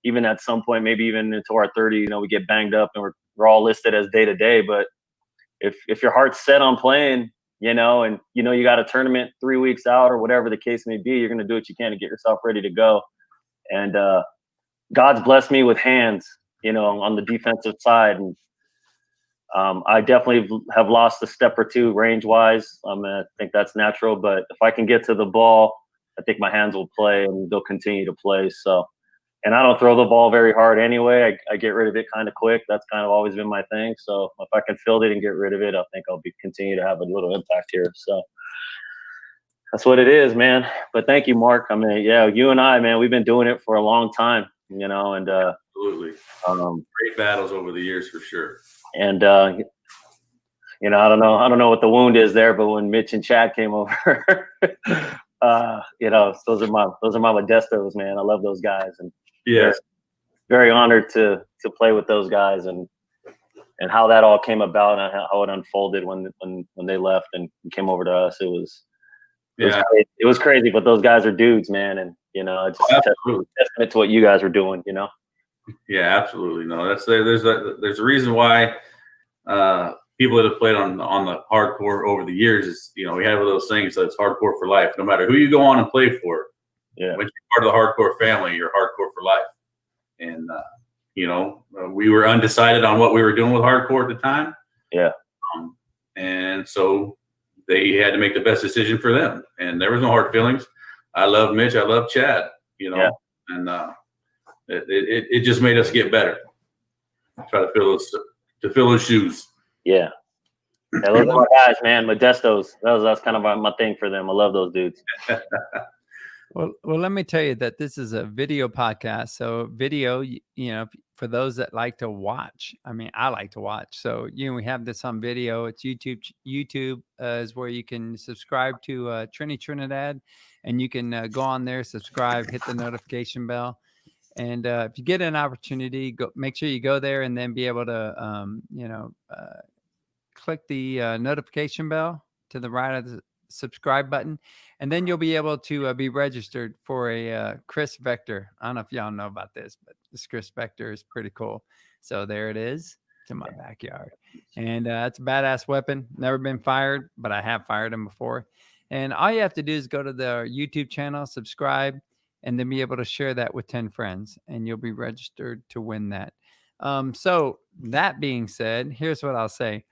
even at some point, maybe even into our 30s, we get banged up, and we're all listed as day to day. But if your heart's set on playing, and you got a tournament 3 weeks out or whatever the case may be, you're going to do what you can to get yourself ready to go. And God's blessed me with hands, on the defensive side, and I definitely have lost a step or two range wise. I think that's natural, but if I can get to the ball, I think my hands will play, and they'll continue to play. So. And I don't throw the ball very hard anyway. I get rid of it kind of quick. That's kind of always been my thing. So if I can field it and get rid of it, I think I'll continue to have a little impact here. So that's what it is, man. But thank you, Mark. I mean, yeah, you and I, man, we've been doing it for a long time, and absolutely. Great battles over the years for sure. And I don't know what the wound is there, but when Mitch and Chad came over, those are my Modestos, man. I love those guys, and yeah, very honored to play with those guys, and how that all came about and how it unfolded when they left and came over to us. It was crazy, but those guys are dudes, man, and it's just a testament to what you guys were doing. Yeah, absolutely. No, there's a reason why people that have played on the hardcore over the years is, we have those things that it's hardcore for life. No matter who you go on and play for, yeah, when you're part of the hardcore family, you're hardcore for life. And we were undecided on what we were doing with hardcore at the time. Yeah, and so they had to make the best decision for them, and there was no hard feelings. I love Mitch. I love Chad. And it just made us get better. Try to fill those shoes. Yeah. Those are my guys, man. Modestos. That's kind of my thing for them. I love those dudes. Well, let me tell you that this is a video podcast. So video, for those that like to watch, I mean, I like to watch. So, we have this on video. It's YouTube. YouTube is where you can subscribe to Trinidad, and you can go on there, subscribe, hit the notification bell. And if you get an opportunity, make sure you go there and then be able to, click the notification bell to the right of the subscribe button, and then you'll be able to be registered for a Chris Vector. I don't know if y'all know about this, but this Chris Vector is pretty cool. So there it is. It's in my backyard. And it's a badass weapon. Never been fired, but I have fired them before. And all you have to do is go to the YouTube channel, subscribe, and then be able to share that with 10 friends. And you'll be registered to win that. So that being said, here's what I'll say.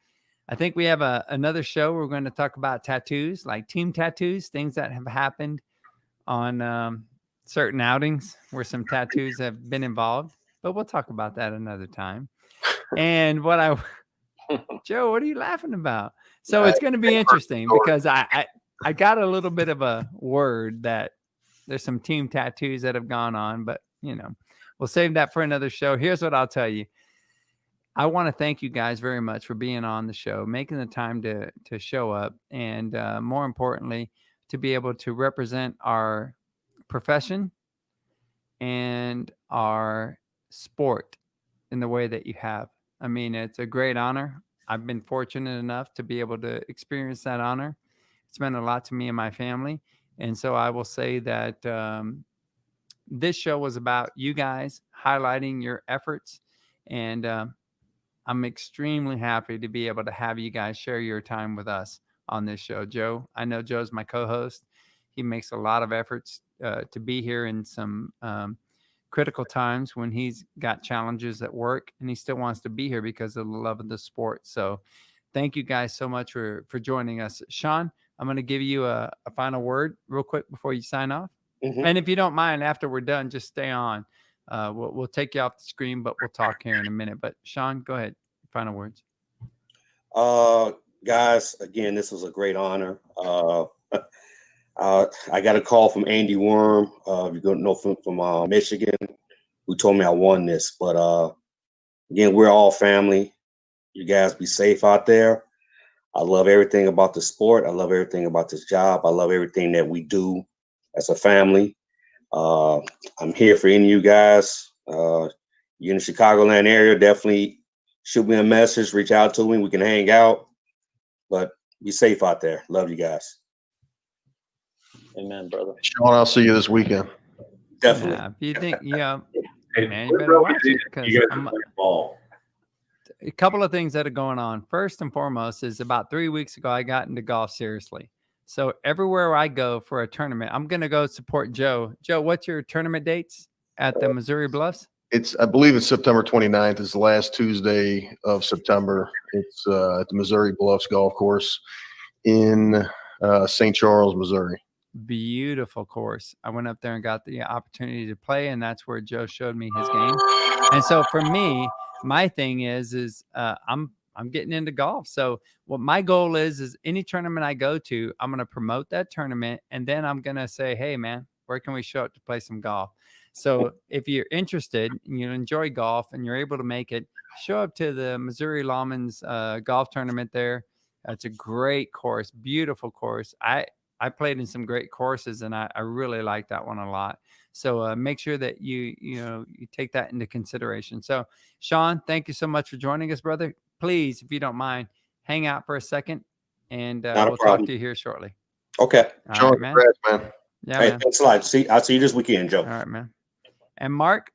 I think we have another show. We're going to talk about tattoos, like team tattoos, things that have happened on certain outings where some tattoos have been involved. But we'll talk about that another time. And Joe, what are you laughing about? So it's going to be interesting because I got a little bit of a word that there's some team tattoos that have gone on, but we'll save that for another show. Here's what I'll tell you. I want to thank you guys very much for being on the show, making the time to show up, and more importantly, to be able to represent our profession and our sport in the way that you have. I mean, it's a great honor. I've been fortunate enough to be able to experience that honor. It's meant a lot to me and my family. And so I will say that this show was about you guys highlighting your efforts. And I'm extremely happy to be able to have you guys share your time with us on this show. Joe, I know Joe's my co-host. He makes a lot of efforts to be here in some critical times when he's got challenges at work, and he still wants to be here because of the love of the sport. So thank you guys so much for joining us. Sean, I'm going to give you a final word real quick before you sign off. Mm-hmm. And if you don't mind, after we're done, just stay on. We'll take you off the screen, but we'll talk here in a minute. But Sean, go ahead. Final words. Guys, again, this was a great honor. I got a call from Andy Worm, you're going to know from Michigan, who told me I won this. But again, we're all family. You guys be safe out there. I love everything about the sport. I love everything about this job. I love everything that we do as a family. I'm here for any of you guys. You're in the Chicagoland area, definitely shoot me a message, reach out to me. We can hang out. But be safe out there. Love you guys. Amen, brother. Sean, I'll see you this weekend. Definitely. Yeah, if you think, Hey, man, you better watch it because you guys are playing ball. A couple of things that are going on. First and foremost is about 3 weeks ago, I got into golf seriously. So everywhere I go for a tournament, I'm going to go support Joe. Joe, what's your tournament dates at the Missouri Bluffs? I believe it's September 29th. It's the last Tuesday of September. It's at the Missouri Bluffs Golf Course in St. Charles, Missouri. Beautiful course. I went up there and got the opportunity to play, and that's where Joe showed me his game. And so for me, my thing is I'm getting into golf. So what my goal is any tournament I go to, I'm going to promote that tournament, and then I'm going to say, hey man, where can we show up to play some golf? So if you're interested and you enjoy golf and you're able to make it, show up to the Missouri Lawman's golf tournament there. It's a great course, beautiful course. I played in some great courses, and I really like that one a lot. So make sure that you take that into consideration. So Sean, thank you so much for joining us, brother. Please, if you don't mind, hang out for a second, and we'll talk to you here shortly. Okay. Sean, right, man. congrats, man. Yeah, hey, man. thanks a lot. I'll see you this weekend, Joe. All right, man. And Mark,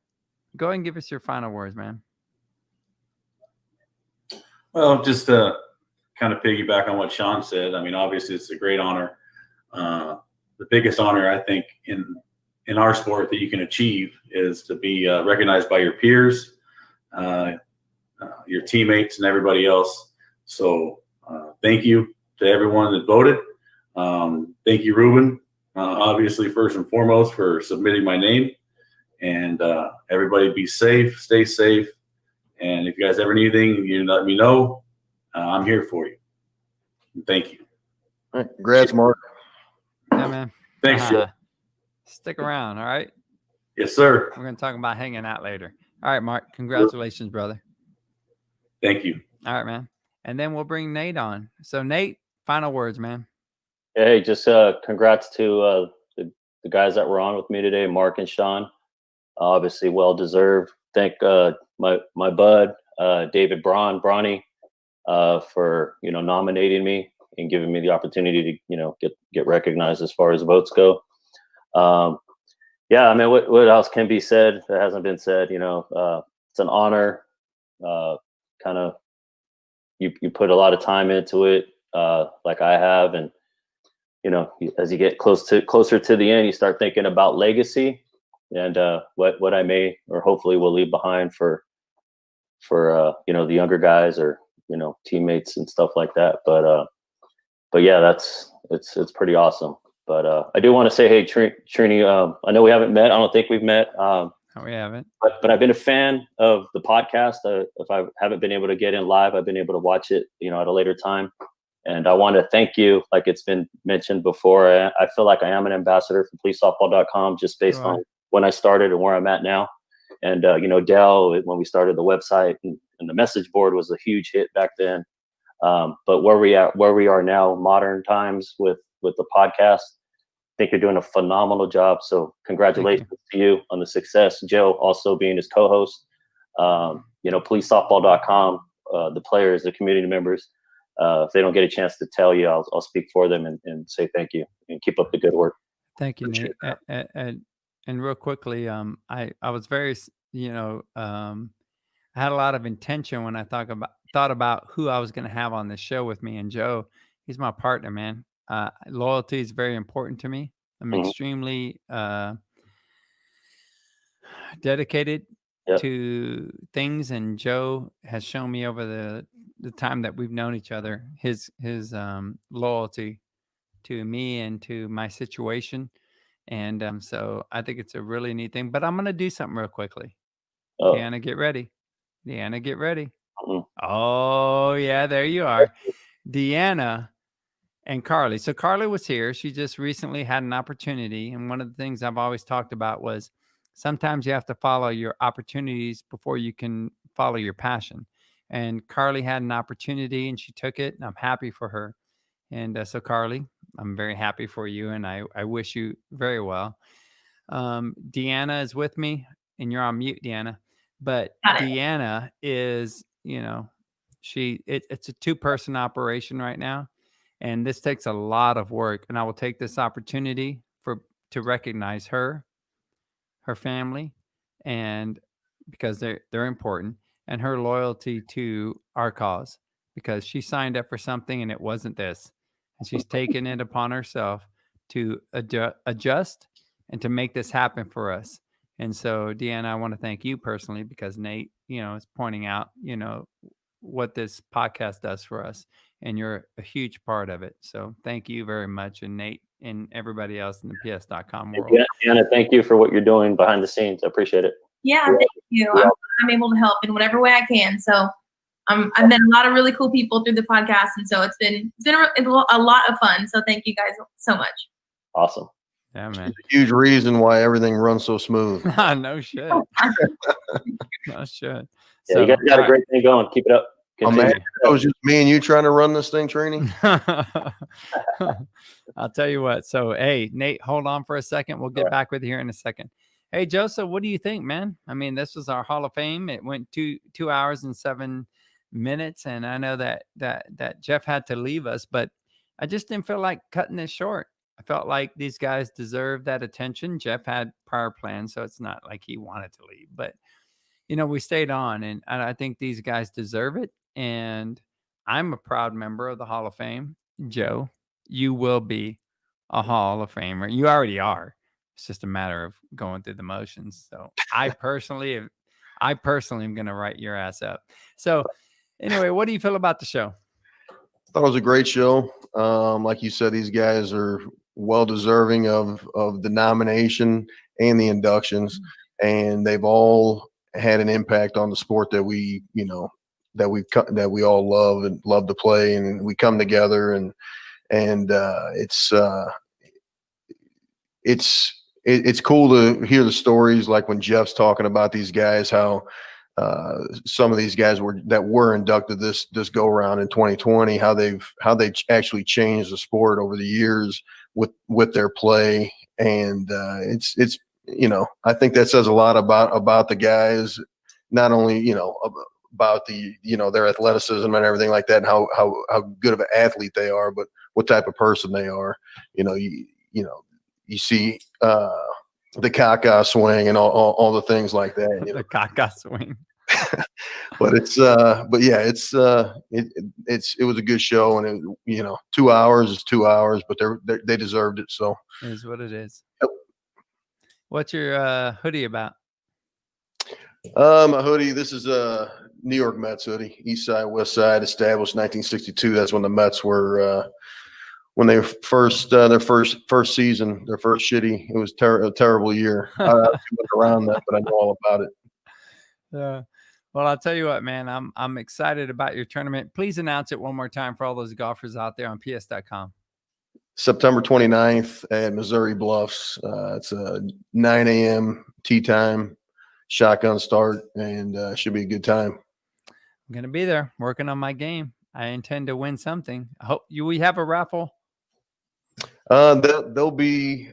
go ahead and give us your final words, man. Well, just to kind of piggyback on what Sean said. I mean, obviously, it's a great honor. The biggest honor, I think, in our sport that you can achieve is to be recognized by your peers, your teammates, and everybody else. So thank you to everyone that voted. Thank you, Ruben, obviously, first and foremost, for submitting my name. And everybody be safe, stay safe. And if you guys ever need anything, you let me know. I'm here for you. And thank you. All right. Congrats, Mark. Yeah, man. Thanks, Joe. Stick around, all right? Yes, sir. We're going to talk about hanging out later. All right, Mark. Congratulations, brother. Thank you. All right, man. And then we'll bring Nate on. So, Nate, final words, man. Hey, just congrats to the guys that were on with me today, Mark and Sean. Obviously, well deserved. Thank my bud David Bronny for nominating me and giving me the opportunity to get recognized as far as votes go. Yeah, I mean, what else can be said that hasn't been said? It's an honor kind of you put a lot of time into it, like I have, and as you get closer to the end, you start thinking about legacy and what I may or hopefully will leave behind for the younger guys or teammates and stuff like that. But yeah, it's pretty awesome. But I do want to say, hey, Trini, I know we haven't met. I don't think we've met. We haven't. But I've been a fan of the podcast. If I haven't been able to get in live, I've been able to watch it, at a later time. And I want to thank you, like it's been mentioned before. I feel like I am an ambassador for policesoftball.com just based on when I started and where I'm at now. And, Dell, when we started the website and the message board was a huge hit back then. But where we are now, modern times with the podcast, I think you're doing a phenomenal job. So congratulations to you on the success. Joe also being his co-host, policesoftball.com, the players, the community members, if they don't get a chance to tell you, I'll speak for them and say thank you and keep up the good work. Thank you, Nate. And real quickly, I was very, I had a lot of intention when I thought about who I was going to have on this show with me. And Joe, he's my partner, man. Loyalty is very important to me. I'm extremely dedicated to things, and Joe has shown me over the time that we've known each other his loyalty to me and to my situation. And so I think it's a really neat thing. But I'm going to do something real quickly. Deanna, get ready. Deanna, get ready. Oh, yeah, there you are. Deanna and Carly. So Carly was here. She just recently had an opportunity. And one of the things I've always talked about was sometimes you have to follow your opportunities before you can follow your passion. And Carly had an opportunity and she took it. And I'm happy for her. And so Carly, I'm very happy for you. And I wish you very well. Deanna is with me and you're on mute, Deanna. But Deanna is, it's a 2-person operation right now. And this takes a lot of work. And I will take this opportunity to recognize her family, and because they're important, and her loyalty to our cause, because she signed up for something and it wasn't this. And she's taken it upon herself to adjust and to make this happen for us. And so, Deanna, I want to thank you personally because Nate, is pointing out, what this podcast does for us. And you're a huge part of it. So thank you very much. And Nate and everybody else in the PS.com world. Deanna, thank you for what you're doing behind the scenes. I appreciate it. Yeah, thank you. I'm able to help in whatever way I can. So I've met a lot of really cool people through the podcast. And so it's been a lot of fun. So thank you guys so much. Awesome. Yeah, man. It's a huge reason why everything runs so smooth. No shit. No shit. Yeah, you guys got a great thing going. Keep it up. Man, it was just me and you trying to run this thing, Trini. I'll tell you what. So, hey, Nate, hold on for a second. We'll get back with you here in a second. Hey, Joseph, what do you think, man? I mean, this was our Hall of Fame. It went 2 hours and 7 minutes, and I know that Jeff had to leave us, but I just didn't feel like cutting this short. I felt like these guys deserve that attention. Jeff had prior plans, so it's not like he wanted to leave, but we stayed on, and I think these guys deserve it. And I'm a proud member of the Hall of Fame. Joe, you will be a Hall of Famer. You already are. It's just a matter of going through the motions. So I personally am going to write your ass up. So anyway, what do you feel about the show? I thought it was a great show. Like you said, these guys are well deserving of the nomination and the inductions, and they've all had an impact on the sport that we all love and love to play, and we come together and it's cool to hear the stories, like when Jeff's talking about these guys, how some of these guys were inducted this go around in 2020, how they actually changed the sport over the years with their play. And it's I think that says a lot about the guys, not only about their athleticism and everything like that, and how good of an athlete they are, but what type of person they are. You see the caca swing and all the things like that. The caca swing. But it was a good show, and 2 hours is 2 hours, but they deserved it. So It is what it is. Yep. What's your hoodie about? My hoodie. This is a New York Mets hoodie. East Side, West Side, established 1962. That's when the Mets were when they first their first season, their first shitty. It was a terrible year. I went around that, but I know all about it. Well, I'll tell you what, man. I'm excited about your tournament. Please announce it one more time for all those golfers out there on PS.com. September 29th at Missouri Bluffs. It's a 9 a.m. tee time, shotgun start, and should be a good time. I'm going to be there working on my game. I intend to win something. I hope we have a raffle. There'll be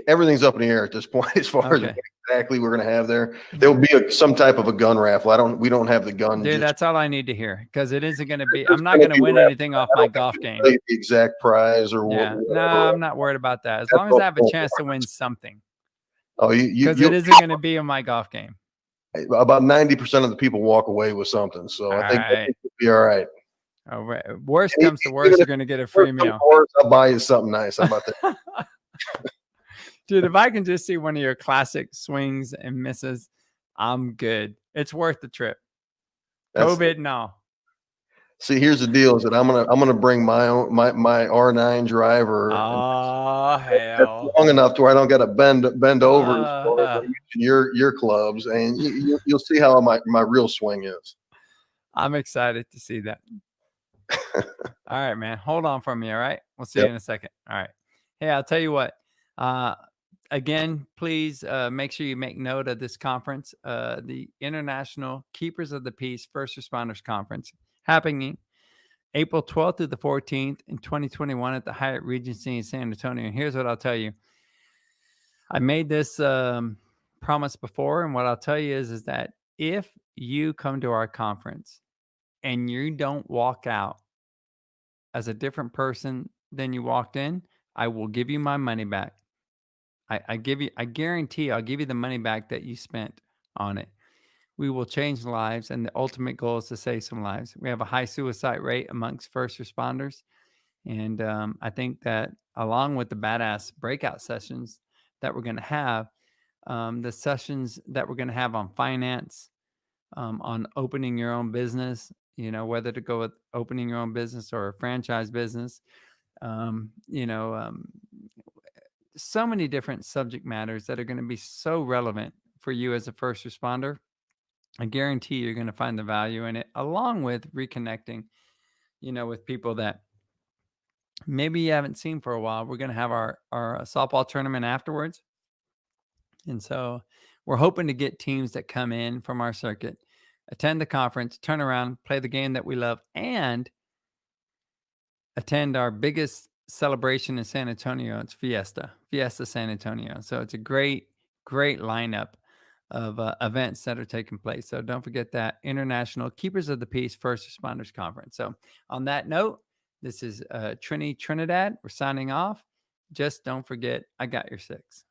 everything's up in the air at this point as far as what exactly we're going to have there. There'll be some type of a gun raffle. We don't have the gun. Dude, that's all I need to hear, because it isn't going to be. I'm not going to win anything off my golf game. The exact prize or yeah. whatever. No, I'm not worried about that. As long as I have a chance to win something. Oh, because it isn't going to be in my golf game. About 90% of the people walk away with something, so I think it'll be all right. All right. Worst comes to worst, you're going to get a free meal. I'll buy you something nice. How about that? Dude, if I can just see one of your classic swings and misses, I'm good. It's worth the trip. COVID, no. See, here's the deal: is that I'm gonna bring my own my R9 driver. Oh hell! Long enough to where I don't got to bend over your clubs, and you'll see how my real swing is. I'm excited to see that. All right, man. Hold on for me. All right. We'll see you in a second. All right. Hey, I'll tell you what. Again, please make sure you make note of this conference, the International Keepers of the Peace First Responders Conference, happening April 12th through the 14th in 2021 at the Hyatt Regency in San Antonio. And here's what I'll tell you. I made this promise before, and what I'll tell you is that if you come to our conference and you don't walk out as a different person than you walked in, I will give you my money back. I guarantee I'll give you the money back that you spent on it. We will change lives, and the ultimate goal is to save some lives. We have a high suicide rate amongst first responders, and I think that along with the badass breakout sessions that we're going to have, the sessions that we're going to have on finance, on opening your own business, whether to go with opening your own business or a franchise business, so many different subject matters that are going to be so relevant for you as a first responder. I guarantee you're going to find the value in it, along with reconnecting, with people that maybe you haven't seen for a while. We're going to have our softball tournament afterwards. And so we're hoping to get teams that come in from our circuit, attend the conference, turn around, play the game that we love, and attend our biggest celebration in San Antonio. It's Fiesta San Antonio. So it's a great lineup of events that are taking place. So don't forget that International Keepers of the Peace First Responders Conference. So on that note, this is Trinidad. We're signing off. Just don't forget, I got your 6.